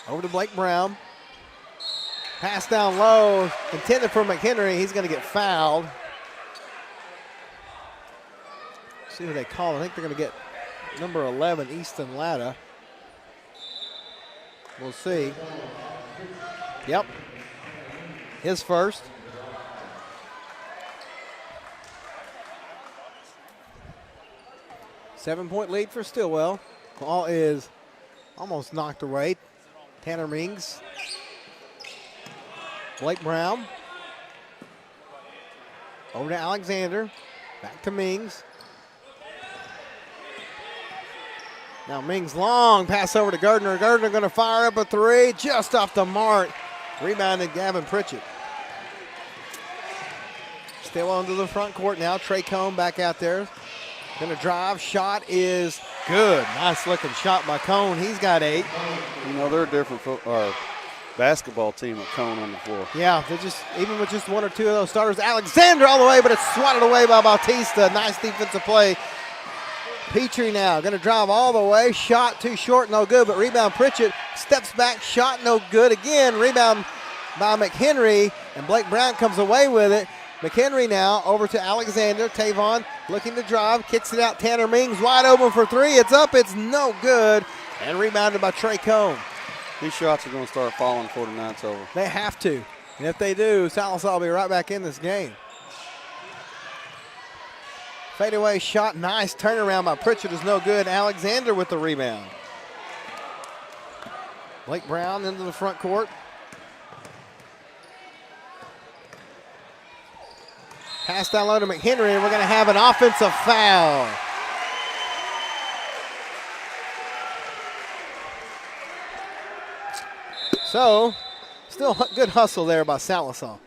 Over to Blake Brown. Pass down low. Intended for McHenry. He's going to get fouled. See who they call. I think they're going to get number 11, Easton Latta. We'll see. Yep. His first. Seven-point lead for Stilwell. Ball is almost knocked away. Tanner Mings. Blake Brown. Over to Alexander. Back to Mings. Now Mings long pass over to Gardner. Gardner going to fire up a three just off the mark. Rebounded Gavin Pritchett. Stilwell into the front court now. Trey Cone back out there. Going to drive. Shot is good. Nice looking shot by Cone. He's got 8. You know, they're a different basketball team with Cone on the floor. Yeah, they just, even with just 1 or 2 of those starters. Alexander all the way, but it's swatted away by Bautista. Nice defensive play. Petrie now going to drive all the way. Shot too short, no good, but rebound Pritchett. Steps back, shot no good again. Rebound by McHenry, and Blake Brown comes away with it. McHenry now over to Alexander. Tavon looking to drive, kicks it out. Tanner Mings wide open for 3. It's up, it's no good, and rebounded by Trey Cone. These shots are going to start falling before the night's over. They have to, and if they do, Sallisaw will be right back in this game. Fadeaway shot, nice turnaround by Pritchett is no good. Alexander with the rebound. Blake Brown into the front court. Pass down low to McHenry, and we're going to have an offensive foul. So, still good hustle there by Sallisaw.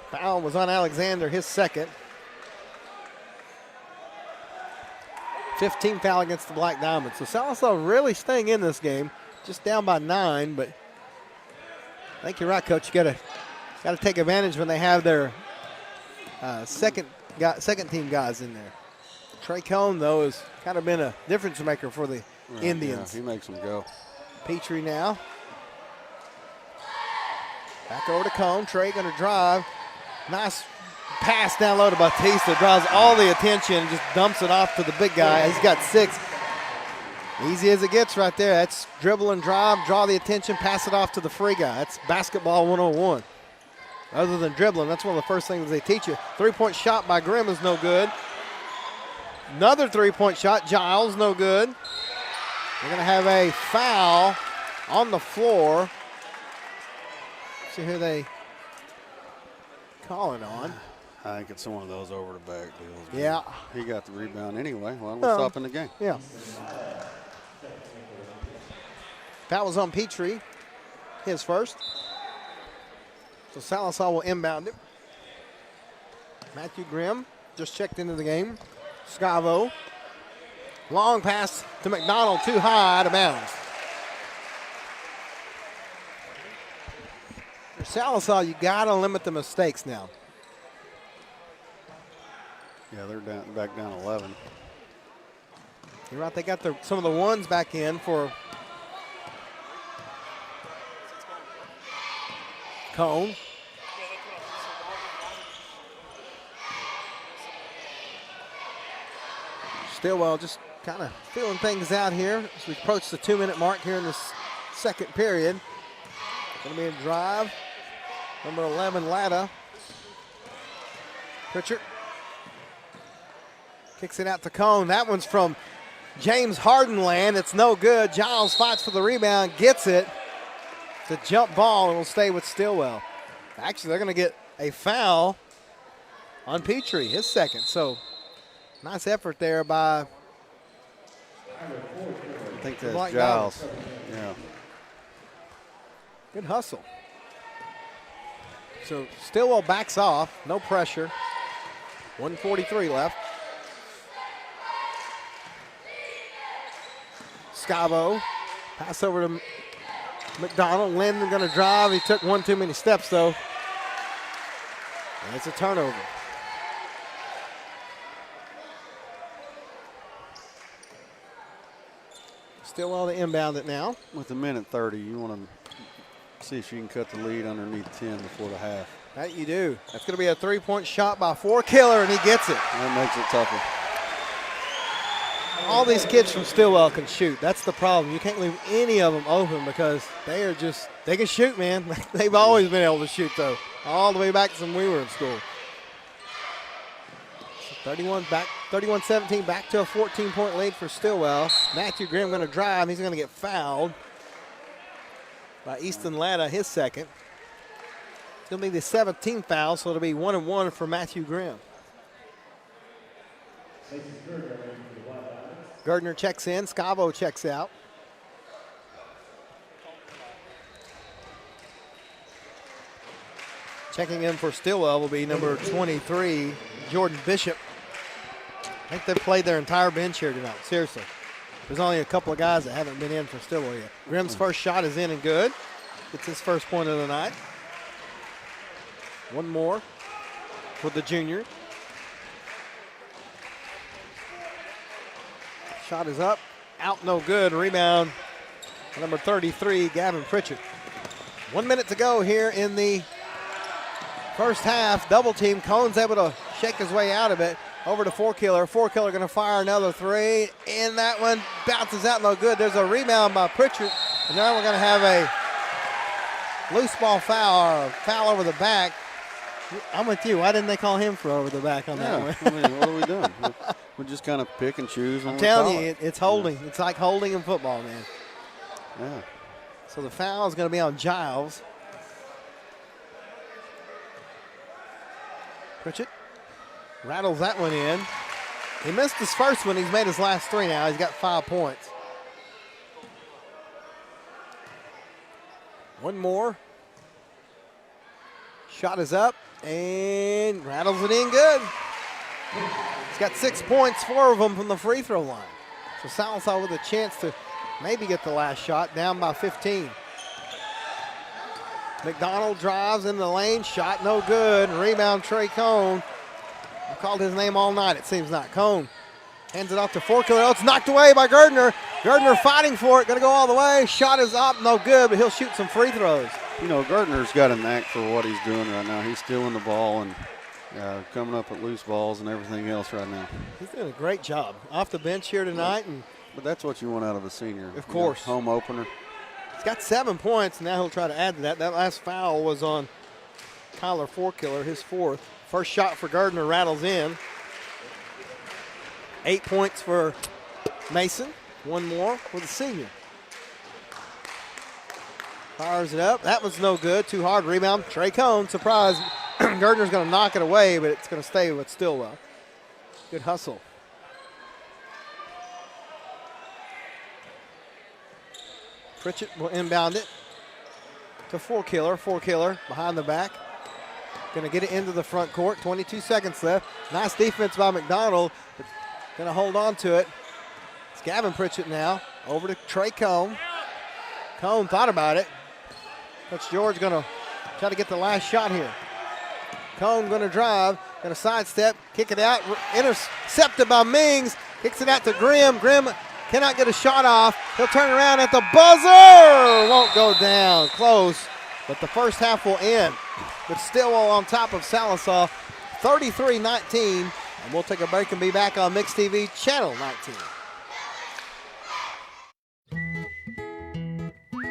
Foul was on Alexander, his second. 15th foul against the Black Diamonds. So Sallisaw really staying in this game, just down by 9, but I think you're right, Coach. You got to take advantage when they have their second team guys in there. Trey Cone, though, has kind of been a difference maker for the Indians. Yeah, he makes them go. Petrie now. Back over to Cone. Trey going to drive. Nice pass down low to Bautista. Draws all the attention and just dumps it off to the big guy. He's got 6. Easy as it gets right there. That's dribble and drive, draw the attention, pass it off to the free guy. That's basketball 101. other than dribbling. That's one of the first things they teach you. Three-point shot by Grimm is no good. Another three-point shot, Giles, no good. We're going to have a foul on the floor. See who they call it on. I think it's one of those over the back deals. Yeah. He got the rebound anyway. Why don't we stop in the game? Yeah. That was on Petrie, his first. So Sallisaw will inbound it. Matthew Grimm just checked into the game. Scavo. Long pass to McDonald, too high, out of bounds. For Sallisaw, you got to limit the mistakes now. Yeah, they're back down 11. You're right, they got some of the ones back in for Cone. Stilwell just kind of feeling things out here as we approach the 2-minute mark here in this second period. Going to be a drive. Number 11, Latta. Pritchard kicks it out to Cone. That one's from James Hardenland. It's no good. Giles fights for the rebound, gets it. It's a jump ball, and will stay with Stilwell. Actually, they're going to get a foul on Petrie, his second. So, nice effort there by, I think that's Black Giles. Diamonds. Yeah. Good hustle. So, Stilwell backs off. No pressure. 1:43 left. Scavo. Pass over to McDonald. Linden going to drive. He took one too many steps, though. And it's a turnover. Stilwell to inbound it now. With a minute 30, you want to see if you can cut the lead underneath 10 before the half. That you do. That's going to be a three-point shot by Four-Killer, and he gets it. That makes it tougher. All these kids from Stilwell can shoot. That's the problem. You can't leave any of them open because they can shoot, man. They've always been able to shoot, though, all the way back since we were in school. 31-17, back to a 14-point lead for Stilwell. Matthew Grimm going to drive. He's going to get fouled by Easton Latta, his second. It's going to be the 17th foul, so it'll be 1-1 for Matthew Grimm. Gardner checks in. Scavo checks out. Checking in for Stilwell will be number 23, Jordan Bishop. I think they've played their entire bench here tonight. Seriously. There's only a couple of guys that haven't been in for Stilwell yet. Grimm's first shot is in and good. Gets his first point of the night. One more for the junior. Shot is up, out, no good. Rebound, number 33, Gavin Pritchard. 1 minute to go here in the first half. Double team. Cone's able to shake his way out of it. Over to Four-Killer. Four-Killer going to fire another three, and that one bounces out, no good. There's a rebound by Pritchard, and now we're going to have a loose ball foul, or foul over the back. I'm with you. Why didn't they call him for over the back on that one? I mean, what are we doing? We just kind of pick and choose. I'm telling you, it's holding. Yeah. It's like holding in football, man. Yeah. So the foul is going to be on Giles. Pritchett rattles that one in. He missed his first one. He's made his last three now. He's got 5 points. One more. Shot is up and rattles it in good. He's got 6 points, 4 of them from the free throw line. So Sallisaw with a chance to maybe get the last shot, down by 15. McDonald drives in the lane, shot no good. Rebound Trey Cone. I've called his name all night, it seems not. Cone hands it off to Four-Killer. Oh, it's knocked away by Gardner. Gardner fighting for it, gonna go all the way. Shot is up, no good, but he'll shoot some free throws. You know, Gardner's got a knack for what he's doing right now. He's stealing the ball and coming up with loose balls and everything else right now. He's doing a great job off the bench here tonight. But that's what you want out of a senior. Of course. Home opener. He's got 7 points, and now he'll try to add to that. That last foul was on Kyler Four-Killer, his fourth. First shot for Gardner rattles in. 8 points for Mason. One more for the senior. Fires it up. That was no good. Too hard. Rebound. Trey Cone. Surprise. Gardner's going to knock it away, but it's going to stay with Stilwell. Good hustle. Pritchett will inbound it to Four-Killer. Four-Killer behind the back. Going to get it into the front court. 22 seconds left. Nice defense by McDonald. Going to hold on to it. It's Gavin Pritchett now. Over to Trey Cone. Cone thought about it. Coach George going to try to get the last shot here. Cone going to drive. Going to sidestep. Kick it out. Intercepted by Mings. Kicks it out to Grimm. Grimm cannot get a shot off. He'll turn around at the buzzer. Won't go down. Close. But the first half will end with Stilwell on top of Sallisaw, 33-19. And we'll take a break and be back on Mix TV, Channel 19.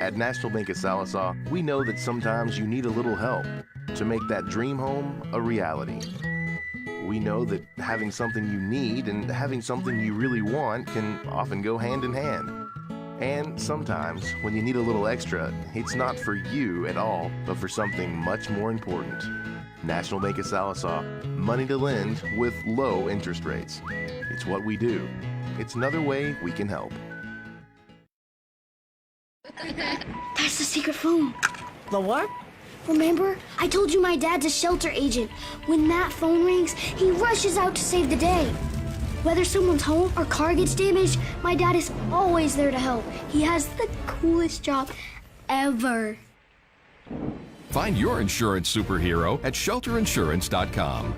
At National Bank at Sallisaw, we know that sometimes you need a little help to make that dream home a reality. We know that having something you need and having something you really want can often go hand in hand. And sometimes, when you need a little extra, it's not for you at all, but for something much more important. National Bank at Sallisaw, money to lend with low interest rates. It's what we do. It's another way we can help. That's the secret phone. The what? Remember? I told you my dad's a shelter agent. When that phone rings, he rushes out to save the day. Whether someone's home or car gets damaged, my dad is always there to help. He has the coolest job ever. Find your insurance superhero at shelterinsurance.com.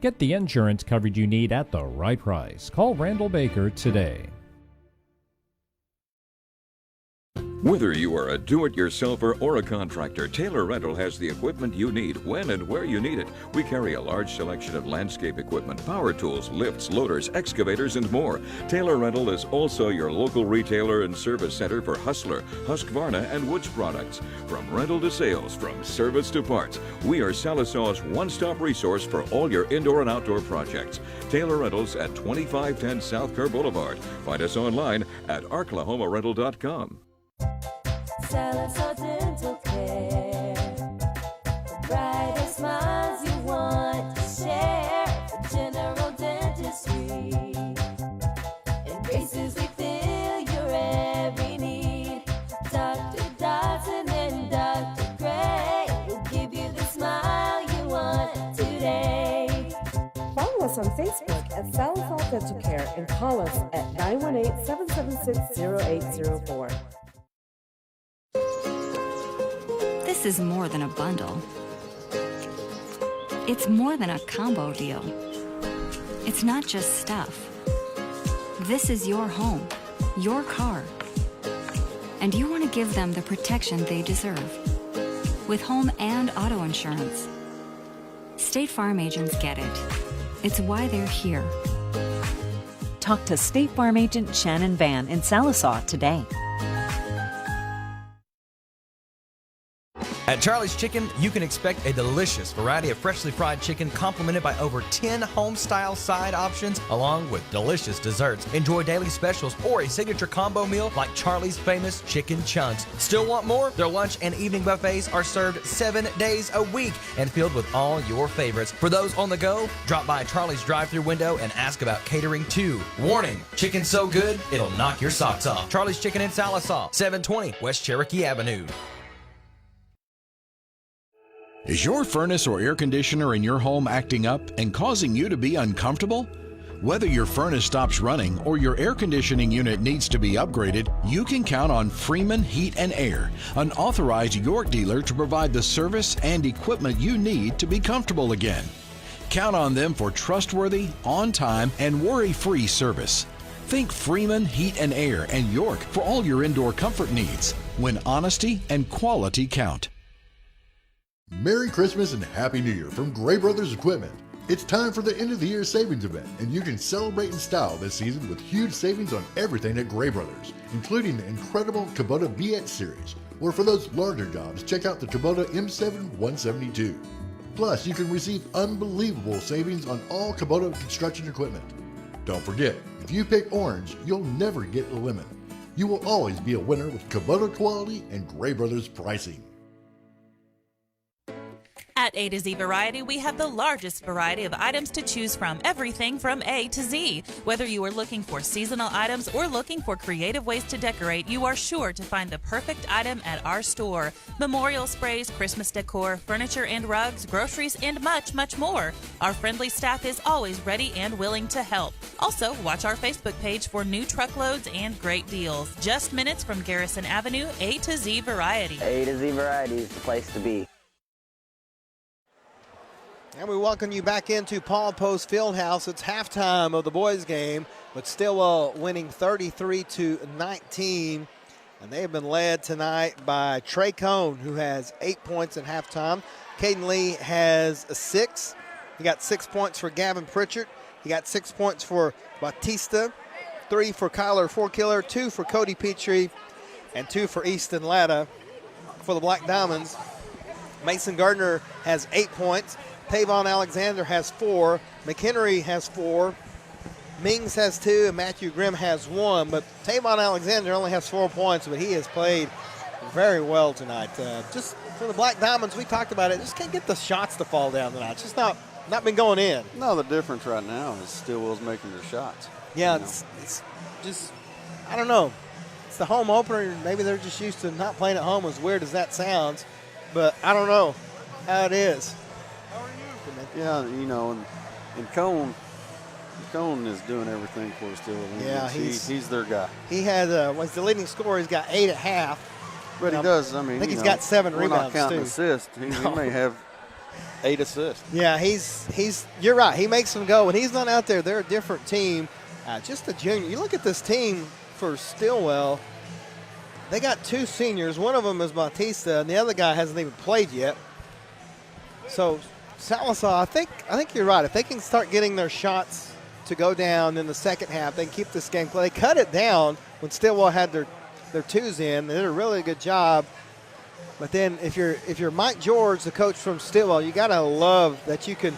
Get the insurance coverage you need at the right price. Call Randall Baker today. Whether you are a do-it-yourselfer or a contractor, Taylor Rental has the equipment you need when and where you need it. We carry a large selection of landscape equipment, power tools, lifts, loaders, excavators, and more. Taylor Rental is also your local retailer and service center for Hustler, Husqvarna, and Woods products. From rental to sales, from service to parts, we are Sallisaw's one-stop resource for all your indoor and outdoor projects. Taylor Rentals at 2510 South Kerr Boulevard. Find us online at arklahomarental.com. Sallisaw Dental Care, the brightest smiles you want to share, for general dentistry, and braces we fill your every need. Dr. Dodson and Dr. Gray will give you the smile you want today. Follow us on Facebook at Sallisaw Dental Care and call us at 918-776-0804. This is more than a bundle. It's more than a combo deal. It's not just stuff. This is your home, your car. And you want to give them the protection they deserve. With home and auto insurance. State Farm agents get it. It's why they're here. Talk to State Farm agent Shannon Van in Sallisaw today. At Charlie's Chicken, you can expect a delicious variety of freshly fried chicken complemented by over 10 home-style side options, along with delicious desserts. Enjoy daily specials or a signature combo meal like Charlie's famous chicken chunks. Still want more? Their lunch and evening buffets are served 7 days a week and filled with all your favorites. For those on the go, drop by Charlie's drive-thru window and ask about catering too. Warning, chicken's so good, it'll knock your socks off. Charlie's Chicken in Sallisaw, 720 West Cherokee Avenue. Is your furnace or air conditioner in your home acting up and causing you to be uncomfortable? Whether your furnace stops running or your air conditioning unit needs to be upgraded, you can count on Freeman Heat and Air, an authorized York dealer to provide the service and equipment you need to be comfortable again. Count on them for trustworthy, on-time, and worry-free service. Think Freeman Heat and Air and York for all your indoor comfort needs, when honesty and quality count. Merry Christmas and Happy New Year from Gray Brothers Equipment. It's time for the end of the year savings event, and you can celebrate in style this season with huge savings on everything at Gray Brothers, including the incredible Kubota BX series. Or for those larger jobs, check out the Kubota M7 172. Plus, you can receive unbelievable savings on all Kubota construction equipment. Don't forget, if you pick orange, you'll never get a lemon. You will always be a winner with Kubota quality and Gray Brothers pricing. At A to Z Variety, we have the largest variety of items to choose from, everything from A to Z. Whether you are looking for seasonal items or looking for creative ways to decorate, you are sure to find the perfect item at our store. Memorial sprays, Christmas decor, furniture and rugs, groceries, and much, much more. Our friendly staff is always ready and willing to help. Also, watch our Facebook page for new truckloads and great deals. Just minutes from Garrison Avenue, A to Z Variety. A to Z Variety is the place to be. And we welcome you back into Paul Post Fieldhouse. It's halftime of the boys' game, with Stilwell winning 33-19. And they have been led tonight by Trey Cone, who has 8 points at halftime. Caden Lee has 6. He got 6 points for Gavin Pritchard. He got 6 points for Batista, 3 for Kyler Forkiller, 2 for Cody Petrie, and 2 for Easton Latta. For the Black Diamonds, Mason Gardner has 8 points. Tavon Alexander has 4. McHenry has 4. Mings has 2, and Matthew Grimm has 1. But Tavon Alexander only has 4 points, but he has played very well tonight. Just for the Black Diamonds, we talked about it. Just can't get the shots to fall down tonight. It's just not been going in. No, the difference right now is Stilwell's making their shots. Yeah, it's just, I don't know. It's the home opener. Maybe they're just used to not playing at home, as weird as that sounds. But I don't know how it is. Yeah, you know, and Cone is doing everything for Stilwell. Yeah, he's their guy. He had was the leading scorer. He's got 8 at half. But he does. I mean, I think he's got 7 rebounds we're not counting too. assists. He may have 8 assists. Yeah, he's. You're right. He makes them go. When he's not out there, they're a different team. Just a junior. You look at this team for Stilwell. They got 2 seniors. One of them is Bautista, and the other guy hasn't even played yet. So Sallisaw, I think you're right. If they can start getting their shots to go down in the second half, they can keep this game close. They cut it down when Stilwell had their 2s in. They did a really good job. But then if you're Mike George, the coach from Stilwell, you got to love that you can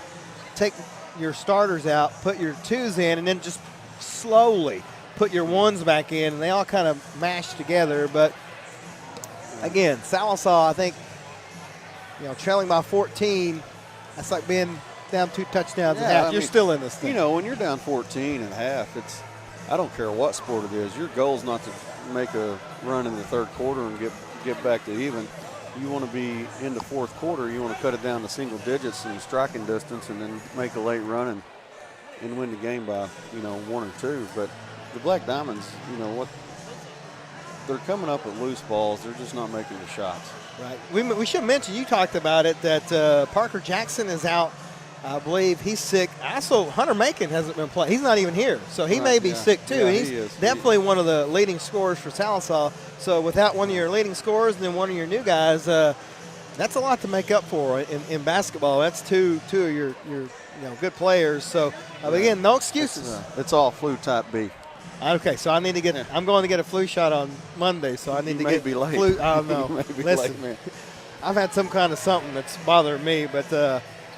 take your starters out, put your 2s in, and then just slowly put your 1s back in, and they all kind of mash together. But again, Sallisaw, I think, trailing by 14, that's like being down 2 touchdowns at half. You're still in this thing. You know, when you're down 14 at half, I don't care what sport it is. Your goal is not to make a run in the third quarter and get back to even. You want to be in the fourth quarter. You want to cut it down to single digits in striking distance, and then make a late run and win the game by 1 or 2. But the Black Diamonds, they're coming up with loose balls. They're just not making the shots. Right. We should mention, you talked about it, that Parker Jackson is out. I believe he's sick. Also, Hunter Macon hasn't been playing. He's not even here, so he may be sick too. Yeah, he's definitely one of the leading scorers for Sallisaw. So without one of your leading scorers and then one of your new guys, that's a lot to make up for in basketball. That's two of your good players. So again, no excuses. It's all flu type B. Okay, so I need to get. I'm going to get a flu shot on Monday, so I need to get be late. flu. I don't know. You may be Listen, late, man. I've had some kind of something that's bothering me, but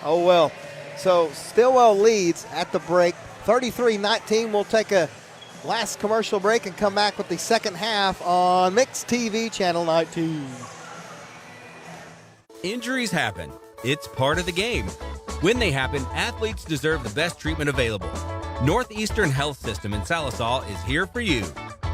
oh well. So Stilwell leads at the break, 33-19. We'll take a last commercial break and come back with the second half on Mixed TV Channel 19. Injuries happen. It's part of the game. When they happen, athletes deserve the best treatment available. Northeastern Health System in Sallisaw is here for you.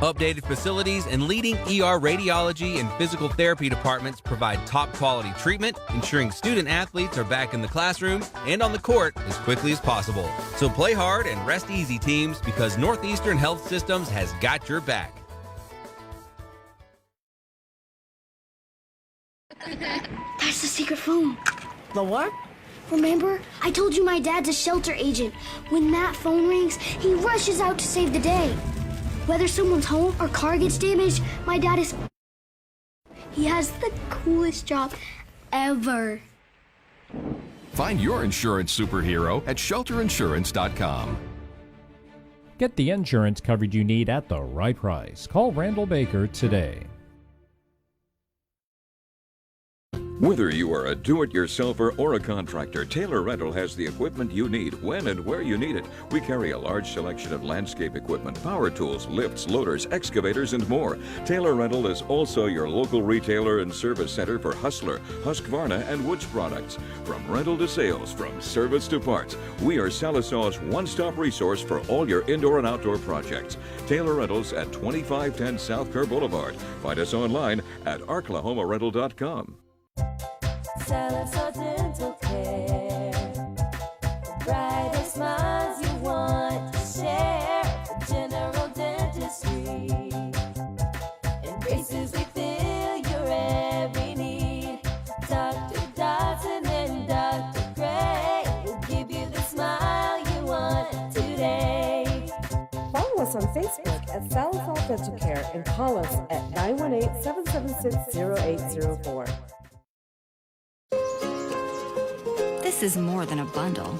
Updated facilities and leading ER radiology and physical therapy departments provide top quality treatment, ensuring student athletes are back in the classroom and on the court as quickly as possible. So play hard and rest easy, teams, because Northeastern Health Systems has got your back. That's the secret phone. The what? Remember? I told you my dad's a shelter agent. When that phone rings, he rushes out to save the day. Whether someone's home or car gets damaged, my dad is... He has the coolest job ever. Find your insurance superhero at shelterinsurance.com. Get the insurance coverage you need at the right price. Call Randall Baker today. Whether you are a do-it-yourselfer or a contractor, Taylor Rental has the equipment you need when and where you need it. We carry a large selection of landscape equipment, power tools, lifts, loaders, excavators, and more. Taylor Rental is also your local retailer and service center for Hustler, Husqvarna, and Woods products. From rental to sales, from service to parts, we are Sallisaw's one-stop resource for all your indoor and outdoor projects. Taylor Rentals at 2510 South Kerr Boulevard. Find us online at arklahomarental.com. Sallisaw Dental Care. The brightest smiles you want to share. The general dentistry. Embraces we fill your every need. Dr. Dodson and Dr. Gray will give you the smile you want today. Follow us on Facebook at Sallisaw Dental Care and call us at 918-776-0804. This is more than a bundle.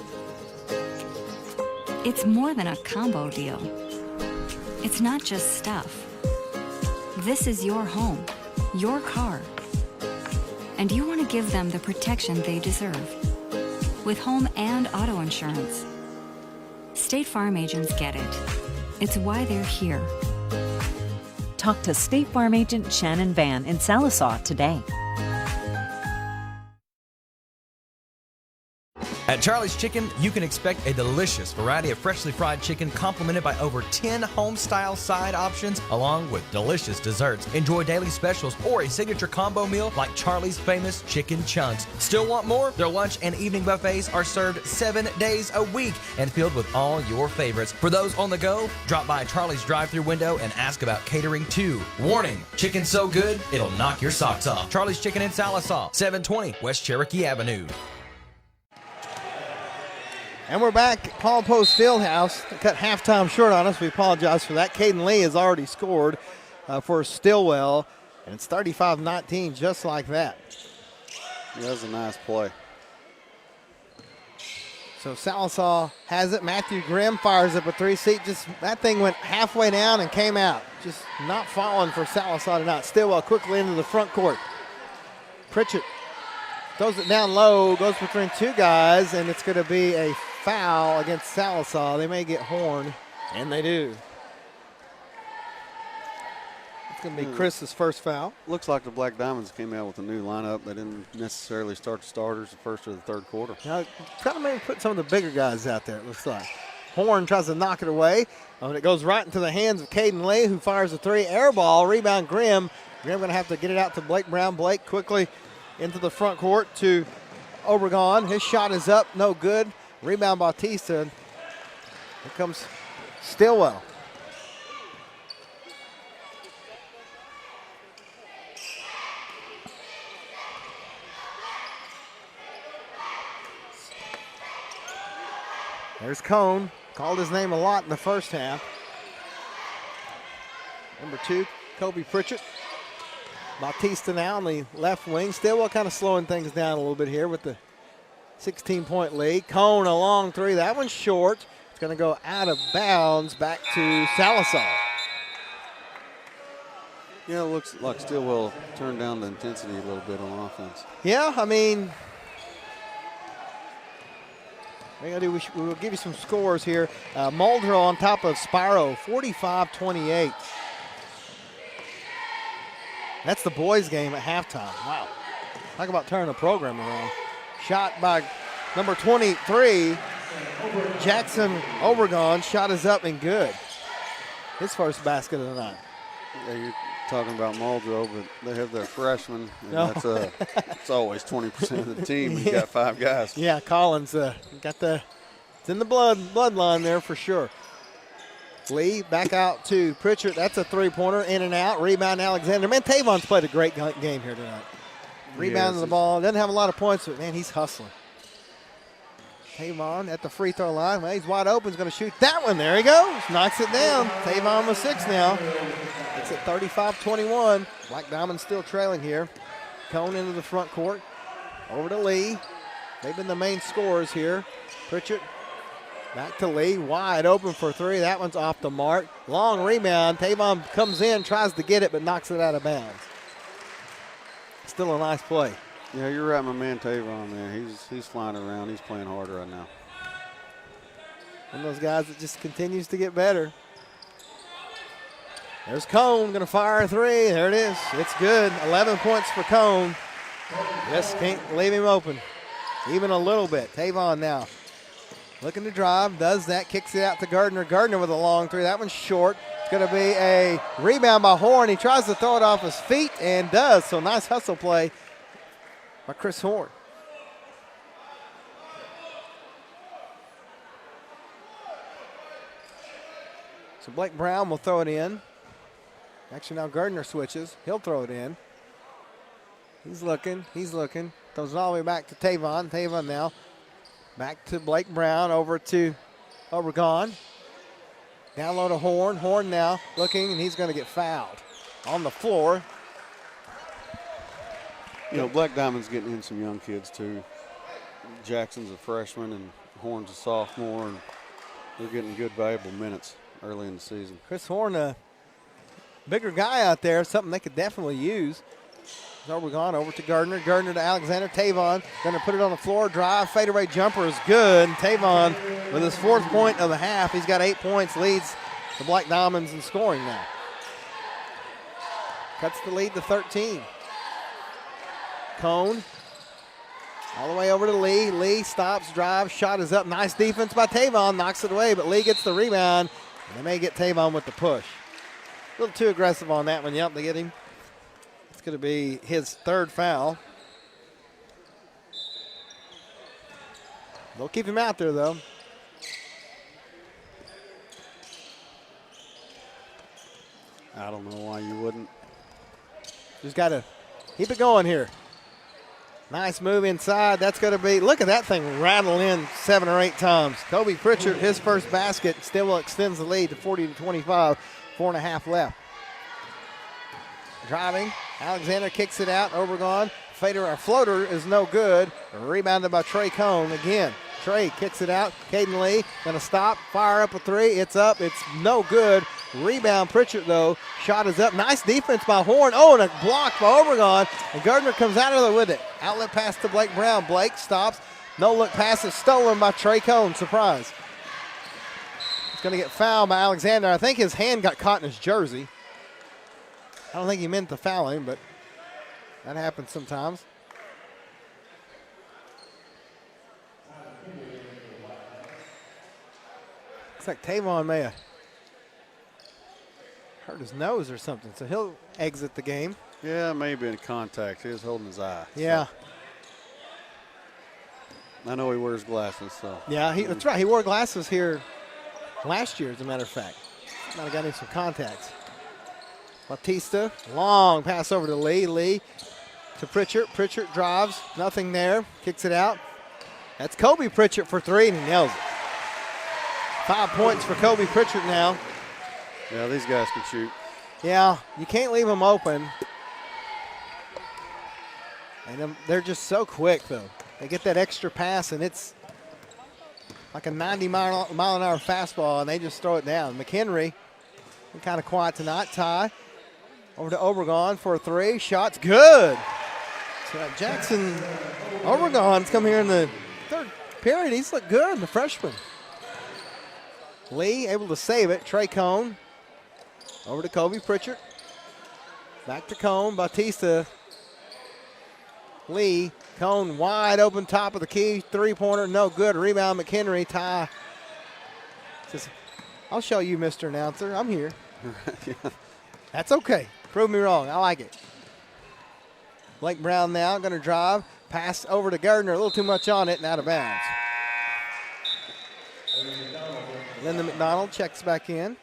It's more than a combo deal. It's not just stuff. This is your home, your car. And you want to give them the protection they deserve. With home and auto insurance. State Farm agents get it. It's why they're here. Talk to State Farm agent Shannon Van in Sallisaw today. At Charlie's Chicken, you can expect a delicious variety of freshly fried chicken complemented by over 10 home-style side options along with delicious desserts. Enjoy daily specials or a signature combo meal like Charlie's famous chicken chunks. Still want more? Their lunch and evening buffets are served 7 days a week and filled with all your favorites. For those on the go, drop by Charlie's drive-thru window and ask about catering too. Warning, chicken's so good, it'll knock your socks off. Charlie's Chicken in Sallisaw, 720 West Cherokee Avenue. And we're back at Paul Post Fieldhouse. They cut halftime short on us. We apologize for that. Caden Lee has already scored for Stilwell, and it's 35-19, just like that. Yeah, that was a nice play. So Sallisaw has it. Matthew Grimm fires up a three-seat. Just that thing went halfway down and came out. Just not falling for Sallisaw tonight. Stilwell quickly into the front court. Pritchett throws it down low, goes between two guys, and it's going to be a foul against Sallisaw. They may get horned, and they do. It's going to be Chris's first foul. Looks like the Black Diamonds came out with a new lineup. They didn't necessarily start the starters the first or the third quarter. Now, kind of maybe put some of the bigger guys out there, it looks like. Horn tries to knock it away, and it goes right into the hands of Caden Lee, who fires a three. Air ball, rebound Grimm. Grimm going to have to get it out to Blake Brown. Blake quickly into the front court to Obregon. His shot is up, no good. Rebound Bautista. Here comes Stilwell. There's Cone. Called his name a lot in the first half. Number 2, Kobe Pritchett. Bautista now on the left wing. Stilwell kind of slowing things down a little bit here with the 16-point lead. Cone a long three. That one's short. It's going to go out of bounds back to Sallisaw. Yeah, it looks like Stilwell turned down the intensity a little bit on offense. Yeah, I mean, we will give you some scores here. Muldrow on top of Spiro, 45-28. That's the boys' game at halftime. Wow. Talk about turning the program around. Shot by number 23, Jackson Obregon. Shot is up and good. His first basket of the night. Yeah, you're talking about Muldrow, but they have their freshman. And that's it's always 20% of the team when you got 5 guys. Yeah, Collins got it's in the bloodline there for sure. Lee back out to Pritchard. That's a three-pointer, in and out. Rebound Alexander. Man, Tavon's played a great game here tonight. Rebounding the ball. Doesn't have a lot of points, but, man, he's hustling. Tavon at the free throw line. Well, he's wide open. He's going to shoot that one. There he goes. Knocks it down. Tavon with 6 now. It's at 35-21. Black Diamond still trailing here. Cone into the front court. Over to Lee. They've been the main scorers here. Pritchard back to Lee, wide open for 3. That one's off the mark. Long rebound. Tavon comes in, tries to get it, but knocks it out of bounds. Still a nice play. Yeah, you're right, my man Tavon, man. He's flying around. He's playing hard right now. One of those guys that just continues to get better. There's Cone, going to fire a three. There it is. It's good. 11 points for Cone. Just can't leave him open, even a little bit. Tavon now looking to drive, does that, kicks it out to Gardner. Gardner with a long three. That one's short. It's going to be a rebound by Horn. He tries to throw it off his feet and does. So nice hustle play by Chris Horn. So Blake Brown will throw it in. Actually, now Gardner switches. He'll throw it in. He's looking. Throws it all the way back to Tavon. Tavon now back to Blake Brown, over to Obregon. Down low to Horn. Horn now looking, and he's going to get fouled on the floor. You know, Black Diamond's getting in some young kids, too. Jackson's a freshman, and Horn's a sophomore, and they're getting good, valuable minutes early in the season. Chris Horn, a bigger guy out there, something they could definitely use. Obregon over to Gardner. Gardner to Alexander. Tavon going to put it on the floor. Drive, fadeaway jumper is good. And Tavon with his 4th point of the half. He's got 8 points, leads the Black Diamonds in scoring now. Cuts the lead to 13. Cone all the way over to Lee. Lee stops, drives, shot is up. Nice defense by Tavon. Knocks it away, but Lee gets the rebound. And they may get Tavon with the push. A little too aggressive on that one. Yep, they get him. It's going to be his 3rd foul. They'll keep him out there, though. I don't know why you wouldn't. Just got to keep it going here. Nice move inside. That's going to be, look at that thing rattle in 7 or 8 times. Kobe Pritchard, his first basket. Stilwell extends the lead to 40-25. 4.5 left. Driving. Alexander kicks it out. Obregon. Floater is no good. Rebounded by Trey Cone again. Trey kicks it out. Caden Lee going to stop. Fire up a three. It's up. It's no good. Rebound Pritchard, though. Shot is up. Nice defense by Horn. Oh, and a block by Obregon. And Gardner comes out of there with it. Outlet pass to Blake Brown. Blake stops. No look pass is stolen by Trey Cone. Surprise. He's going to get fouled by Alexander. I think his hand got caught in his jersey. I don't think he meant to foul him, but that happens sometimes. Looks like Tavon may have hurt his nose or something, so he'll exit the game. Yeah, maybe in contact. He was holding his eye. Yeah. So. I know he wears glasses, so. Yeah, that's right. He wore glasses here last year, as a matter of fact. Might have got in some contacts. Batista, long pass over to Lee. Lee to Pritchard. Pritchard drives, nothing there. Kicks it out. That's Kobe Pritchard for 3, and he nails it. 5 points for Kobe Pritchard now. Yeah, these guys can shoot. Yeah, you can't leave them open. And they're just so quick, though. They get that extra pass, and it's like a 90-mile-an-hour fastball, and they just throw it down. McHenry, kind of quiet tonight. Ty over to Obregon for a 3. Shot's good. So Jackson Obregon's come here in the 3rd period. He's looked good, the freshman. Lee able to save it. Trey Cone over to Kobe Pritchard. Back to Cone. Batista. Lee. Cone wide open top of the key. 3-pointer, no good. Rebound McHenry. Ty says, I'll show you, Mr. Announcer. I'm here. Yeah. That's okay. Prove me wrong. I like it. Blake Brown now going to drive. Pass over to Gardner. A little too much on it and out of bounds. Lyndon McDonald checks back in.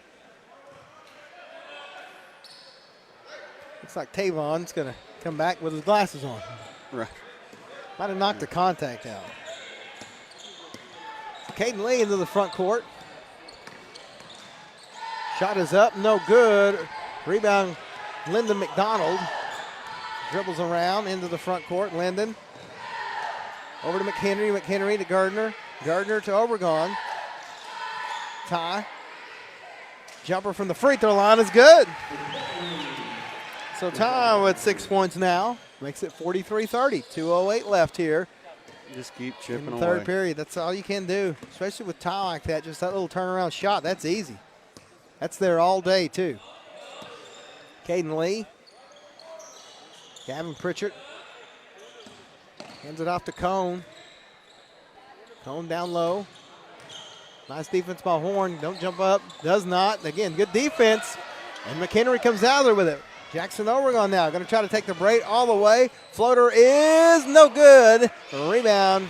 Looks like Tavon's going to come back with his glasses on. Right. Might have knocked the contact out. Caden Lee into the front court. Shot is up, no good. Rebound, Lyndon McDonald. Dribbles around into the front court. Lyndon over to McHenry. McHenry to Gardner. Gardner to Obregon. Ty. Jumper from the free throw line is good. So Ty with 6 points now. Makes it 43-30. 2:08 left here. Just keep chipping in the away. third period. That's all you can do, especially with tie like that. Just that little turnaround shot. That's easy. That's there all day, too. Caden Lee. Gavin Pritchard. Hands it off to Cone. Cone down low. Nice defense by Horn. Don't jump up. Does not. Again, good defense. And McHenry comes out there with it. Jackson Overgon now going to try to take the break all the way. Floater is no good. Rebound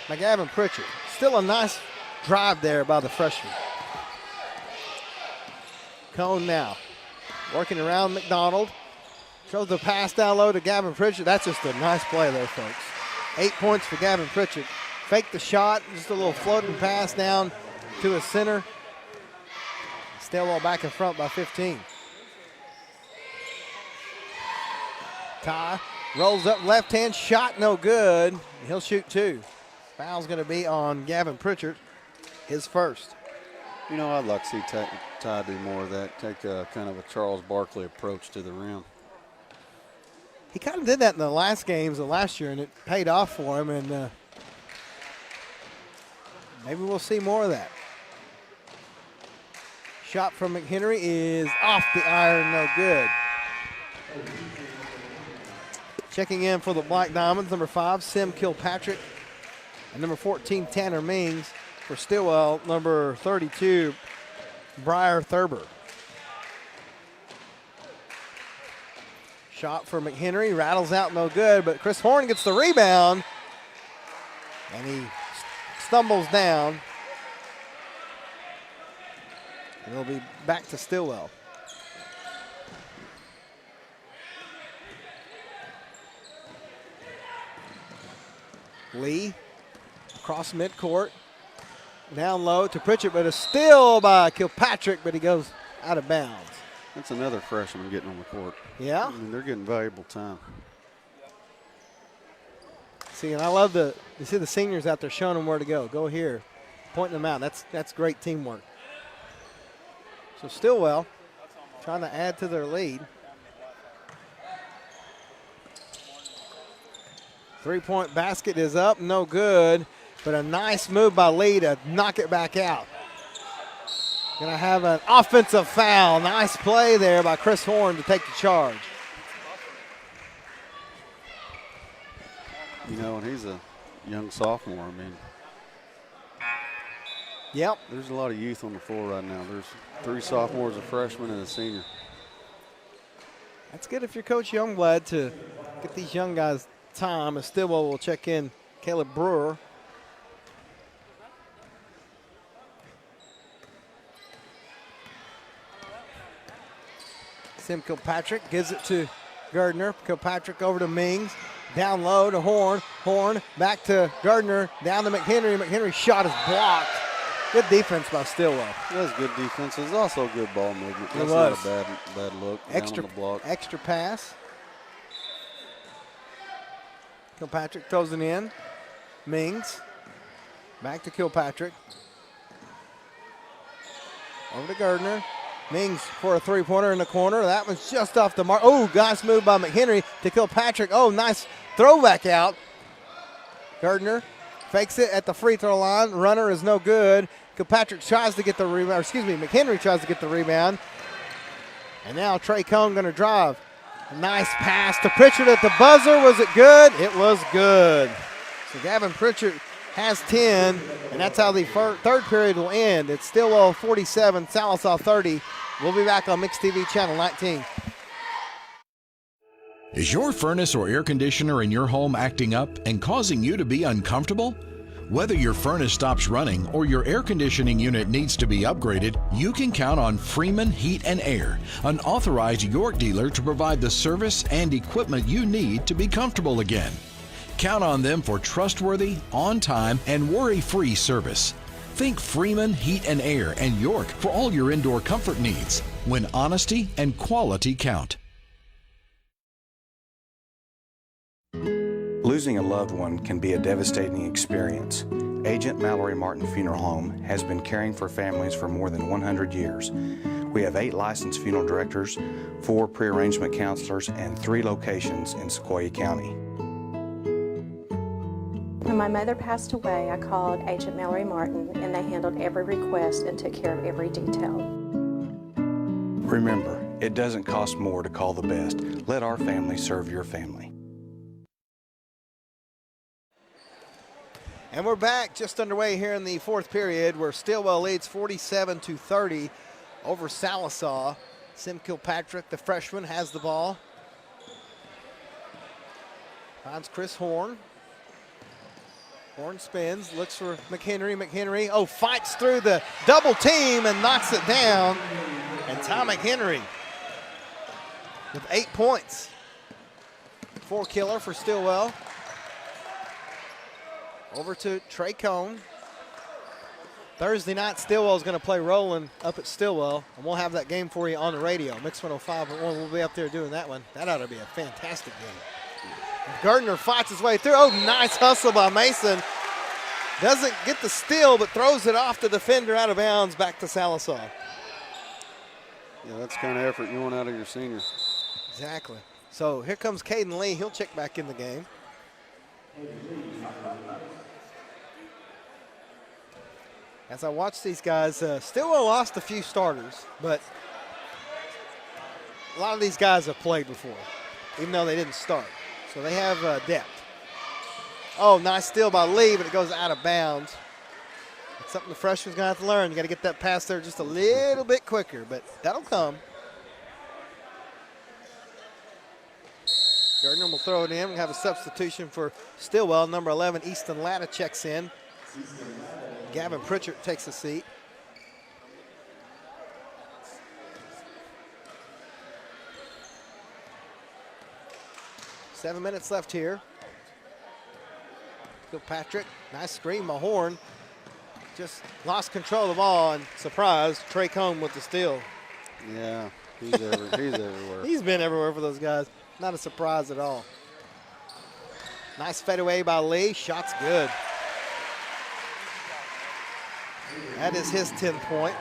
by Gavin Pritchard. Still a nice drive there by the freshman. Cone now working around McDonald. Throws the pass down low to Gavin Pritchard. That's just a nice play there, folks. 8 points for Gavin Pritchard. Fake the shot. Just a little floating pass down to his center. Stilwell back in front by 15. Ty rolls up left hand shot, no good. He'll shoot 2. Foul's going to be on Gavin Pritchard, his first. You know, I'd like to see Ty do more of that, take a kind of a Charles Barkley approach to the rim. He kind of did that in the last games of last year, and it paid off for him, and maybe we'll see more of that. Shot from McHenry is off the iron, no good. Checking in for the Black Diamonds, number 5, Sim Kilpatrick, and number 14, Tanner Mings. For Stilwell, number 32, Briar Thurber. Shot for McHenry, rattles out, no good, but Chris Horn gets the rebound, and he stumbles down. And it'll be back to Stilwell. Lee across midcourt. Down low to Pritchard, but a steal by Kilpatrick, but he goes out of bounds. That's another freshman getting on the court. Yeah. I mean, they're getting valuable time. See, and I love you see the seniors out there showing them where to go. Go here, pointing them out. That's great teamwork. So Stilwell trying to add to their lead. 3-point basket is up, no good, but a nice move by Lee to knock it back out. Gonna have an offensive foul. Nice play there by Chris Horn to take the charge. You know, and he's a young sophomore. I mean, yep. There's a lot of youth on the floor right now. There's 3 sophomores, a freshman, and a senior. That's good if you're Coach Youngblood to get these young guys time. And Stilwell will check in Caleb Brewer. Sim Kilpatrick gives it to Gardner. Kilpatrick over to Mings. Down low to Horn. Horn back to Gardner. Down to McHenry. McHenry's shot is blocked. Good defense by Stilwell. That's good defense. It's also good ball movement. It That's was. not a bad look. Extra, down on the block. extra pass. Kilpatrick throws it in. Mings. Back to Kilpatrick. Over to Gardner. Mings for a 3-pointer in the corner. That one's just off the mark. Oh, nice move by McHenry to Kilpatrick. Oh, nice throwback out. Gardner fakes it at the free throw line. Runner is no good. Kilpatrick tries to get the rebound. Excuse me, McHenry tries to get the rebound. And now Trey Cone going to drive. A nice pass to Pritchard at the buzzer. Was it good? It was good. So Gavin Pritchard has 10, and that's how the third period will end. It's Stilwell 47, Sallisaw 30. We'll be back on Mixed TV Channel 19. Is your furnace or air conditioner in your home acting up and causing you to be uncomfortable? Whether your furnace stops running or your air conditioning unit needs to be upgraded, you can count on Freeman Heat and Air, an authorized York dealer to provide the service and equipment you need to be comfortable again. Count on them for trustworthy, on-time, and worry-free service. Think Freeman Heat and Air and York for all your indoor comfort needs, when honesty and quality count. Losing a loved one can be a devastating experience. Agent Mallory Martin Funeral Home has been caring for families for more than 100 years. We have 8 licensed funeral directors, 4 pre-arrangement counselors, and 3 locations in Sequoyah County. When my mother passed away, I called Agent Mallory Martin, and they handled every request and took care of every detail. Remember, it doesn't cost more to call the best. Let our family serve your family. And we're back, just underway here in the fourth period, where Stilwell leads 47-30 over Sallisaw. Sim Kilpatrick, the freshman, has the ball. Finds Chris Horn. Horn spins, looks for McHenry. McHenry, fights through the double team and knocks it down. And Ty McHenry with 8 points. 4-killer for Stilwell. Over to Trey Cone. Thursday night, Stilwell is going to play Roland up at Stilwell, and we'll have that game for you on the radio. Mix 105.1, we'll be up there doing that one. That ought to be a fantastic game. Gardner fights his way through. Nice hustle by Mason. Doesn't get the steal, but throws it off the defender out of bounds back to Sallisaw. Yeah, that's the kind of effort you want out of your senior. Exactly. So here comes Caden Lee. He'll check back in the game. As I watch these guys, Stilwell lost a few starters, but a lot of these guys have played before, even though they didn't start. So they have depth. Nice steal by Lee, but it goes out of bounds. It's something the freshman's going to have to learn. You got to get that pass there just a little bit quicker, but that'll come. Gardner will throw it in. We'll have a substitution for Stilwell. Number 11, Easton Latta checks in. Gavin Pritchard takes a seat. Seven minutes left here. Kilpatrick, nice screen by Horn. Just lost control of the ball and surprised Trey Cone with the steal. Yeah, he's everywhere. He's been everywhere for those guys. Not a surprise at all. Nice fadeaway by Lee. Shot's good. That is his 10th point.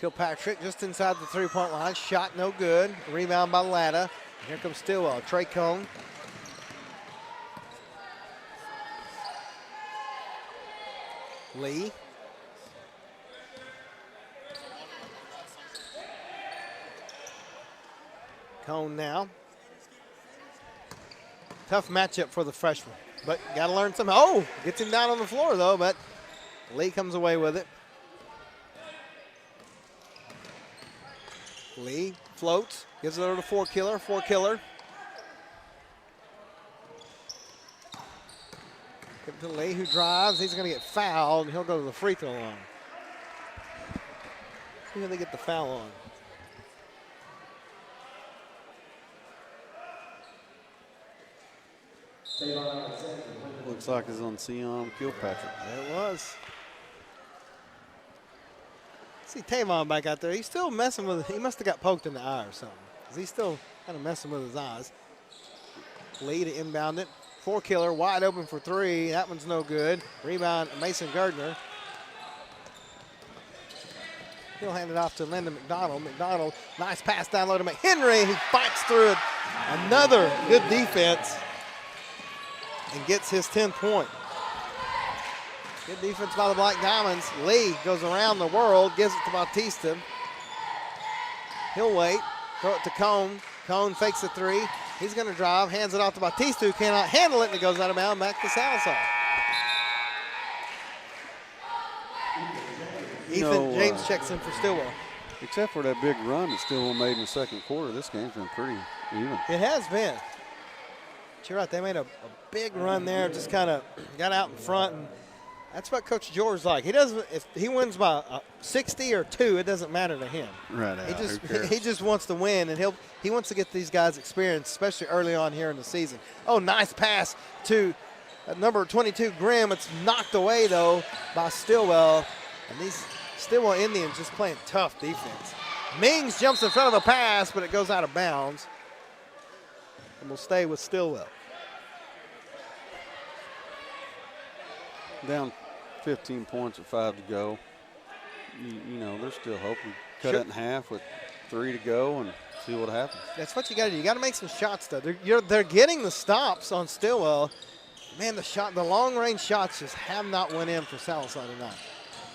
Kilpatrick just inside the three-point line. Shot no good. Rebound by Latta. Here comes Stilwell. Trey Cone. Lee. Cone now. Tough matchup for the freshman, but got to learn some. Gets him down on the floor though, but Lee comes away with it. Lee floats, gives it over to 4-killer. 4-killer. Give it to Lee, who drives. He's going to get fouled, and he'll go to the free throw line. Who did they get the foul on? Looks like it's on Sion Kilpatrick. There it was. See Tavon back out there. He's still messing with it. He must have got poked in the eye or something, because he's still kind of messing with his eyes. Lee to inbound it. 4-killer, wide open for three. That one's no good. Rebound, Mason Gardner. He'll hand it off to Lyndon McDonald. McDonald, nice pass down low to McHenry, who fights through it. Another good defense and gets his 10th point. Good defense by the Black Diamonds. Lee goes around the world, gives it to Bautista. He'll wait, throw it to Cone. Cone fakes a three. He's going to drive, hands it off to Bautista, who cannot handle it, and it goes out of bounds back to Sallisaw. Ethan James checks in for Stilwell. Except for that big run that Stilwell made in the second quarter, this game's been pretty even. It has been. But you're right, they made a big run there, just kind of got out in front, and that's what Coach George's like. He doesn't, if he wins by 60 or 2, it doesn't matter to him. Right. He just wants to win, and he wants to get these guys experience, especially early on here in the season. Nice pass to number 22 Grimm. It's knocked away though by Stilwell, and these Stilwell Indians just playing tough defense. Mings jumps in front of the pass, but it goes out of bounds. and will stay with Stilwell. Down 15 points with 5 to go. You know, there's still hope. We cut it in half with 3 to go and see what happens. That's what you got to do. You got to make some shots, though. They're getting the stops on Stilwell. Man, the long-range shots just have not went in for Sallisaw tonight.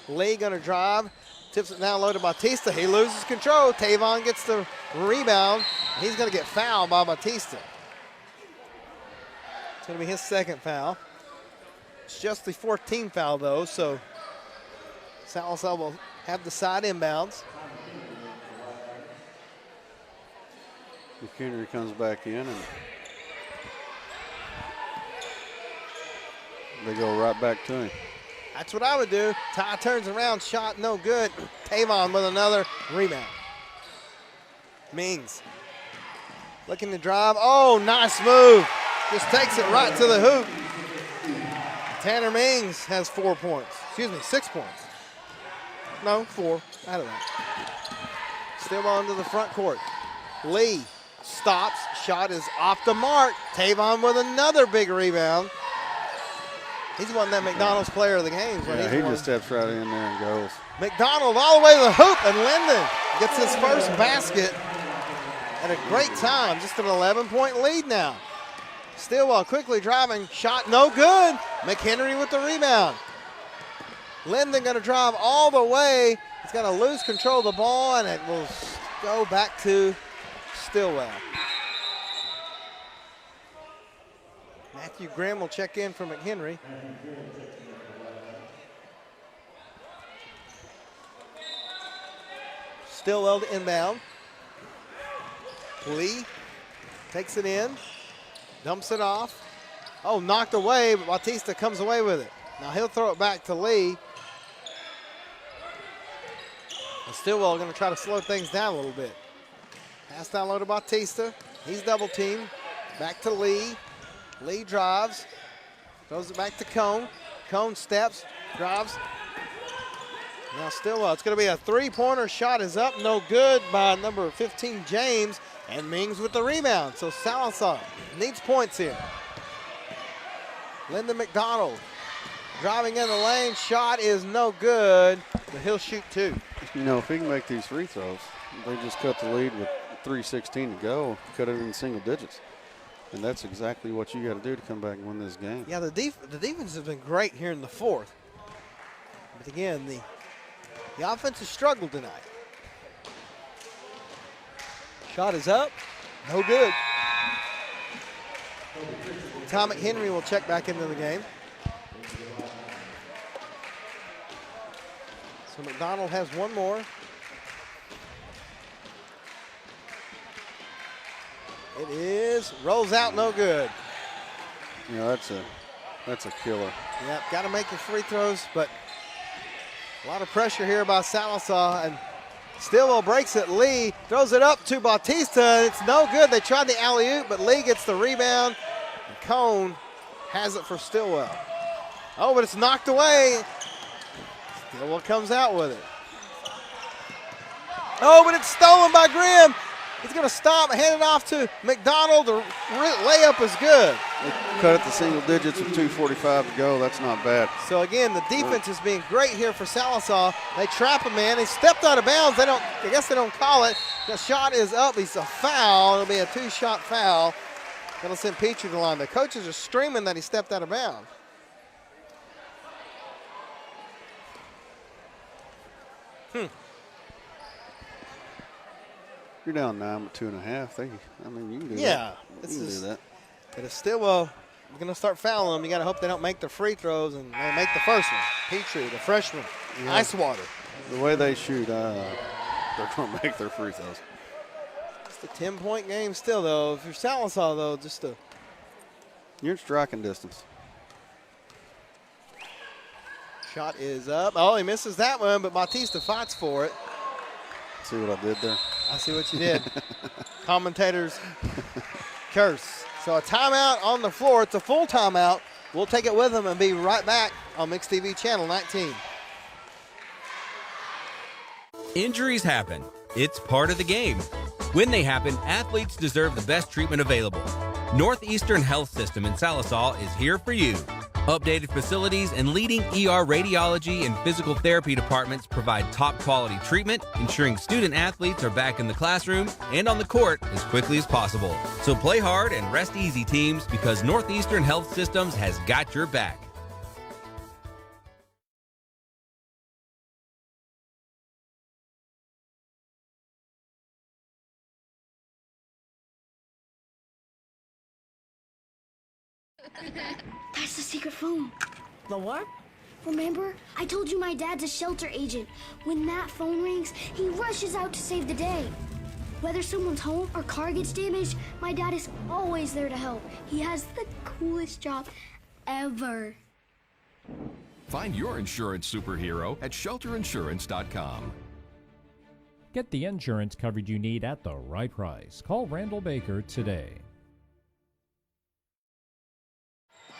Lee going to drive. Tips it now low to Bautista. He loses control. Tavon gets the rebound. He's going to get fouled by Bautista. It's going to be his second foul. It's just the 14th foul, though, so Sallisaw will have the side inbounds. McHenry comes back in, and they go right back to him. That's what I would do. Ty turns around, shot no good. Tavon with another rebound. Mings looking to drive. Oh, nice move. Just takes it right to the hoop. Tanner Mings has 4 points. Excuse me, 6 points. No, 4. Out of that. Still on to the front court. Lee stops. Shot is off the mark. Tavon with another big rebound. He's won that McDonald's player of the game. Yeah, he just steps right in there and goes. McDonald all the way to the hoop, and Linden gets his first basket at a great time. Just an 11-point lead now. Stilwell quickly driving, shot no good. McHenry with the rebound. Linden going to drive all the way. He's going to lose control of the ball, and it will go back to Stilwell. Matthew Graham will check in for McHenry. Stilwell to inbound. Lee takes it in, dumps it off. Oh, knocked away, but Bautista comes away with it. Now he'll throw it back to Lee. And Stilwell going to try to slow things down a little bit. Pass down low to Bautista. He's double teamed. Back to Lee. Lee drives, throws it back to Cone. Cone steps, drives. Now Stilwell, it's going to be a three-pointer. Shot is up, no good by number 15, James, and Mings with the rebound. So Sallisaw needs points here. Lyndon McDonald driving in the lane. Shot is no good, but he'll shoot 2. You know, if he can make these free throws, they just cut the lead with 3:16 to go, cut it in single digits. And that's exactly what you got to do to come back and win this game. Yeah, the defense has been great here in the fourth. But again, the offense has struggled tonight. Shot is up, no good. Tom McHenry will check back into the game. So McDonald has one more. It is, rolls out, no good. You know, that's a killer. Yep, got to make your free throws, but a lot of pressure here by Sallisaw, and Stilwell breaks it. Lee throws it up to Bautista. It's no good. They tried the alley-oop, but Lee gets the rebound, and Cone has it for Stilwell. Oh, but it's knocked away. Stilwell comes out with it. Oh, but it's stolen by Grimm. He's going to stop, hand it off to McDonald. The layup is good. They cut it to single digits with 2:45 to go. That's not bad. So again, the defense is being great here for Sallisaw. They trap a man. He stepped out of bounds. I guess they don't call it. The shot is up. He's a foul. It'll be a 2-shot foul. That'll send Petrie to the line. The coaches are screaming that he stepped out of bounds. You're down 9 with 2.5. You can do that. Yeah. You can do that. But if Stilwell is going to start fouling them, you got to hope they don't make the free throws and they make the first one. Petrie, the freshman, ice water. The way they shoot, they're going to make their free throws. It's a 10-point game still, though. If you're Sallisaw, though, You're in striking distance. Shot is up. Oh, he misses that one, but Bautista fights for it. See what I did there? I see what you did. Commentators curse. So a timeout on the floor. It's a full timeout. We'll take it with them and be right back on Mixed TV Channel 19. Injuries happen. It's part of the game. When they happen, athletes deserve the best treatment available. Northeastern Health System in Sallisaw is here for you. Updated facilities and leading ER radiology and physical therapy departments provide top quality treatment, ensuring student athletes are back in the classroom and on the court as quickly as possible. So play hard and rest easy, teams, because Northeastern Health Systems has got your back. That's the secret phone. The what? Remember? I told you my dad's a shelter agent. When that phone rings, he rushes out to save the day. Whether someone's home or car gets damaged, my dad is always there to help. He has the coolest job ever. Find your insurance superhero at shelterinsurance.com. Get the insurance coverage you need at the right price. Call Randall Baker today.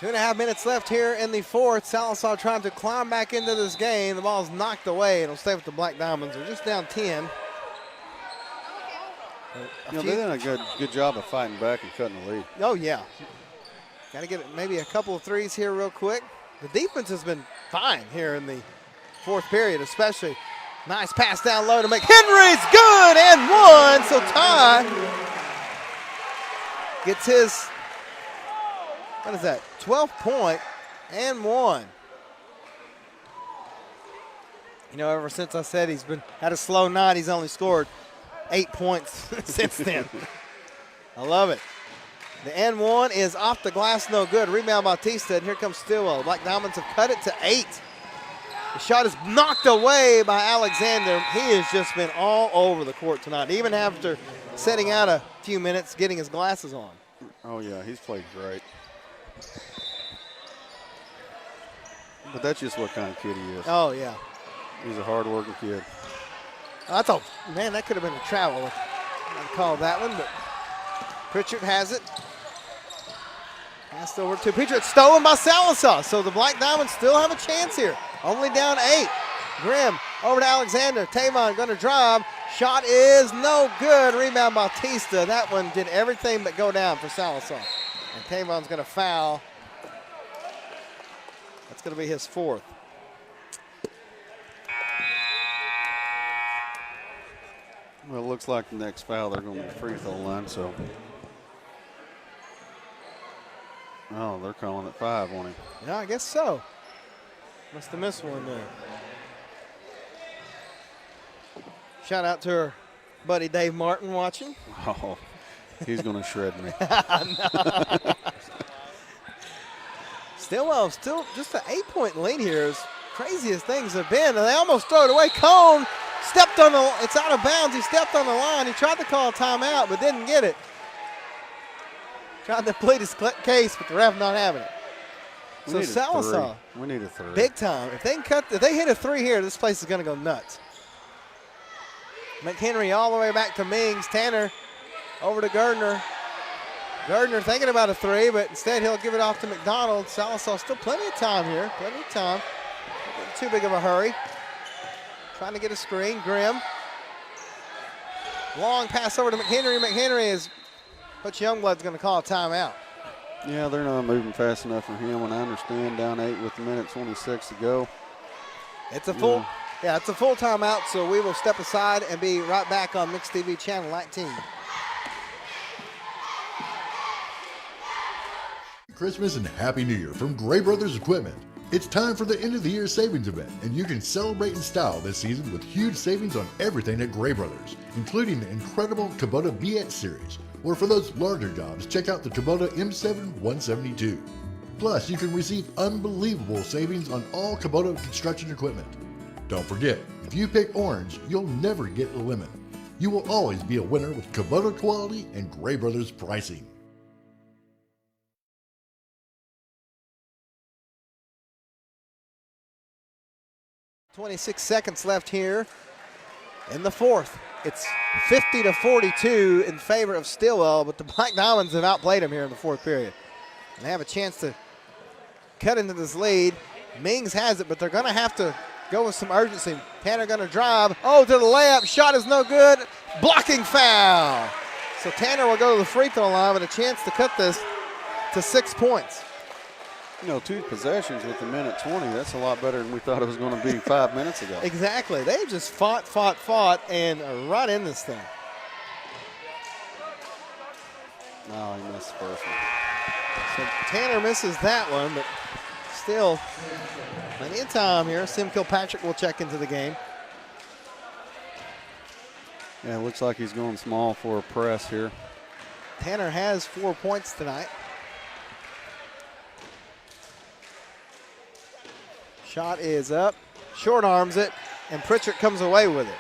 2.5 minutes left here in the fourth. Sallisaw trying to climb back into this game. The ball's knocked away. It'll stay with the Black Diamonds. They're just down 10. They're doing a good job of fighting back and cutting the lead. Oh, yeah. Got to get maybe a couple of threes here real quick. The defense has been fine here in the fourth period, especially. Nice pass down low to McHenry's good and one. So Ty gets his, what is that, 12th point and one. You know, ever since I said he's been had a slow night, he's only scored 8 points since then. I love it. The and one is off the glass, no good. Rebound Bautista, and here comes Stilwell. The Black Diamonds have cut it to 8. The shot is knocked away by Alexander. He has just been all over the court tonight, even after setting out a few minutes, getting his glasses on. Oh, yeah, he's played great. But that's just what kind of kid he is. Oh, yeah. He's a hard-working kid. I thought, man, that could have been a travel. I'd call that one, but Pritchard has it. Passed over to Pritchard, stolen by Sallisaw. So the Black Diamonds still have a chance here. Only down 8. Grimm over to Alexander. Tavon going to drive. Shot is no good. Rebound Bautista. That one did everything but go down for Sallisaw. And Tavon's going to foul. That's going to be his 4th. Well, it looks like the next foul, they're going to be free throw line, so. Oh, they're calling it 5 on him. Yeah, I guess so. Must have missed one there. Shout out to her buddy Dave Martin watching. Oh, he's going to shred me. Stilwell still just an 8-point lead here. As crazy as things have been, and they almost throw it away. Cone stepped on the, it's out of bounds. He stepped on the line. He tried to call a timeout, but didn't get it. Tried to plead his case, but the ref not having it. So Sallisaw, we need a 3. Big time. If they hit a 3 here, this place is going to go nuts. McHenry all the way back to Mings. Tanner over to Gardner. Gardner thinking about a 3, but instead he'll give it off to McDonald. Sallisaw still plenty of time here. Plenty of time. Not too big of a hurry. Trying to get a screen. Grimm. Long pass over to McHenry. McHenry is, Butch Youngblood's going to call a timeout. Yeah, they're not moving fast enough for him, and I understand down 8 with a minute 26 to go. It's a full, yeah, it's a full timeout, so we will step aside and be right back on Mix TV Channel 19. Christmas and Happy New Year from Gray Brothers Equipment. It's time for the end of the year savings event, and you can celebrate in style this season with huge savings on everything at Gray Brothers, including the incredible Kubota BX series. Or for those larger jobs, check out the Kubota M7 172. Plus, you can receive unbelievable savings on all Kubota construction equipment. Don't forget, if you pick orange, you'll never get a lemon. You will always be a winner with Kubota quality and Gray Brothers pricing. .26 seconds left here in the fourth. It's 50-42 in favor of Stilwell, but the Black Diamonds have outplayed them here in the fourth period. And they have a chance to cut into this lead. Mings has it, but they're going to have to go with some urgency. Tanner going to drive. Oh, to the layup. Shot is no good. Blocking foul. So Tanner will go to the free throw line with a chance to cut this to 6 points. 2 possessions with a minute 20. That's a lot better than we thought it was going to be 5 minutes ago. Exactly. They just fought, and are right in this thing. No, he missed the first one. So Tanner misses that one, but still plenty of time here. Sim Kilpatrick will check into the game. Yeah, it looks like he's going small for a press here. Tanner has 4 points tonight. Shot is up, short arms it, and Pritchard comes away with it.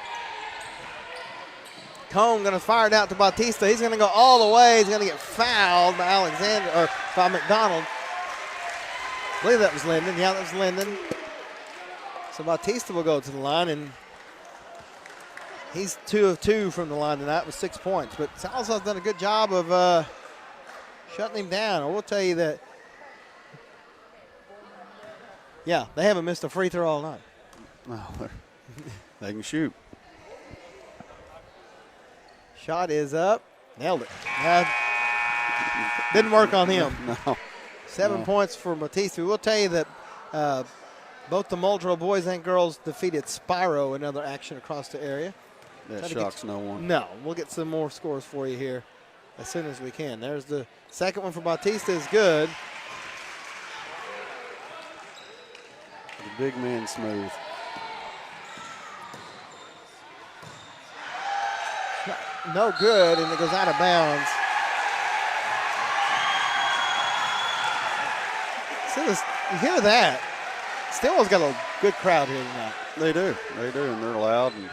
Cone going to fire it out to Bautista. He's going to go all the way. He's going to get fouled by by McDonald. I believe that was Linden. Yeah, that was Linden. So Bautista will go to the line, and he's 2 of 2 from the line tonight with 6 points. But Salazar's done a good job of shutting him down. I will tell you that, yeah, they haven't missed a free throw all night. No, they can shoot. Shot is up. Nailed it. Didn't work on him. No. 7 points for Bautista. We will tell you that both the Muldrow boys and girls defeated Spiro in other action across the area. That shocks no one. No. We'll get some more scores for you here as soon as we can. There's the second one for Bautista is good. The big man smooth. No good, and it goes out of bounds. So you hear that. Stilwell's got a good crowd here tonight. They do, and they're loud. And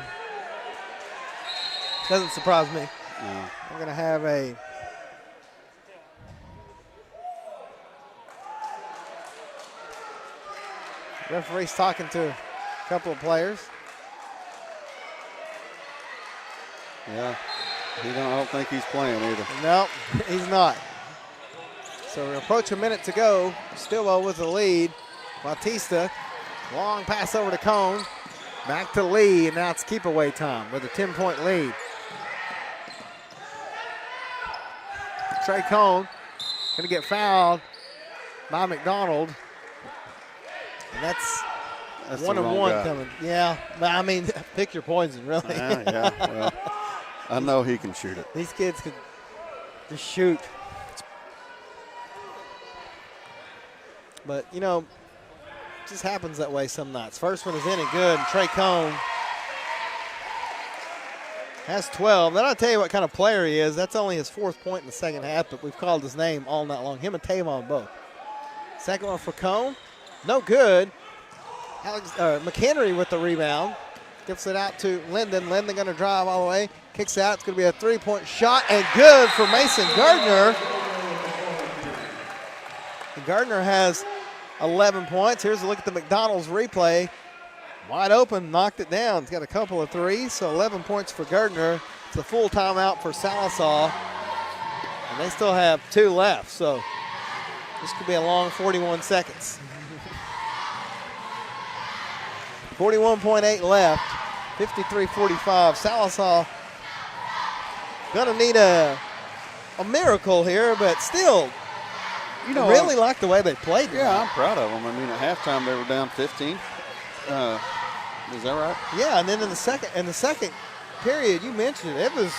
doesn't surprise me. No. We're going to have a referee's talking to a couple of players. Yeah, I don't think he's playing either. No, he's not. So we approach a minute to go. Stilwell with the lead. Bautista, long pass over to Cone. Back to Lee, and now it's keep away time with a 10-point lead. Trey Cone going to get fouled by McDonald. And that's 1 of 1 coming. Yeah, but I mean, pick your poison, really. Yeah, well, I know he can shoot it. These kids can just shoot. But, it just happens that way some nights. First one is in and good, and Trey Cone has 12. Then I'll tell you what kind of player he is. That's only his 4th point in the second half, but we've called his name all night long. Him and Tavon both. Second one for Cone. No good. McHenry with the rebound. Gets it out to Linden. Linden going to drive all the way. Kicks out. It's going to be a 3-point shot, and good for Mason Gardner. And Gardner has 11 points. Here's a look at the McDonald's replay. Wide open, knocked it down. He's got a couple of threes, so 11 points for Gardner. It's a full timeout for Sallisaw. And they still have 2 left, so this could be a long 41 seconds. 41.8 left, 53-45. Sallisaw gonna need a miracle here, but still, really like the way they played. Yeah, I'm proud of them. I mean, at halftime they were down 15. Is that right? Yeah, and then in the second period, you mentioned it looked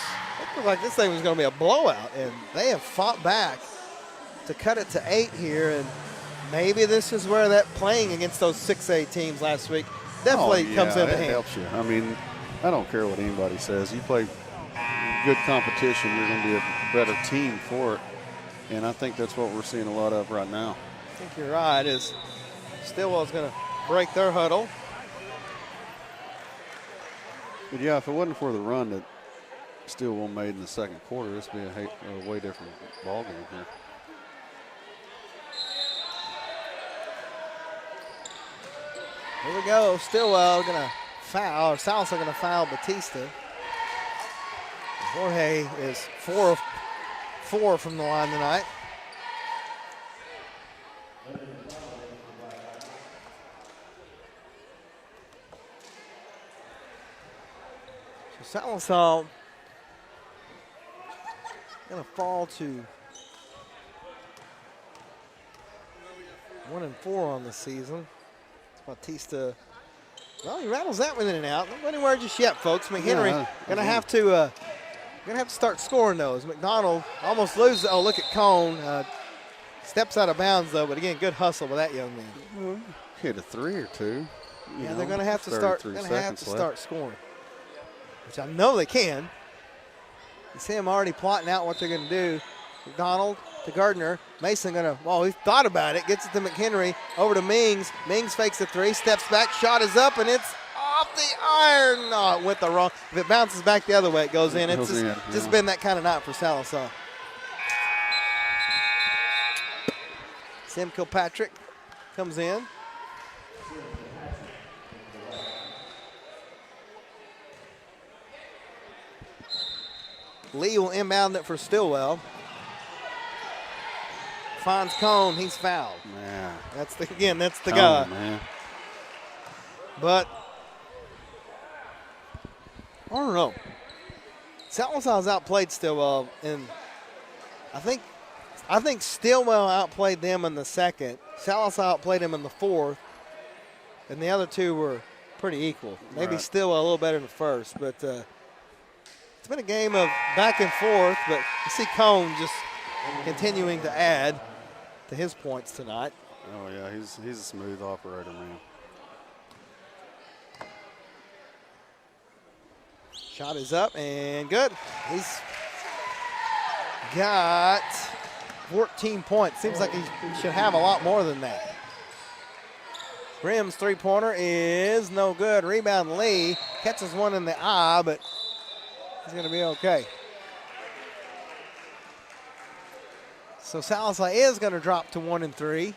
like this thing was going to be a blowout, and they have fought back to cut it to 8 here, and maybe this is where that playing against those 6A teams last week definitely comes into hand. It helps you. I mean, I don't care what anybody says. You play good competition, you're going to be a better team for it, and I think that's what we're seeing a lot of right now. I think you're right. Is Stilwell's going to break their huddle. But yeah, if it wasn't for the run that Stilwell made in the second quarter, this would be a way different ball game here. Here we go. Stilwell going to foul, or Sallisaw going to foul Bautista. Jorge is 4 of 4 from the line tonight. So Sallisaw going to fall to 1-4 on the season. Bautista, well, he rattles that one in and out. Not anywhere just yet, folks. McHenry going to have to start scoring those. McDonald almost loses. Oh, look at Cone. Steps out of bounds, though, but again, good hustle by that young man. Hit a 3 or 2. Yeah, they're going to have to start scoring, which I know they can. You see them already plotting out what they're going to do. McDonald to Gardner. Mason going to, well, he thought about it. Gets it to McHenry. Over to Mings. Mings fakes a 3, steps back, shot is up, and it's off the iron. No, it went the wrong. If it bounces back the other way, it goes in. It's just been that kind of night for Sallisaw. Sam Kilpatrick comes in. Lee will inbound it for Stilwell. Finds Cone, he's fouled. Yeah. That's the guy. Man. But I don't know. Sallisaw's outplayed Stilwell, and I think Stilwell outplayed them in the second. Sallisaw outplayed him in the fourth, and the other two were pretty equal. Maybe Stilwell a little better in the first, but it's been a game of back and forth. But you see Cone just continuing to add to his points tonight. Oh yeah, he's a smooth operator, man. Shot is up and good. He's got 14 points. Seems like he should have a lot more than that. Grimm's three-pointer is no good. Rebound Lee. Catches one in the eye, but he's going to be okay. So Sallisaw is going to drop to 1-3.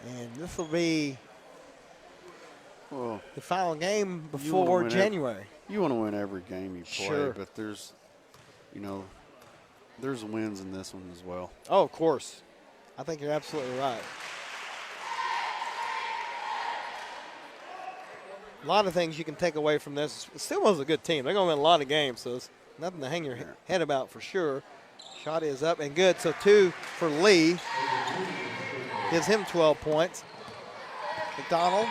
And this will be the final game before January. You want to win every game you play, Sure. but there's wins in this one as well. Oh, of course. I think you're absolutely right. A lot of things you can take away from this. Stilwell's a good team. They're going to win a lot of games, so it's nothing to hang your head about for sure. Shot is up and good. So 2 for Lee. Gives him 12 points. McDonald.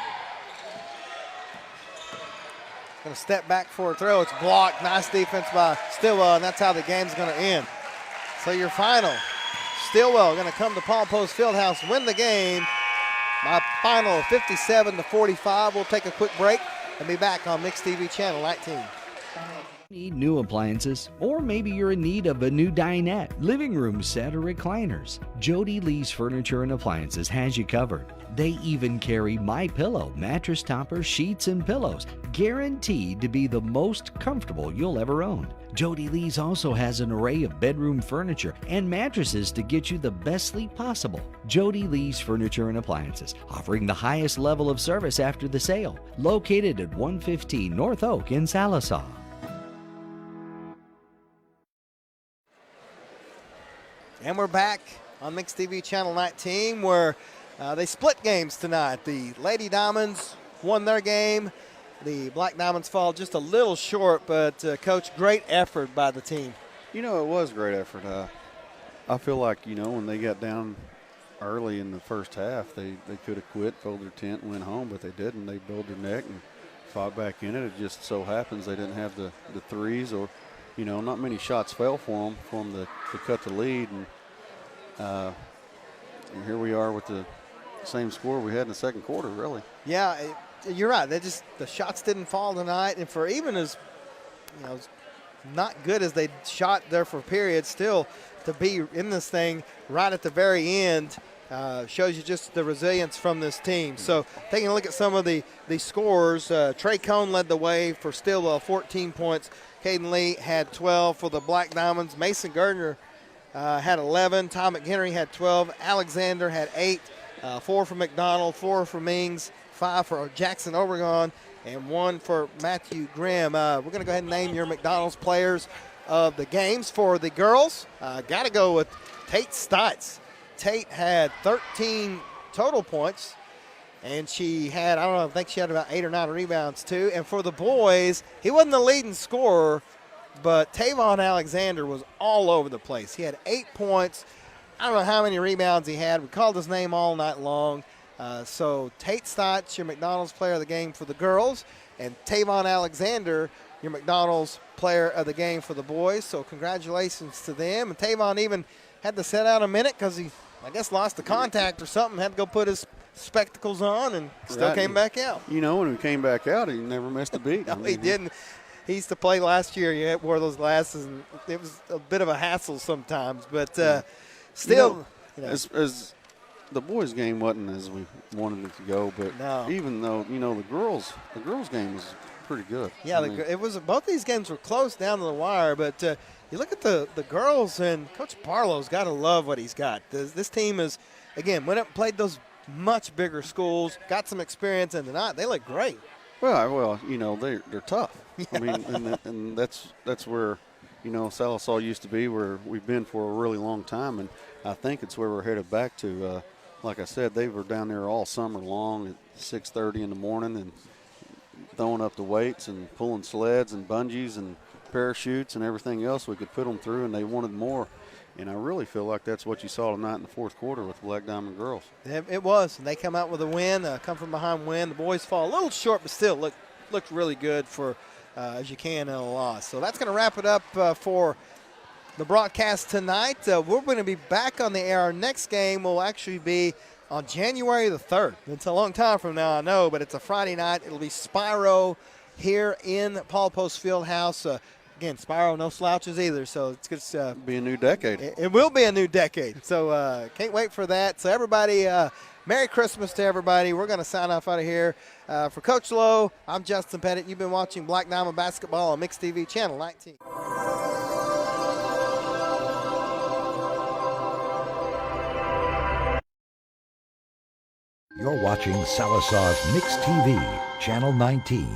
Going to step back for a throw. It's blocked. Nice defense by Stilwell, and that's how the game's going to end. So your final, Stilwell going to come to Paul Post Fieldhouse, win the game by final 57-45. We'll take a quick break and be back on Mix TV Channel 19. Need new appliances? Or maybe you're in need of a new dinette, living room set, or recliners. Jody Lee's Furniture and Appliances has you covered. They even carry MyPillow, mattress toppers, sheets, and pillows, guaranteed to be the most comfortable you'll ever own. Jody Lee's also has an array of bedroom furniture and mattresses to get you the best sleep possible. Jody Lee's Furniture and Appliances, offering the highest level of service after the sale. Located at 115 North Oak in Sallisaw. And we're back on Mix TV Channel 19, where they split games tonight. The Lady Diamonds won their game. The Black Diamonds fall just a little short, but Coach, great effort by the team. It was great effort. I feel like, when they got down early in the first half, they could have quit, folded their tent, and went home, but they didn't. They built their neck and fought back in it. It just so happens they didn't have the threes, or, not many shots fell for them to cut the lead. And here we are with the same score we had in the second quarter, really. Yeah, you're right. The shots didn't fall tonight, and for even as not good as they shot there for periods, still to be in this thing right at the very end shows you just the resilience from this team. So taking a look at some of the scores, Trey Cone led the way for Stilwell, 14 points. Caden Lee had 12 for the Black Diamonds. Mason Gardner had 11. Tom McHenry had 12. Alexander had 8. 4 for McDonald, 4 for Mings, 5 for Jackson Obregon, and 1 for Matthew Grimm. We're going to go ahead and name your McDonald's players of the games. For the girls, got to go with Tate Stites. Tate had 13 total points, and she had, I think she had about 8 or 9 rebounds too. And for the boys, he wasn't the leading scorer, but Tavon Alexander was all over the place. He had 8 points. I don't know how many rebounds he had. We called his name all night long. So Tate Stotts, your McDonald's player of the game for the girls, and Tavon Alexander, your McDonald's player of the game for the boys. So congratulations to them. And Tavon even had to sit out a minute because he, I guess, lost the contact or something, had to go put his spectacles on and still came back out. You know, when he came back out, he never missed a beat. No, he didn't. He used to play last year. He wore those glasses, and it was a bit of a hassle sometimes. But still, as the boys' game wasn't as we wanted it to go, but even though, the girls' game was pretty good. Yeah, it was. Both these games were close down to the wire, but you look at the girls, and Coach Barlow's got to love what he's got. This team is, again, went up and played those much bigger schools, got some experience, and tonight they look great. Well, they're tough. I mean, and that's where, Sallisaw used to be, where we've been for a really long time, and I think it's where we're headed back to. Like I said, they were down there all summer long at 6:30 in the morning and throwing up the weights and pulling sleds and bungees and parachutes and everything else we could put them through, and they wanted more. And I really feel like that's what you saw tonight in the fourth quarter with the Black Diamond girls. It was, and they come out with a win, come from behind win. The boys fall a little short, but still looked really good for as you can in a loss. So that's going to wrap it up for the broadcast tonight. We're going to be back on the air. Our next game will actually be on January the 3rd. It's a long time from now, I know, but it's a Friday night. It'll be Spyro here in Paul Post Fieldhouse. Again, Spyro, no slouches either, so it's going to be a new decade. It will be a new decade, so can't wait for that. So everybody, Merry Christmas to everybody. We're going to sign off out of here. For Coach Lowe, I'm Justin Pettit. You've been watching Black Diamond Basketball on Mix TV, Channel 19. You're watching Sallisaw's Mix TV, Channel 19.